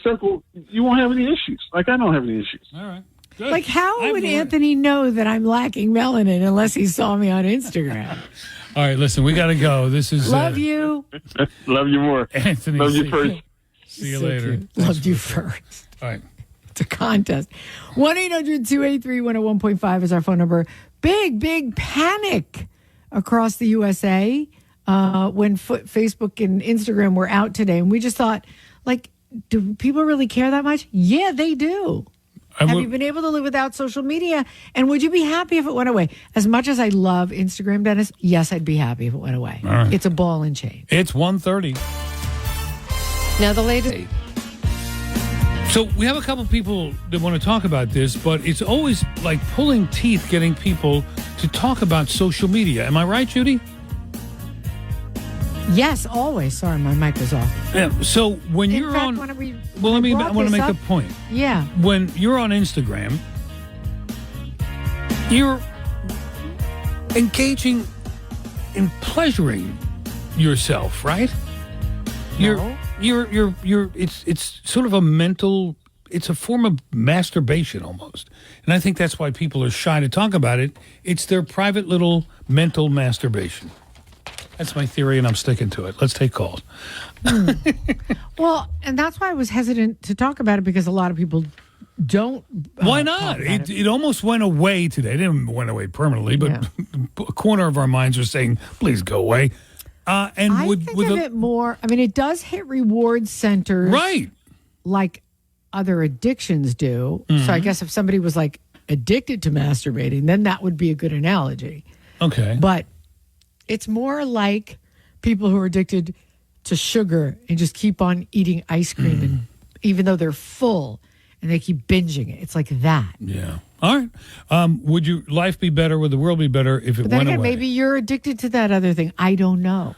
circle, you won't have any issues. Like I don't have any issues. All right. Good. Like, how would Anthony know that I'm lacking melanin unless he saw me on Instagram? All right, listen, we got to go. This is Love you. Love you more. Anthony. Love you first. See you So later. cute. Loved you first. All right. It's a contest. 1-800-283-101.5 is our phone number. Big panic across the USA when Facebook and Instagram were out today. And we just thought, like, do people really care that much? Yeah, they do. Have you been able to live without social media? And would you be happy if it went away? As much as I love Instagram, Dennis, yes, I'd be happy if it went away. All right. It's a ball and chain. It's 1:30. Now, the latest. So we have a couple people that want to talk about this, but it's always like pulling teeth getting people to talk about social media. Am I right, Judy? Yes, always. Sorry, my mic was off. Yeah. So when you're on, I want to make a point. Yeah. When you're on Instagram, you're engaging in pleasuring yourself, right? You're it's sort of a mental, it's a form of masturbation almost. And I think that's why people are shy to talk about it. It's their private little mental masturbation. That's my theory, and I'm sticking to it. Let's take calls. Well, and that's why I was hesitant to talk about it, because a lot of people don't. Why not? It almost went away today. It didn't went away permanently, but a corner of our minds are saying, please go away. And I think of it more, I mean, it does hit reward centers. Right. Like other addictions do. Mm-hmm. So I guess if somebody was like addicted to masturbating, then that would be a good analogy. Okay. But it's more like people who are addicted to sugar and just keep on eating ice cream, and even though they're full and they keep binging it. It's like that. Yeah. All right. Would your life be better? Would the world be better if it But then went again, away? maybe you're addicted to that other thing. I don't know.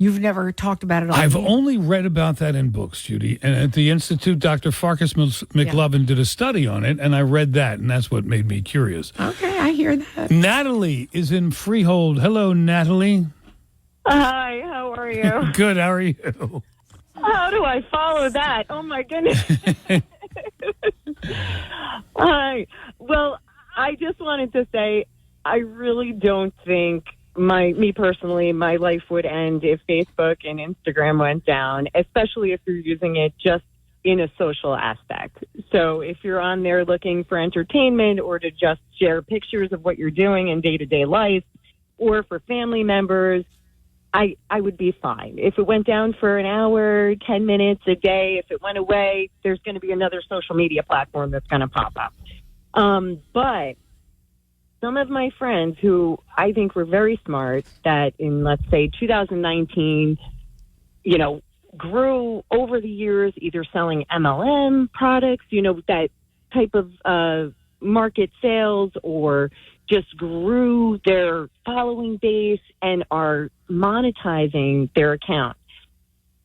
You've never talked about it. I've only read about that in books, Judy. And at the Institute, Dr. Farkas McLovin did a study on it, and I read that, and that's what made me curious. Okay, I hear that. Natalie is in Freehold. Hello, Natalie. Hi, how are you? Good. How are you? How do I follow that? Oh, my goodness. Hi. Well, I just wanted to say I really don't think me personally, my life would end if Facebook and Instagram went down, especially if you're using it just in a social aspect. So if you're on there looking for entertainment or to just share pictures of what you're doing in day-to-day life, or for family members, I would be fine. If it went down for an hour, 10 minutes a day, if it went away, there's going to be another social media platform that's going to pop up. But some of my friends who I think were very smart, that in, let's say, 2019, grew over the years either selling MLM products, that type of market sales, or just grew their following base and are monetizing their account.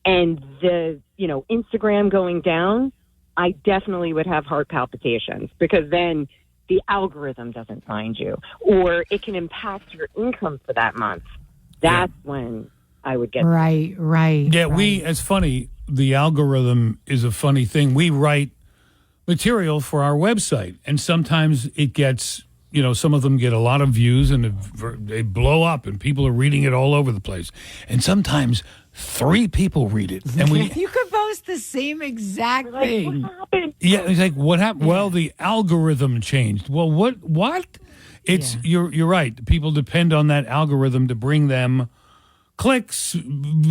And the, Instagram going down, I definitely would have heart palpitations, because then the algorithm doesn't find you, or it can impact your income for that month. That's when I would get right. Yeah, it's funny. The algorithm is a funny thing. We write material for our website, and sometimes it gets, some of them get a lot of views and they blow up, and people are reading it all over the place. And sometimes 3 people read it, and you could post the same exact thing. What happened? Yeah, it's like, what happened? Well, the algorithm changed. Well, what? It's you're right. People depend on that algorithm to bring them clicks,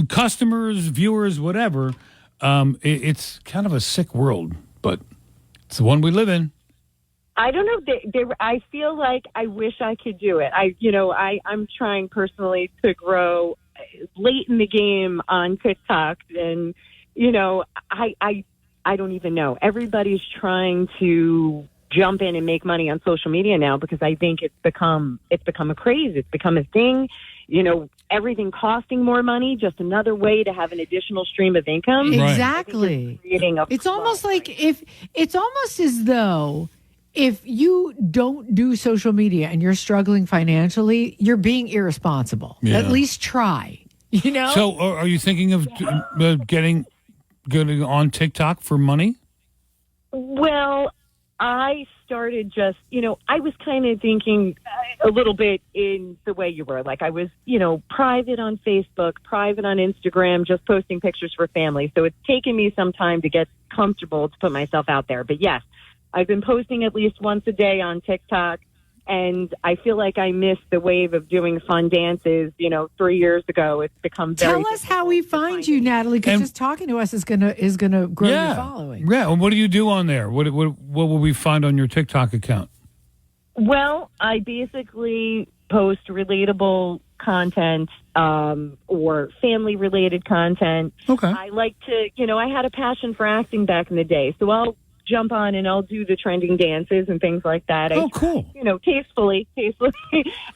customers, viewers, whatever. It's kind of a sick world, but it's the one we live in. I don't know. I feel like I wish I could do it. I'm trying personally to grow late in the game on TikTok, and I don't even know. Everybody's trying to jump in and make money on social media now, because I think it's become a craze. It's become a thing. Everything costing more money, just another way to have an additional stream of income. Exactly. It's almost like it's almost as though if you don't do social media and you're struggling financially, you're being irresponsible. Yeah. At least try. So, are you thinking of getting on TikTok for money? Well, I started just, I was kind of thinking a little bit in the way you were. Like I was, private on Facebook, private on Instagram, just posting pictures for family. So it's taken me some time to get comfortable to put myself out there. But yes, I've been posting at least once a day on TikTok. And I feel like I missed the wave of doing fun dances, 3 years ago. It's become very Tell us how we find you, Natalie, because just talking to us is gonna grow your following. Yeah. And what do you do on there? What will we find on your TikTok account? Well, I basically post relatable content or family-related content. Okay. I like to, I had a passion for acting back in the day, so I'll jump on and I'll do the trending dances and things like that. Cool. Tastefully.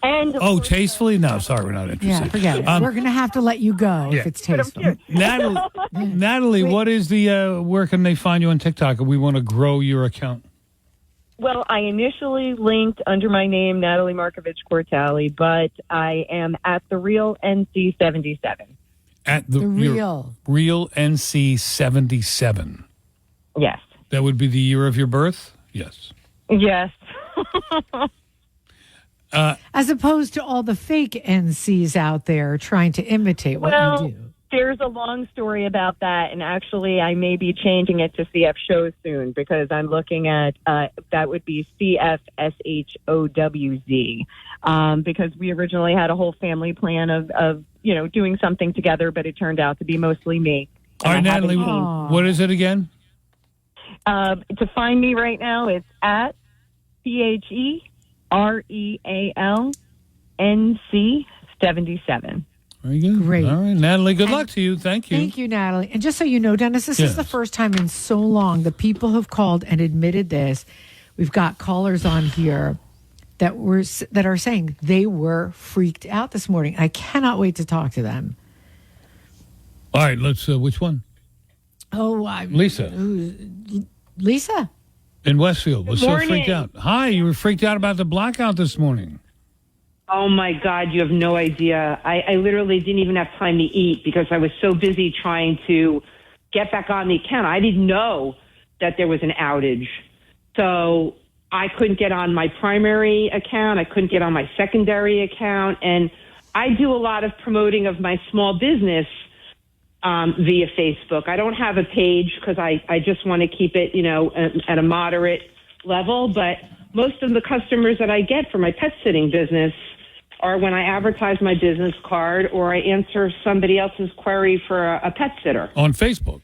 And tastefully? No, sorry, we're not interested. Yeah, forget it. We're going to have to let you go if it's tasteful. Natalie, what is the, where can they find you on TikTok? We want to grow your account. Well, I initially linked under my name, Natalie Markovich Cortali, but I am at The Real NC77. At the Real NC77. Yes. That would be the year of your birth? Yes. Yes. As opposed to all the fake NCs out there trying to imitate what you do. There's a long story about that, and actually I may be changing it to CF Shows soon because I'm looking at, that would be CFSHOWZ, because we originally had a whole family plan of doing something together, but it turned out to be mostly me. All right, Natalie, what is it again? To find me right now, it's at CHEREALNC77. Very good. Great. All right, Natalie, good luck to you. Thank you. Thank you, Natalie. And just so you know, Dennis, this is the first time in so long the people have called and admitted this. We've got callers on here that are saying they were freaked out this morning. I cannot wait to talk to them. All right, let's. Which one? Lisa. Lisa in Westfield was so morning. freaked out. Hi, you were freaked out about the blackout this morning. Oh, my God, you have no idea. I literally didn't even have time to eat because I was so busy trying to get back on the account. I didn't know that there was an outage. So I couldn't get on my primary account. I couldn't get on my secondary account. And I do a lot of promoting of my small business via Facebook. I don't have a page because I just want to keep it, at a moderate level. But most of the customers that I get for my pet sitting business are when I advertise my business card or I answer somebody else's query for a pet sitter. On Facebook?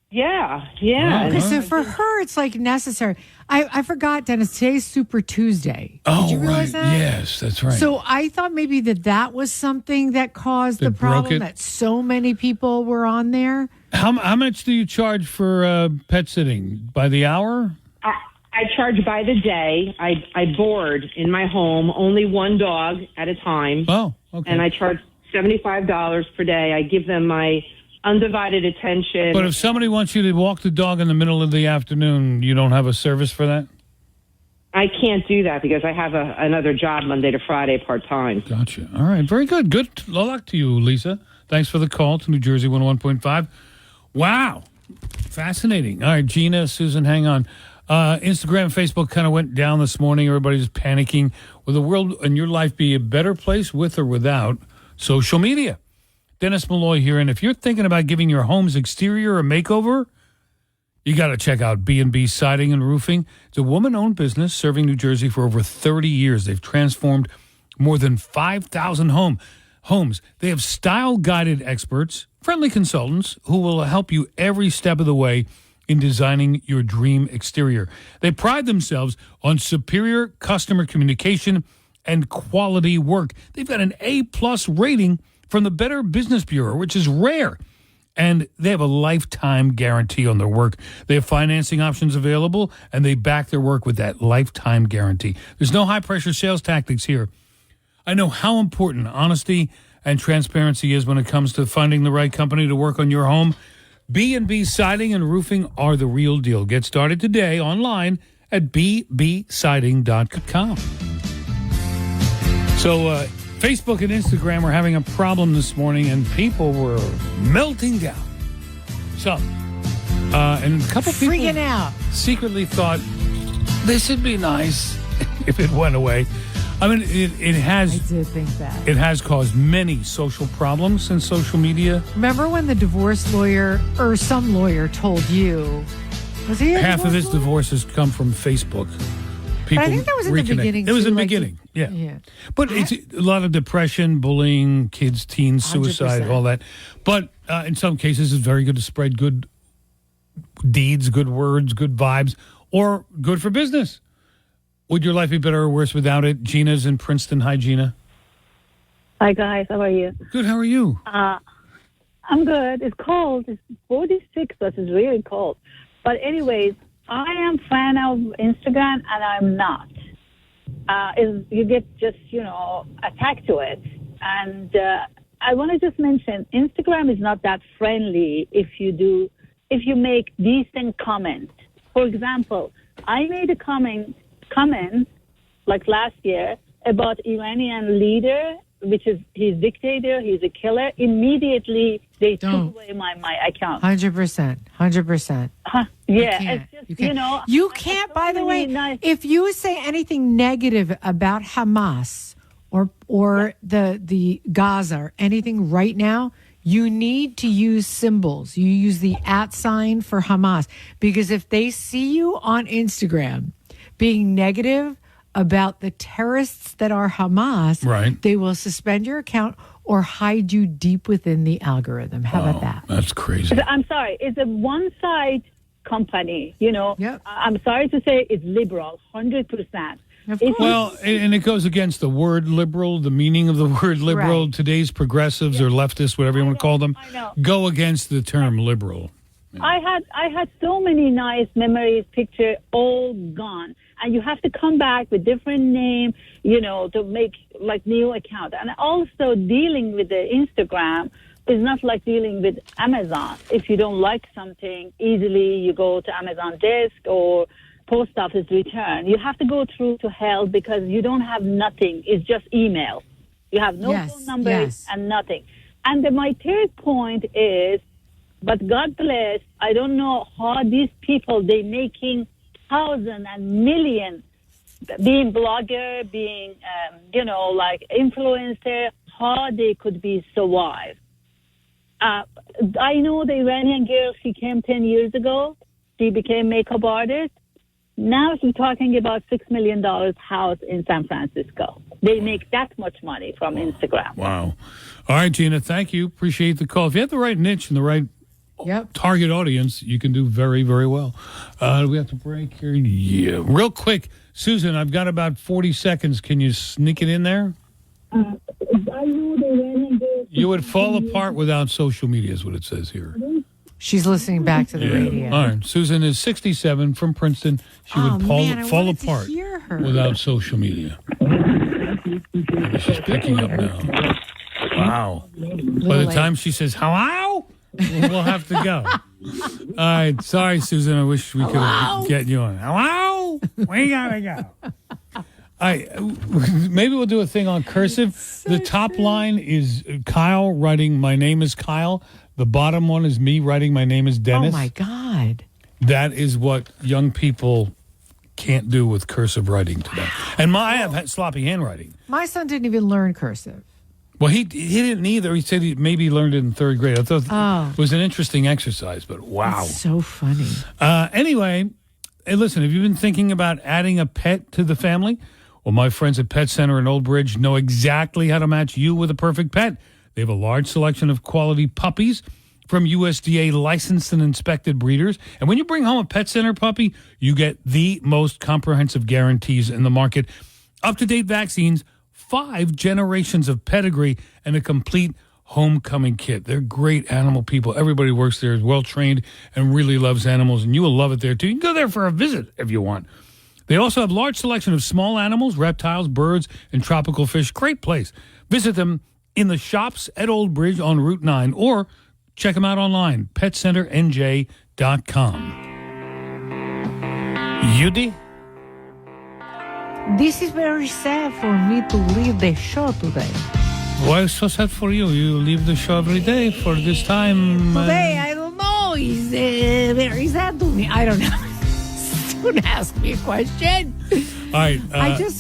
Yeah. Okay, so for her, it's like necessary. I forgot, Dennis, today's Super Tuesday. Did you realize that? Yes, that's right. So I thought maybe that was something that caused the problem, that so many people were on there. How much do you charge for pet sitting? By the hour? I charge by the day. I board in my home only one dog at a time. Oh, okay. And I charge $75 per day. I give them my undivided attention. But if somebody wants you to walk the dog in the middle of the afternoon, you don't have a service for that? I can't do that because I have another job Monday to Friday part-time. Gotcha. All right. Very good. Good luck to you, Lisa. Thanks for the call to New Jersey 101.5. Wow. Fascinating. All right, Gina, Susan, hang on. Instagram, Facebook kind of went down this morning. Everybody's panicking. Will the world and your life be a better place with or without social media? Dennis Malloy here, and if you're thinking about giving your home's exterior a makeover, you got to check out B&B Siding and Roofing. It's a woman-owned business serving New Jersey for over 30 years. They've transformed more than 5,000 homes. They have style-guided experts, friendly consultants who will help you every step of the way in designing your dream exterior. They pride themselves on superior customer communication and quality work. They've got an A-plus rating from the Better Business Bureau, which is rare. And they have a lifetime guarantee on their work. They have financing options available, and they back their work with that lifetime guarantee. There's no high-pressure sales tactics here. I know how important honesty and transparency is when it comes to finding the right company to work on your home. B&B Siding and Roofing are the real deal. Get started today online at bbsiding.com. So Facebook and Instagram were having a problem this morning, and people were melting down. So, and a couple people freaking out secretly thought This would be nice if it went away. I mean, it has. I did think that. It has caused many social problems in social media. Remember when the divorce lawyer or some lawyer told you, was he half of his divorces come from Facebook? People I think that was in the beginning. It was in the like, beginning, yeah. But it's a lot of depression, bullying, kids, teens, suicide, 100%. all that. But in some cases, it's very good to spread good deeds, good words, good vibes, or good for business. Would your life be better or worse without it? Gina's in Princeton. Hi, Gina. Hi, guys. How are you? Good. How are you? I'm good. It's cold. It's 46, but it's really cold. But anyways, I am fan of Instagram, and I'm not. You get just, attacked to it. And I want to just mention, Instagram is not that friendly if you make decent comments. For example, I made a comment like last year about Iranian leader, which is he's dictator, he's a killer. Immediately they took away my account. 100%. Yeah, it's just, you can't. By the way, if you say anything negative about Hamas or the Gaza or anything right now, you need to use symbols. You use the @ for Hamas, because if they see you on Instagram being negative about the terrorists that are Hamas, right, they will suspend your account or hide you deep within the algorithm. How about that? That's crazy. I'm sorry. It's a one-side company. I'm sorry to say it's liberal, 100%. Well, and it goes against the word liberal, the meaning of the word liberal. Right. Today's progressives or leftists, whatever you want to call them, go against the term liberal. I had so many nice memories, picture all gone, and you have to come back with different name, to make like new account. And also dealing with the Instagram is not like dealing with Amazon. If you don't like something, easily you go to Amazon desk or post office return. You have to go through to hell because you don't have nothing. It's just email. You have no phone numbers and nothing. And then my third point is, but God bless, I don't know how these people, they making thousands and millions, being blogger, being, like influencer, how they could be survive. I know the Iranian girl, she came 10 years ago. She became makeup artist. Now she's talking about $6 million house in San Francisco. They make that much money from Instagram. Wow. All right, Gina, thank you. Appreciate the call. If you have the right niche and the right target audience, you can do very, very well. Do we have to break here? Yeah. Real quick, Susan, I've got about 40 seconds. Can you sneak it in there? You would fall apart without social media is what it says here. She's listening back to the radio. All right. Susan is 67 from Princeton. She would fall apart without social media. She's picking up now. Wow. By the time she says, hello, we'll have to go. All right. Sorry, Susan. I wish we could get you on. Hello? We got to go. All right. Maybe we'll do a thing on cursive. The top line is Kyle writing, my name is Kyle. The bottom one is me writing, my name is Dennis. Oh, my God. That is what young people can't do with cursive writing today. And I have sloppy handwriting. My son didn't even learn cursive. Well, he didn't either. He said he maybe learned it in third grade. I thought it was an interesting exercise, but wow. That's so funny. Anyway, hey, listen, have you been thinking about adding a pet to the family? Well, my friends at Pet Center in Old Bridge know exactly how to match you with a perfect pet. They have a large selection of quality puppies from USDA licensed and inspected breeders. And when you bring home a Pet Center puppy, you get the most comprehensive guarantees in the market. Up-to-date vaccines, 5 generations of pedigree, and a complete homecoming kit. They're great animal people. Everybody who works there is well-trained and really loves animals, and you will love it there, too. You can go there for a visit if you want. They also have a large selection of small animals, reptiles, birds, and tropical fish. Great place. Visit them in the shops at Old Bridge on Route 9, or check them out online, PetCenterNJ.com. Judy? This is very sad for me to leave the show today. Why is so sad for you? You leave the show every day for this time. Today, I don't know. It's very sad to me. I don't know. Don't ask me a question. All right.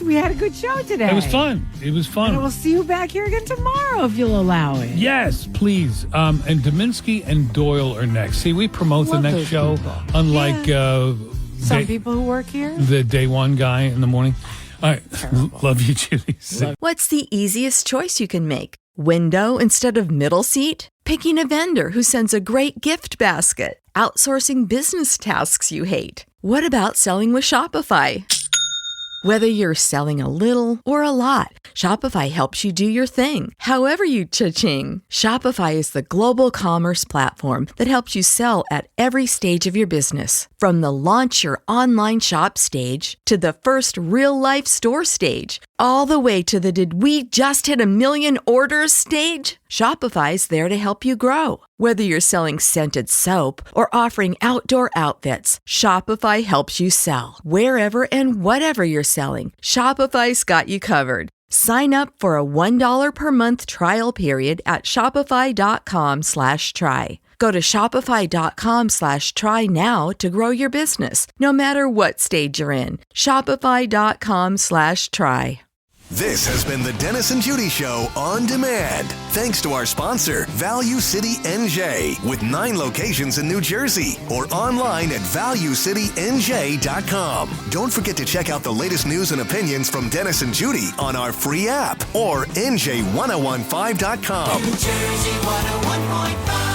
We had a good show today. It was fun. And we'll see you back here again tomorrow if you'll allow it. Yes, please. And Dominski and Doyle are next. See, we promote the next show, unlike some people who work here. The day one guy in the morning. All right. Love you, Judy. What's the easiest choice you can make? Window instead of middle seat? Picking a vendor who sends a great gift basket? Outsourcing business tasks you hate? What about selling with Shopify? Whether you're selling a little or a lot, Shopify helps you do your thing, however you cha-ching. Shopify is the global commerce platform that helps you sell at every stage of your business. From the launch your online shop stage to the first real-life store stage, all the way to the did we just hit 1 million orders stage. Shopify's there to help you grow. Whether you're selling scented soap or offering outdoor outfits, Shopify helps you sell. Wherever and whatever you're selling, Shopify's got you covered. Sign up for a $1 per month trial period at shopify.com/try. Go to shopify.com/try now to grow your business, no matter what stage you're in. Shopify.com/try. This has been the Dennis and Judy Show on demand. Thanks to our sponsor, Value City NJ, with 9 locations in New Jersey, or online at valuecitynj.com. Don't forget to check out the latest news and opinions from Dennis and Judy on our free app or NJ1015.com. New Jersey 101.5.